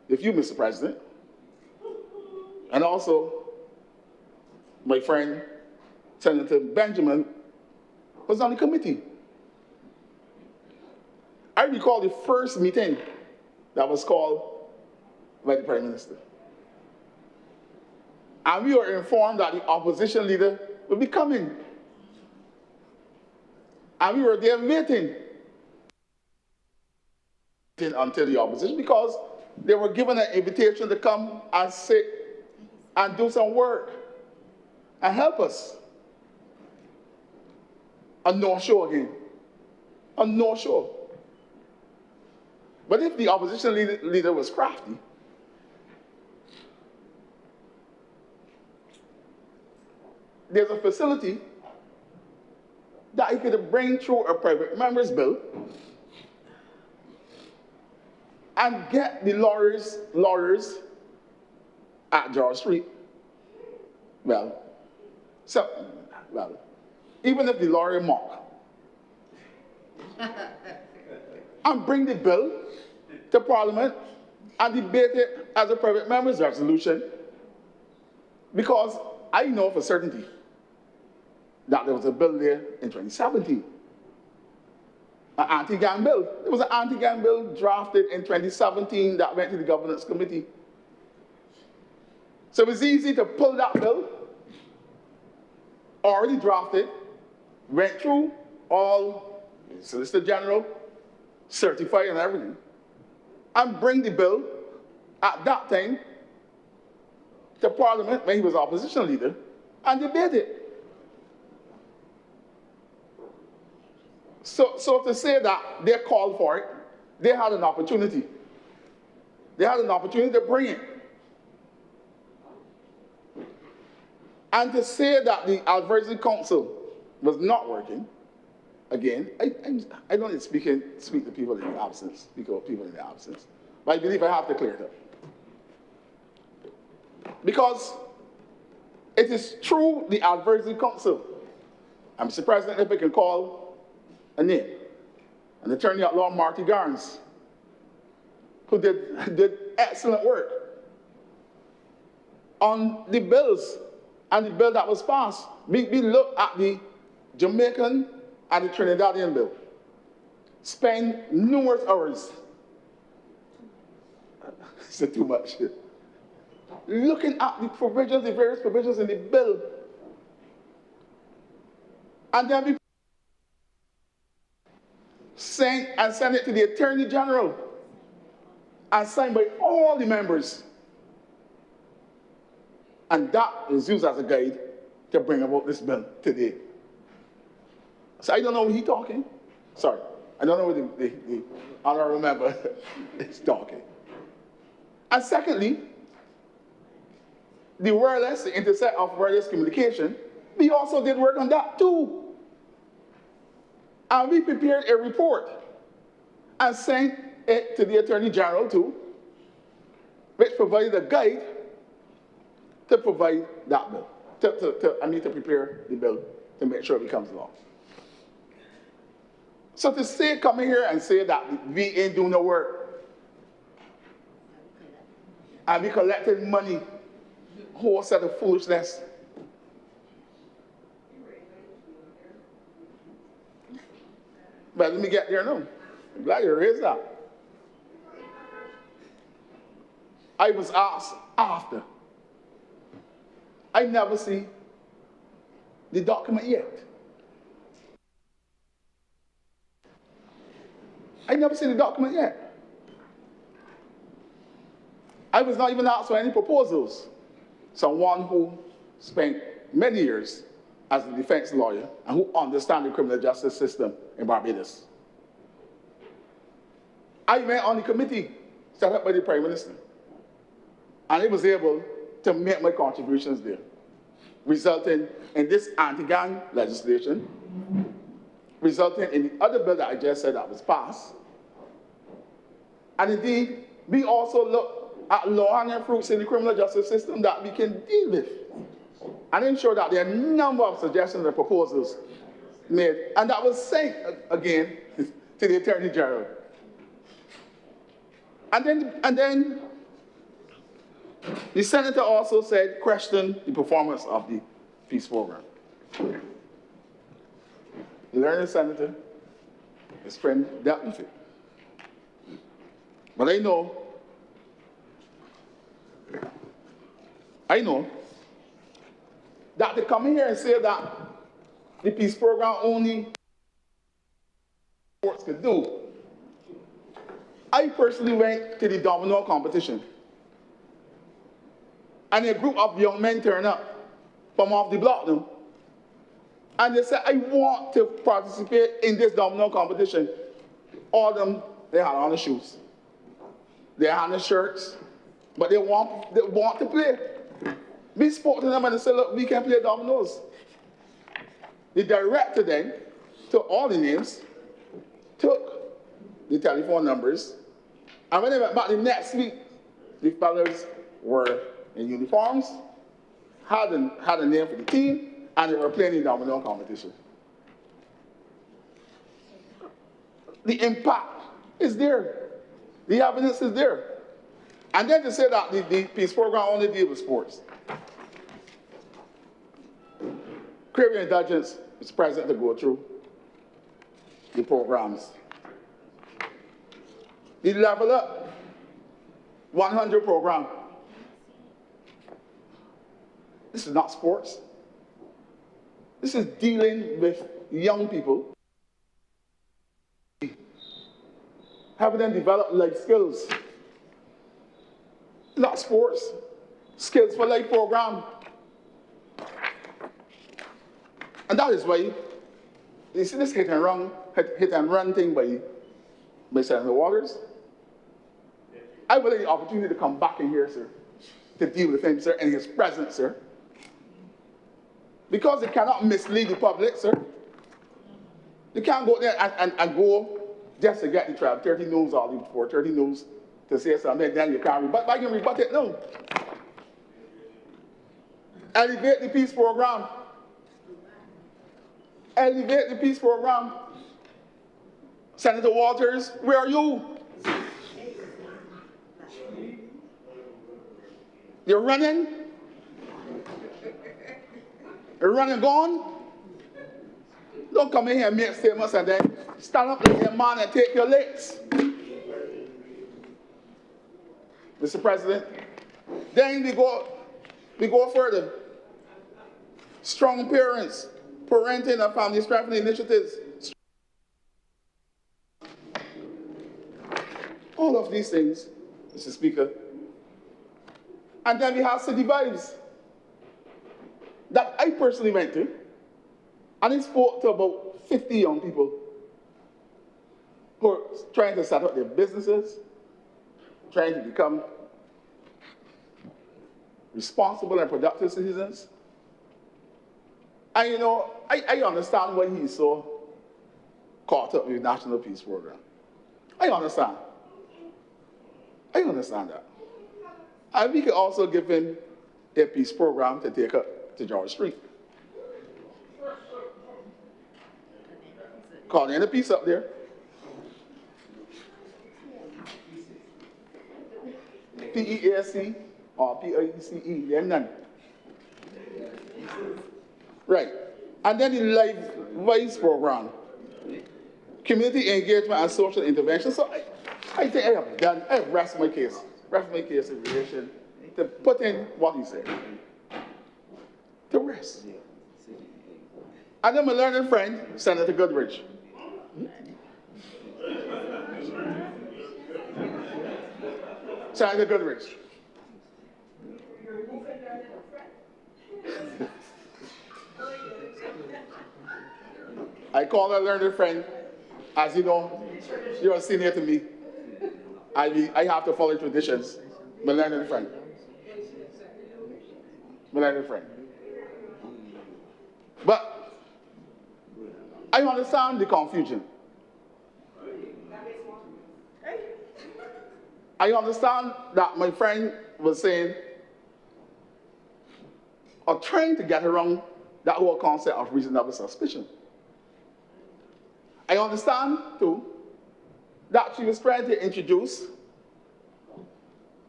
with you, Mr. President, and also my friend Senator Benjamin was on the committee. I recall the first meeting that was called by the Prime Minister. And we were informed that the opposition leader would be coming. And we were there waiting until the opposition, because they were given an invitation to come and sit and do some work and help us. A no-show again. A no-show. But if the opposition leader was crafty, there's a facility that he could bring through a private member's bill and get the lawyers at George Street. Well, even if the lawyer mock, and bring the bill to Parliament and debate it as a private member's resolution, because I know for certainty that there was a bill there in 2017, an anti-gang bill. There was an anti-gang bill drafted in 2017 that went to the Governance Committee. So it was easy to pull that bill, already drafted, went through all Solicitor General, certified and everything, and bring the bill at that time to Parliament when he was opposition leader and debate it. So to say that they called for it, they had an opportunity. They had an opportunity to bring it. And to say that the Advisory Council was not working, again, I don't speak to people in their absence, because people in their absence. But I believe I have to clear it up. Because it is through the Advisory Council, and Mr. President, if I can call a name, an attorney at law, Marty Garnes, who did excellent work on the bills and the bill that was passed. We looked at the Jamaican and the Trinidadian bill, spent numerous hours, is it too much? Looking at the provisions, the various provisions in the bill, and then we sent it to the Attorney General and signed by all the members. And that is used as a guide to bring about this bill today. So I don't know what he's talking. Sorry, I don't know what the honourable member is talking. And secondly, the wireless, the intercept of wireless communication, we also did work on that too. And we prepared a report and sent it to the Attorney General too, which provided a guide to provide that bill, to prepare the bill to make sure it comes along. So to come here and say that we ain't doing no work, and we collected money, whole set of foolishness. But let me get there now. I'm glad you raised that. I was asked after. I never see the document yet. I never seen the document yet. I was not even asked for any proposals. Someone who spent many years as a defense lawyer and who understands the criminal justice system in Barbados. I went on the committee set up by the Prime Minister, and I was able to make my contributions there, resulting in this anti-gang legislation, resulting in the other bill that I just said that was passed. And indeed, we also look at low-hanging fruits in the criminal justice system that we can deal with, and ensure that there are a number of suggestions and proposals made, and that was sent again to the Attorney General. And then the senator also said, question the performance of the peace program. The learned senator, his friend, dealt with it. But I know that to come here and say that the peace program only sports could do. I personally went to the domino competition, and a group of young men turned up from off the block now, and they said, I want to participate in this domino competition. All of them, they had on the shoes, they had on the shirts, but they want to play. We spoke to them and they said, look, we can play dominoes. The director then took all the names, took the telephone numbers, and when they went back the next week, the fellas were in uniforms, had a name for the team, and they were playing the domino competition. The impact is there. The evidence is there. And then to say that the peace program only deals with sports. Crave your indulgence, Mr. President, to go through the programs. The Level Up 100 program. This is not sports. This is dealing with young people, having them develop life skills. Not sports. Skills for Life program. And that is why, you see this hit and run thing by Senator Waters? I would like the opportunity to come back in here, sir, to deal with him, sir, in his presence, sir. Because it cannot mislead the public, sir. You can't go there and go just to get the 30 news or the 30 news to say something, then you can't rebut. But I can rebut it now. Elevate the peace program. Elevate the peace program. Senator Waters, where are you? You're running? You're running gone? Don't come in here and make statements and then stand up like a man and take your licks. Mr. President, then we go further. Strong parents, parenting and family strengthening initiatives. All of these things, Mr. Speaker. And then we have City Vibes that I personally went to, and I spoke to about 50 young people who are trying to set up their businesses, trying to become responsible and productive citizens. And you know, I understand why he's so caught up with the National Peace Program. I understand. I understand that. And we could also give him a peace program to take up to George Street. Call in a peace up there. PEAC or PIECE, they're none. Right. And then the Life Voice program. Community engagement and social intervention. So I think I have rest my case in relation to put in what he said. To rest. And then my learned friend, Senator Goodrich. Senator Goodrich. I call her learned friend. As you know, you're a senior to me. I have to follow traditions. My learned friend. My learned friend. But I understand the confusion. I understand that my friend was saying, or trying to get around that whole concept of reasonable suspicion. I understand, too, that she was trying to introduce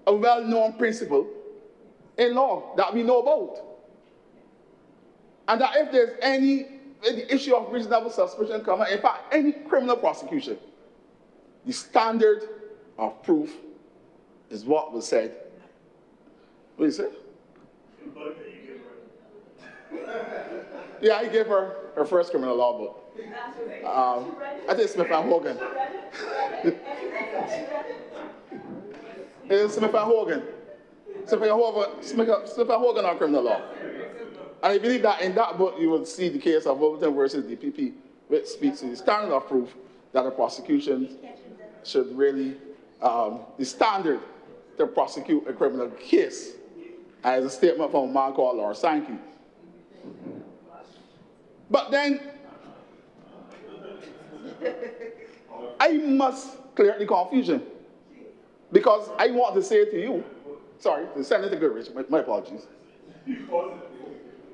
a well-known principle in law that we know about. And that if there's any issue of reasonable suspicion coming, in fact, any criminal prosecution, the standard of proof is what was said. What did you say? Yeah, he gave her her first criminal law book. I think Smith and Hogan. It's Smith and Hogan. Smith and Hogan on criminal law. And I believe that in that book you will see the case of Overton versus DPP, which speaks to the standard of proof that a prosecution should really, the standard to prosecute a criminal case, as a statement from a man called Lord Sankey. But then, I must clear the confusion, because I want to say to you, sorry, to Senator Goodrich, my apologies,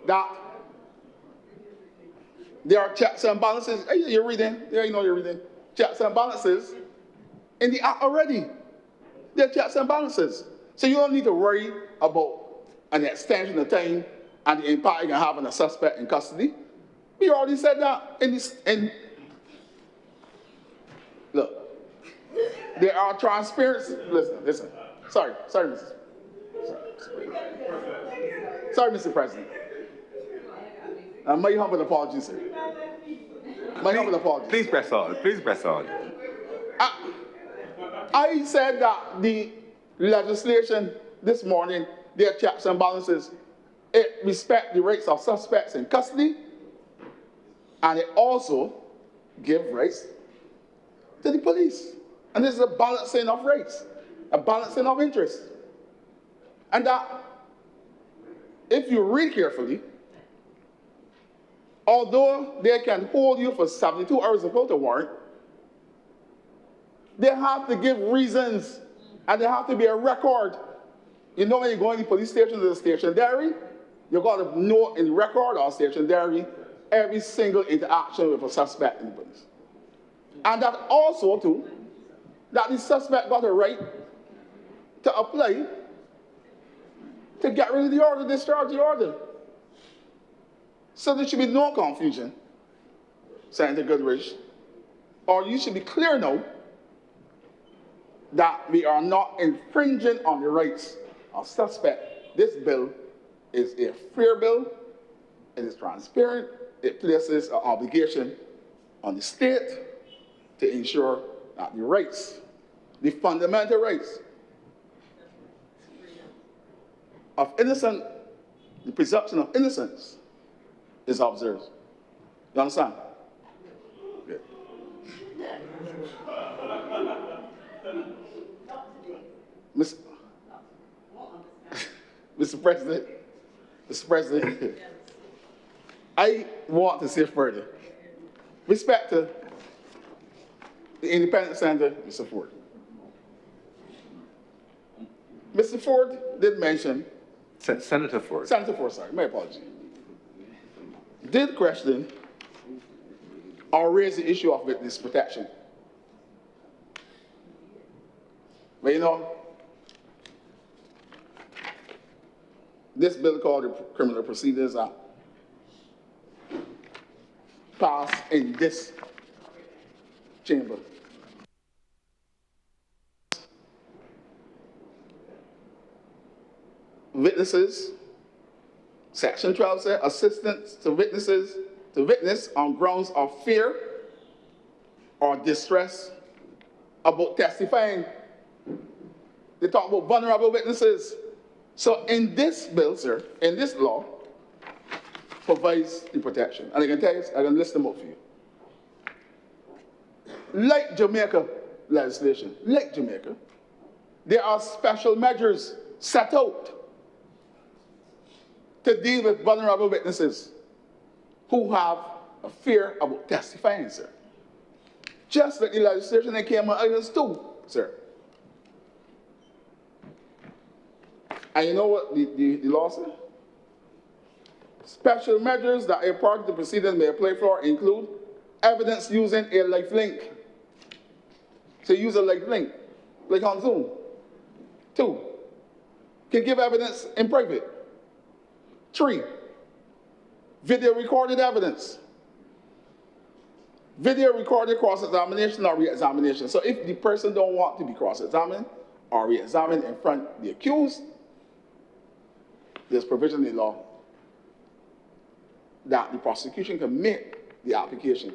that there are checks and balances. You're reading, yeah, you know you're reading. Checks and balances in the act already. There are checks and balances. So you don't need to worry about an extension of time and the impact you can have on a suspect in custody. We already said that look, there are transparency. Listen. Sorry, Mr. President. My humble apologies, sir. My humble apologies. Please press on. I said that the legislation this morning, their checks and balances, it respects the rights of suspects in custody, and it also gives rights to the police. And this is a balancing of rights, a balancing of interests. And that, if you read carefully, although they can hold you for 72 hours without a warrant, they have to give reasons, and there have to be a record. You know, when you go in the police station to the station diary, you've got to know in the record or station diary every single interaction with a suspect in the police. And that also, too, that the suspect got a right to apply to get rid of the order, discharge the order. So there should be no confusion, Senator Goodrich, or you should be clear now that we are not infringing on the rights of suspect. This bill is a fair bill, it is transparent, it places an obligation on the state to ensure that the rights, the fundamental rights of innocent, the presumption of innocence is observed. You understand? Good. Mr. President, I want to say further, respect to the independent senator, Mr. Ford. Mr. Ford did mention, Senator Ford, sorry, my apology, did question or raise the issue of witness protection. But you know, this bill called the Criminal Procedures Act passed in this chamber. Witnesses, Section 12 says, assistance to witnesses to witness on grounds of fear or distress about testifying. They talk about vulnerable witnesses. So in this bill, sir, in this law, provides the protection. And I can tell you, I can list them up for you. Like Jamaica legislation, like Jamaica, there are special measures set out to deal with vulnerable witnesses who have a fear about testifying, sir. Just like the legislation that came on Islands too, sir. And you know what the law said? Special measures that a party to proceedings may apply for include evidence using a live link. So use a live link, like on Zoom. 2, can give evidence in private. 3, video recorded evidence. Video recorded cross-examination or re-examination. So if the person don't want to be cross-examined or re-examined in front of the accused, there's provision in the law that the prosecution can make the application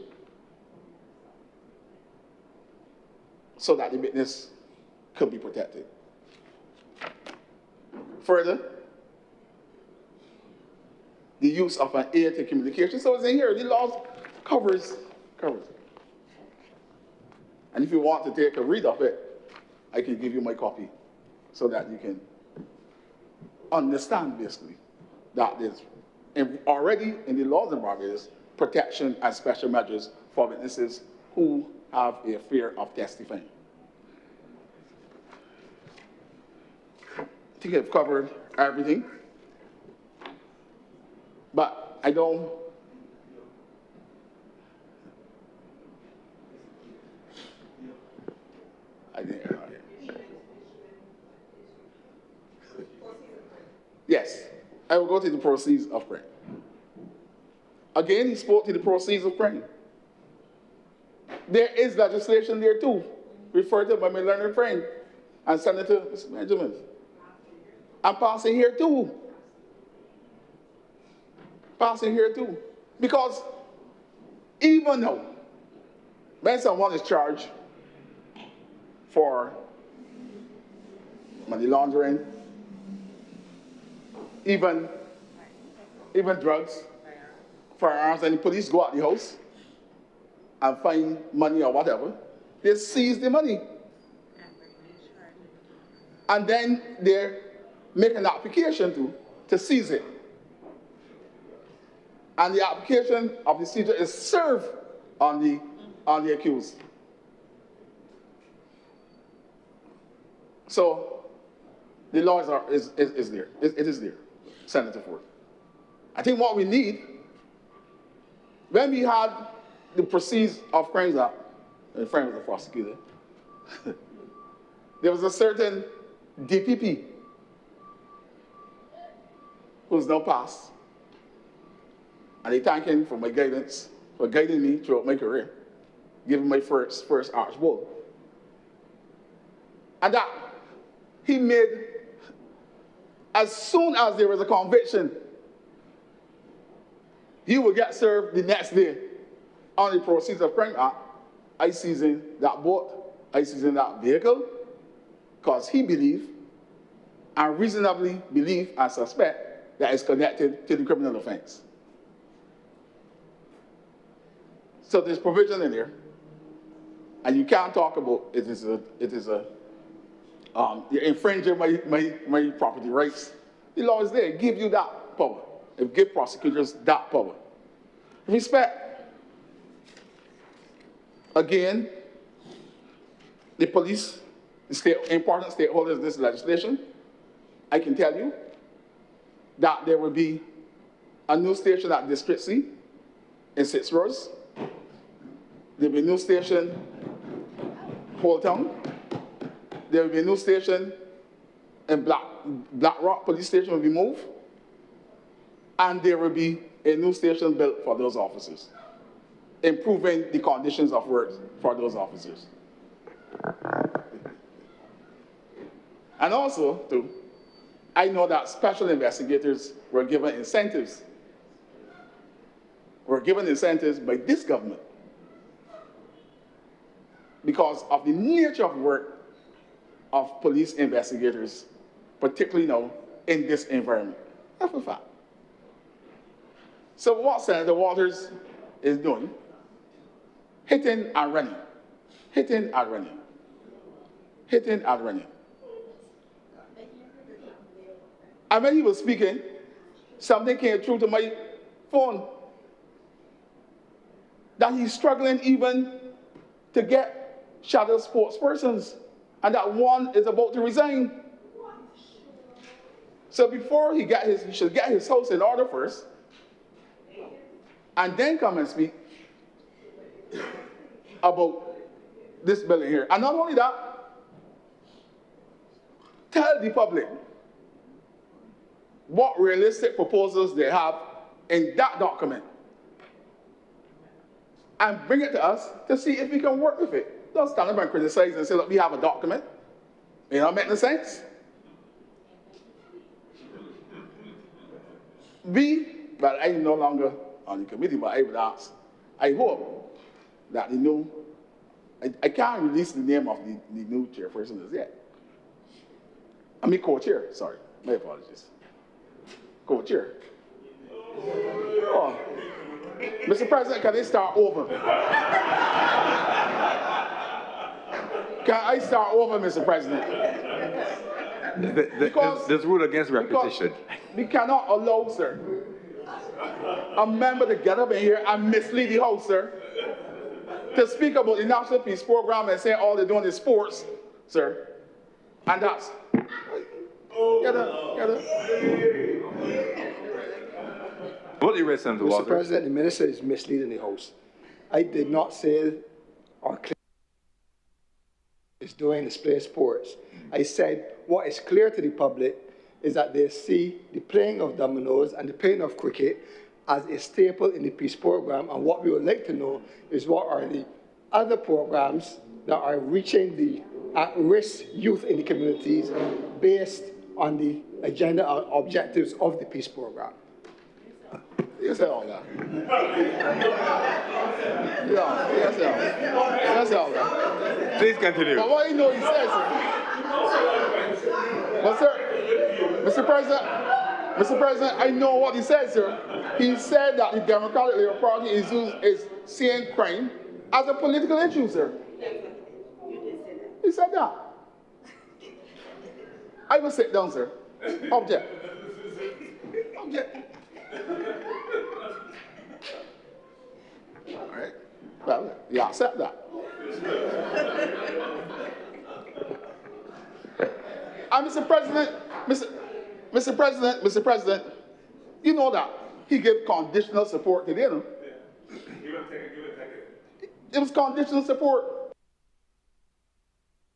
so that the witness could be protected. Further, the use of an aid to communication. So it's in here, the law covers. And if you want to take a read of it, I can give you my copy so that you can understand, basically, that there's already in the laws in Barbados protection and special measures for witnesses who have a fear of testifying. I think I've covered everything, but I don't. Yes, I will go to the proceeds of crime. Again, he spoke to the proceeds of crime. There is legislation there too, referred to by my learned friend and Senator Mr. Benjamin. I'm passing here too. Because even though when someone is charged for money laundering, even drugs, firearms, and the police go out the house and find money or whatever, they seize the money. And then they make an application to seize it. And the application of the seizure is served on the accused. So the law is there. It is there, Senator Ford. I think what we need, when we had the Proceeds of Crimes Act, in front of the prosecutor, there was a certain DPP who's now passed. And I thank him for my guidance, for guiding me throughout my career, giving my first archbold. And that he made, as soon as there was a conviction, he would get served the next day on the Proceeds of Crime Act. I seizing that boat, I seizing that vehicle, because he believed, and reasonably believe and suspect, that it's connected to the criminal offense. So there's provision in there, and you can't talk about you're infringing my property rights. The law is there. It gives you that power. It gives prosecutors that power. Respect. Again, the police, important stakeholders in this legislation, I can tell you that there will be a new station at District C in 6 Roads. There will be a new station Whole Town. There will be a new station in Black Rock Police Station will be moved. And there will be a new station built for those officers, improving the conditions of work for those officers. And also, too, I know that special investigators were given incentives. Were given incentives by this government because of the nature of work of police investigators, particularly now in this environment. That's a fact. So what Senator Walters is doing, hitting and running, hitting and running, hitting and running. And when he was speaking, something came through to my phone that he's struggling even to get shadow spokespersons, and that one is about to resign. So before he should get his house in order first, and then come and speak. about this building here. And not only that, tell the public what realistic proposals they have in that document and bring it to us to see if we can work with it. Don't stand up and criticize and say, look, we have a document. You know, make no sense. Well, I'm no longer on the committee, but I would ask, I hope that the new, I can't release the name of the new chairperson as yet. I mean co-chair, sorry, my apologies. Co-chair. Oh. Mr. President, can I start over? Can I start over, Mr. President? There's rule against repetition. We cannot allow, sir, a member to get up in here and mislead the House, sir, to speak about the National Peace Program and say all they're doing is sports, sir. And that's... Get up. What you raise, Senator Walker? Mr. President, the minister is misleading the House. I did not say our clinic is doing display sports. I said what is clear to the public is that they see the playing of dominoes and the playing of cricket as a staple in the peace program, and what we would like to know is what are the other programs that are reaching the at-risk youth in the communities based on the agenda and objectives of the peace program. You said all that. Yes, all that. Please continue. But what you know he says, sir. But sir, Mr. President, I know what he said, sir. He said that the Democratic Labour Party is seeing crime as a political issue, sir. He said that. I will sit down, sir. Object. All right. Well, you accept that. And Mr. President, you know that he gave conditional support to them. It was conditional support.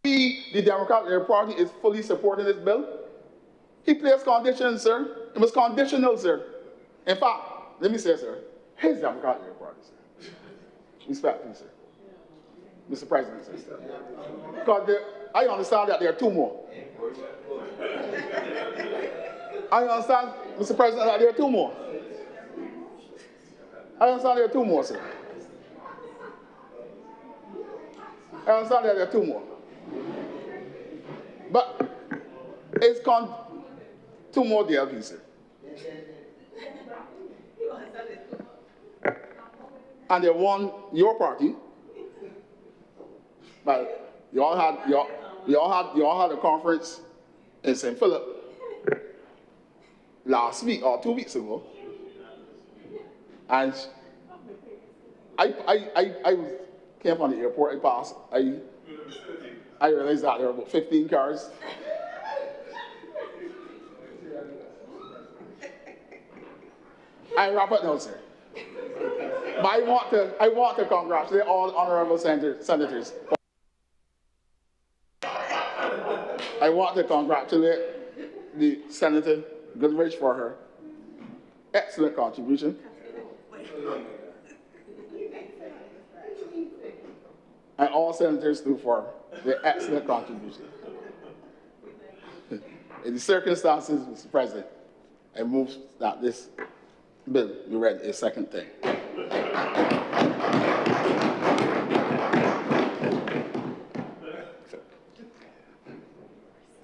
The Democratic Labour Party, is fully supporting this bill. He placed conditions, sir. It was conditional, sir. In fact, let me say, sir, his Democratic Labour Party, sir. Respectfully, sir. Mr. President, sir. Because I understand that there are two more. I understand, Mr. President, that there are two more. I understand there are two more, sir. I understand that there are two more. But it's two more DLPs, sir. And they won your party. But you all had a conference in St. Philip last week or 2 weeks ago. And I came from the airport, I passed, I realized that there were about 15 cars. I wrap it now, sir. But I want to congratulate all honourable senators. I want to congratulate the Senator Goodrich for her excellent contribution. And all senators too for their excellent contribution. In the circumstances, Mr. President, I move that this bill be read a second time.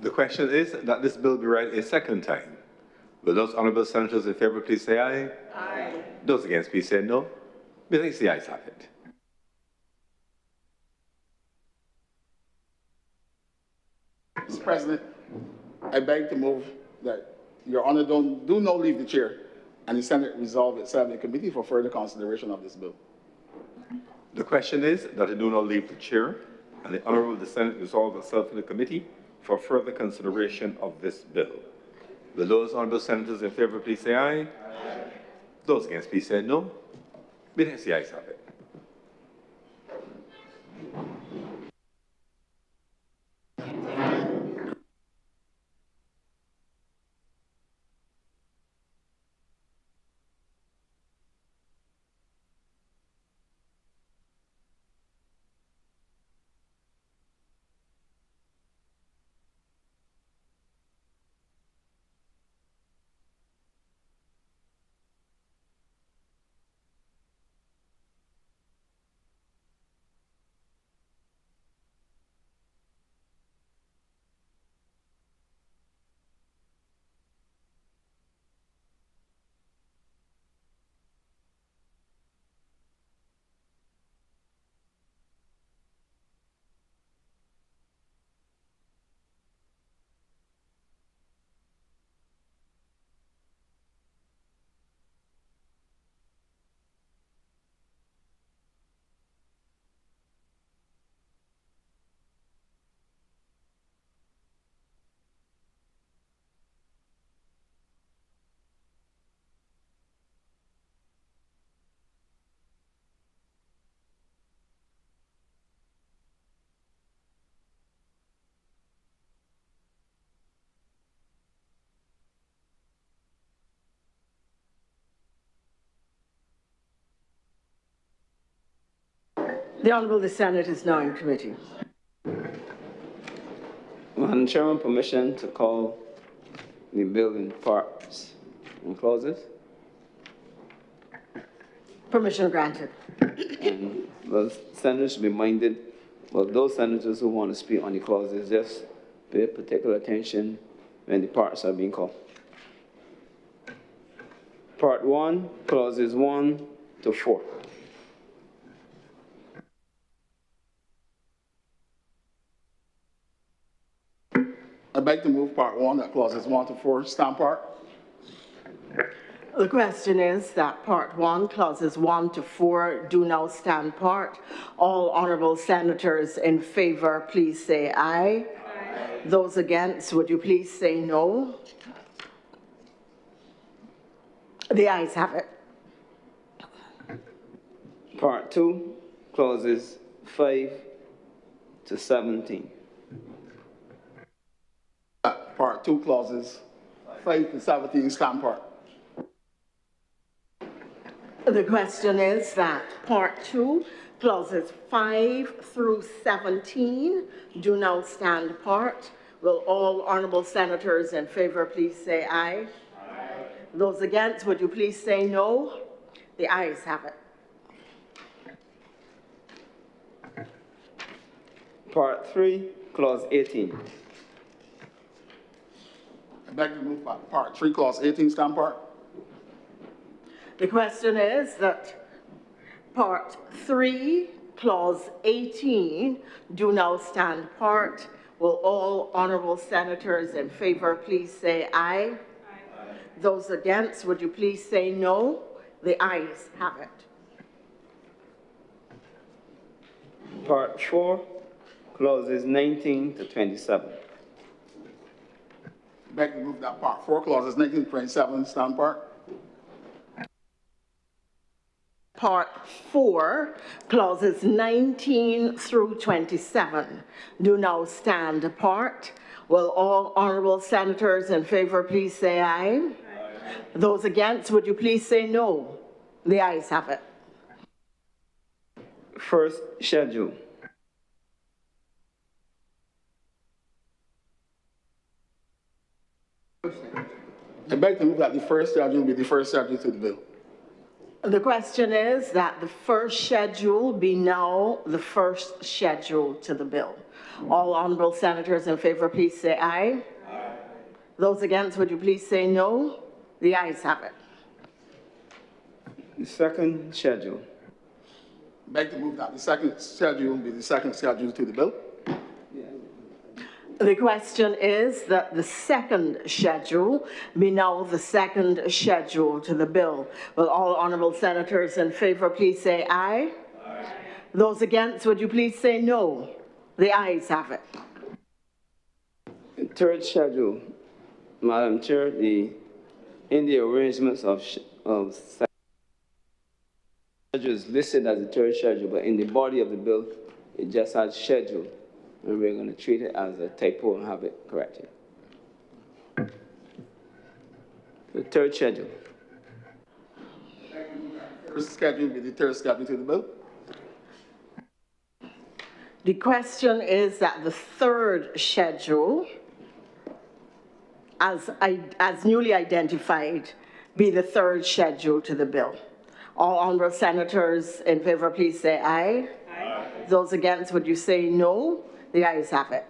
The question is that this bill be read a second time. Will those honourable senators in favour please say aye? Aye. Those against please say no. Methinks the ayes have it. Mr. President, I beg to move that Your Honour do not leave the chair and the Senate resolve itself in committee for further consideration of this bill. The question is that it do not leave the chair and the Honourable the Senate resolve itself in the committee for further consideration of this bill. Will those honourable senators in favour please say aye? Aye. Those against please say no. Methinks the ayes have it. The Honourable the Senate is now in committee. Madam Chairman, permission to call the bill in parts and clauses. Permission granted. And the senators should be minded, well, those senators who want to speak on the clauses, just pay particular attention when the parts are being called. Part 1, clauses 1 to 4. I'd like to move part 1, that clauses 1 to 4, stand part. The question is that Part 1, clauses 1 to 4 do now stand part. All honourable senators in favour, please say aye. Aye. Those against, would you please say no? The ayes have it. Part 2, clauses 5 to 17. Part 2, clauses 5 to 17, stand part. The question is that Part 2, clauses 5 through 17 do now stand part. Will all honourable senators in favour please say aye? Aye. Those against, would you please say no? The ayes have it. Part 3, clause 18. I'd like to move part 3, clause 18, stand part. The question is that Part 3, clause 18 do now stand part. Will all honourable senators in favour please say aye? Aye. Those against, would you please say no? The ayes have it. Part 4, clauses 19 to 27. I'd like to move that part 4, clauses 19 to 27, stand part. Part 4, clauses 19 through 27 do now stand apart. Will all honourable senators in favour please say aye? Aye. Those against, would you please say no? The ayes have it. First schedule. I'd like to move that the first schedule be the first schedule to the bill. The question is that the first schedule be now the first schedule to the bill. All honourable senators in favour, please say aye. Aye. Those against, would you please say no? The ayes have it. The second schedule. I'd like to move that the second schedule be the second schedule to the bill. The question is that the second schedule be now the second schedule to the bill. Will all honourable senators in favour please say aye? Aye. Those against, would you please say no? The ayes have it. Third schedule. Madam Chair, in the arrangements of schedule is listed as the third schedule, but in the body of the bill, It just has schedule, and we're going to treat it as a typo and have it corrected. The third schedule. First schedule with the third schedule to the bill. The question is that the third schedule, as newly identified, be the third schedule to the bill. All honourable senators in favour, please say aye. Aye. Those against, would you say no? The ayes have it.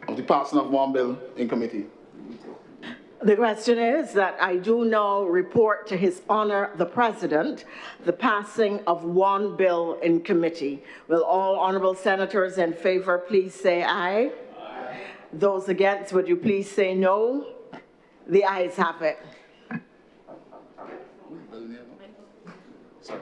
Of the passing of one bill in committee. The question is that I do now report to His Honour the President the passing of one bill in committee. Will all honourable senators in favour please say aye? Aye. Those against, would you please say no? The ayes have it. Sorry.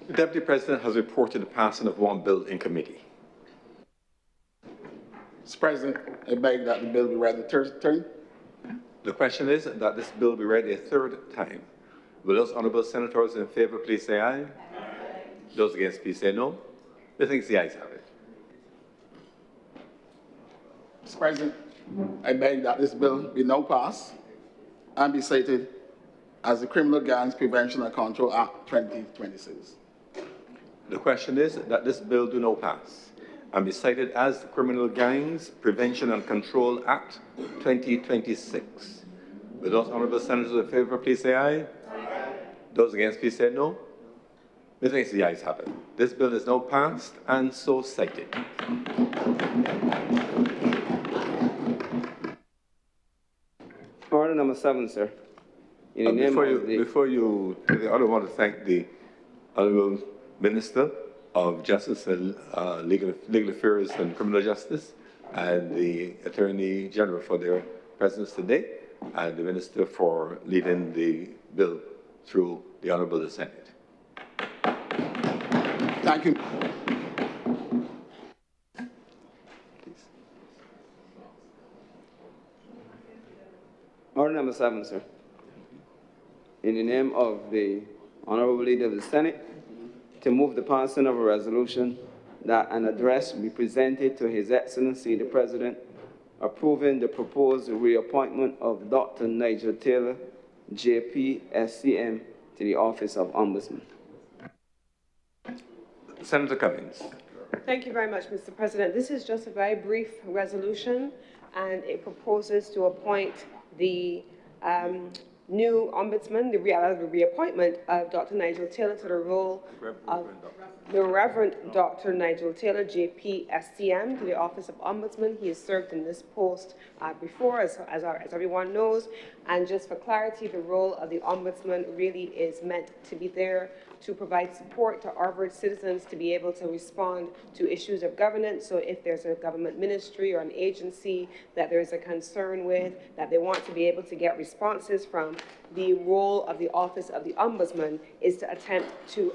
The Deputy President has reported the passing of one bill in committee. Mr. President, I beg that the bill be read the third time. The question is that this bill be read a third time. Will those honourable senators in favour please say aye? Aye. Those against please say no. Methinks the ayes have it. Mr. President, I beg that this bill be now passed and be cited as the Criminal Gangs Prevention and Control Act 2026. The question is that this bill do not pass and be cited as the Criminal Gangs Prevention and Control Act 2026. Will those honourable senators in favour please say aye? Aye. Those against please say no. Methinks the ayes have it. This bill is now passed and so cited. Order number 7, sir. Before you, I want to thank the Honourable Minister of Justice and Legal Affairs and Criminal Justice and the Attorney General for their presence today, and the Minister for leading the bill through the Honourable Senate. Thank you. Please. Order number 7, sir. In the name of the Honourable Leader of the Senate, to move the passing of a resolution that an address be presented to His Excellency the President approving the proposed reappointment of Dr. Nigel Taylor, JP, SCM, to the Office of Ombudsman. Senator Cummings. Thank you very much, Mr. President. This is just a very brief resolution, and it proposes to appoint the new ombudsman, the reappointment of Dr. Nigel Taylor to the role of the Reverend Dr. Nigel Taylor, JP, SCM, to the Office of Ombudsman. He has served in this post before, as everyone knows. And just for clarity, the role of the Ombudsman really is meant to be there to provide support to Harvard citizens to be able to respond to issues of governance. So if there's a government ministry or an agency that there's a concern with, that they want to be able to get responses from, the role of the Office of the Ombudsman is to attempt to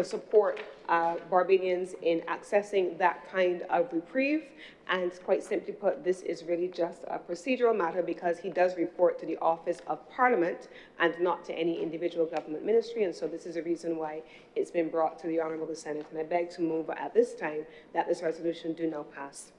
support Barbadians in accessing that kind of reprieve. And quite simply put, this is really just a procedural matter because he does report to the Office of Parliament and not to any individual government ministry. And so this is a reason why it's been brought to the Honourable Senate. And I beg to move at this time that this resolution do now pass.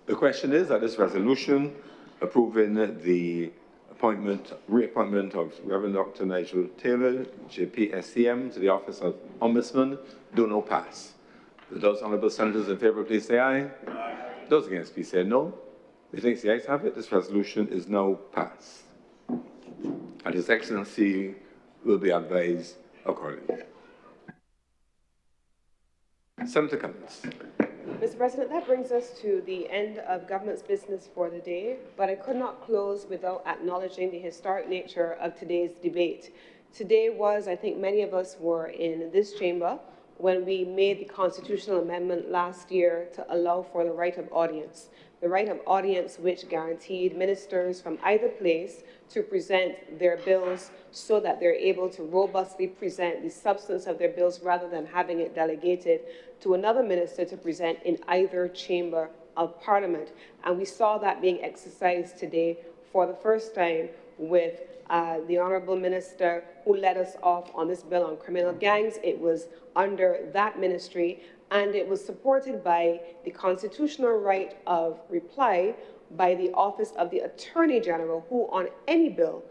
The question is that this resolution approving the reappointment of Reverend Dr. Nigel Taylor, JP, SCM, to the Office of Ombudsman do not pass. Those honourable senators in favour, please say aye. Aye. Those against, please say no. Methinks the ayes have it. This resolution is now passed. And His Excellency will be advised accordingly. Senator Cummings. Mr. President, that brings us to the end of government's business for the day, but I could not close without acknowledging the historic nature of today's debate. Today was, I think many of us were in this chamber when we made the constitutional amendment last year to allow for the right of audience. The right of audience which guaranteed ministers from either place to present their bills so that they're able to robustly present the substance of their bills rather than having it delegated to another minister to present in either chamber of Parliament. And we saw that being exercised today for the first time with the Honourable Minister who led us off on this bill on criminal gangs. It was under that ministry, and it was supported by the constitutional right of reply by the Office of the Attorney General, who on any bill,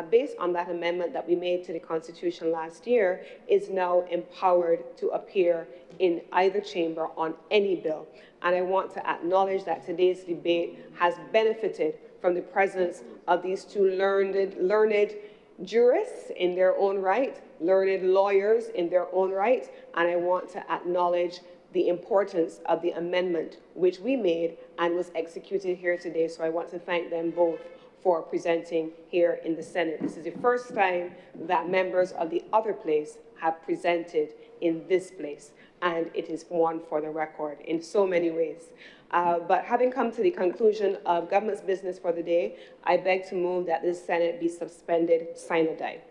based on that amendment that we made to the Constitution last year, is now empowered to appear in either chamber on any bill. And I want to acknowledge that today's debate has benefited from the presence of these two learned jurists in their own right, learned lawyers in their own right, and I want to acknowledge the importance of the amendment which we made and was executed here today. So I want to thank them both for presenting here in the Senate. This is the first time that members of the other place have presented in this place, and it is one for the record in so many ways. But having come to the conclusion of government's business for the day, I beg to move that this Senate be suspended sine die.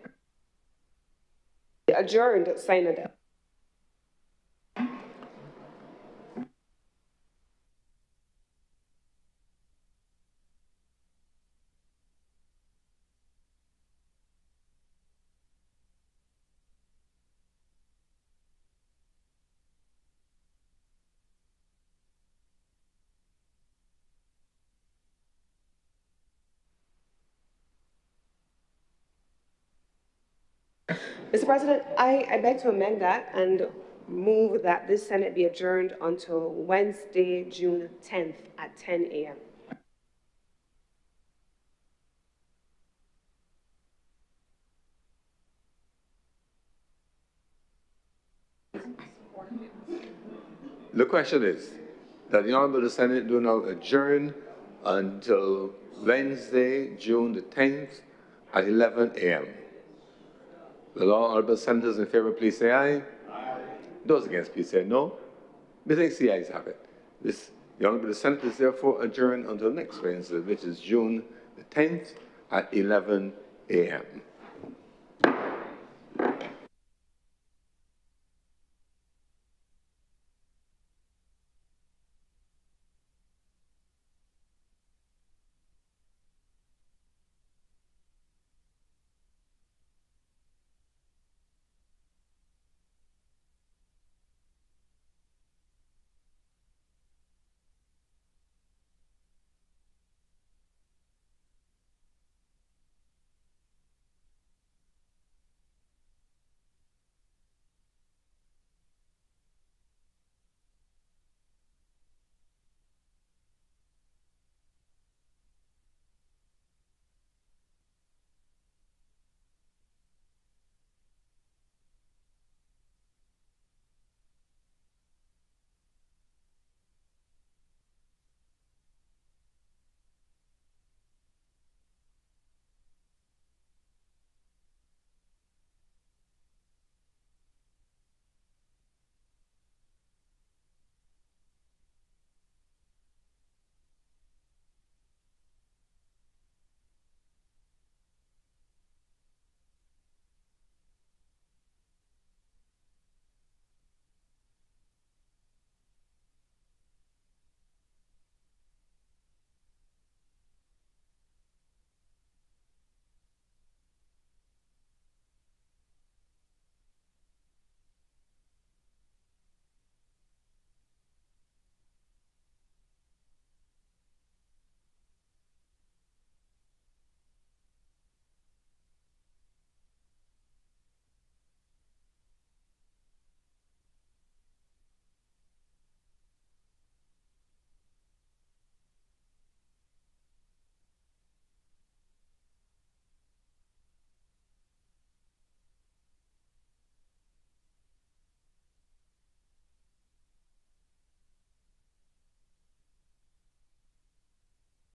Adjourned sine die. Mr. President, I beg to amend that and move that this Senate be adjourned until Wednesday, June 10th at 10 a.m. The question is that the Honourable Senate do now adjourn until Wednesday, June the 10th at 11 a.m. The honourable senators in favour, please say aye. Aye. Those against, please say no. Methinks the ayes have it. The Honourable Senate is therefore adjourned until next Wednesday, which is June the 10th at 11 a.m.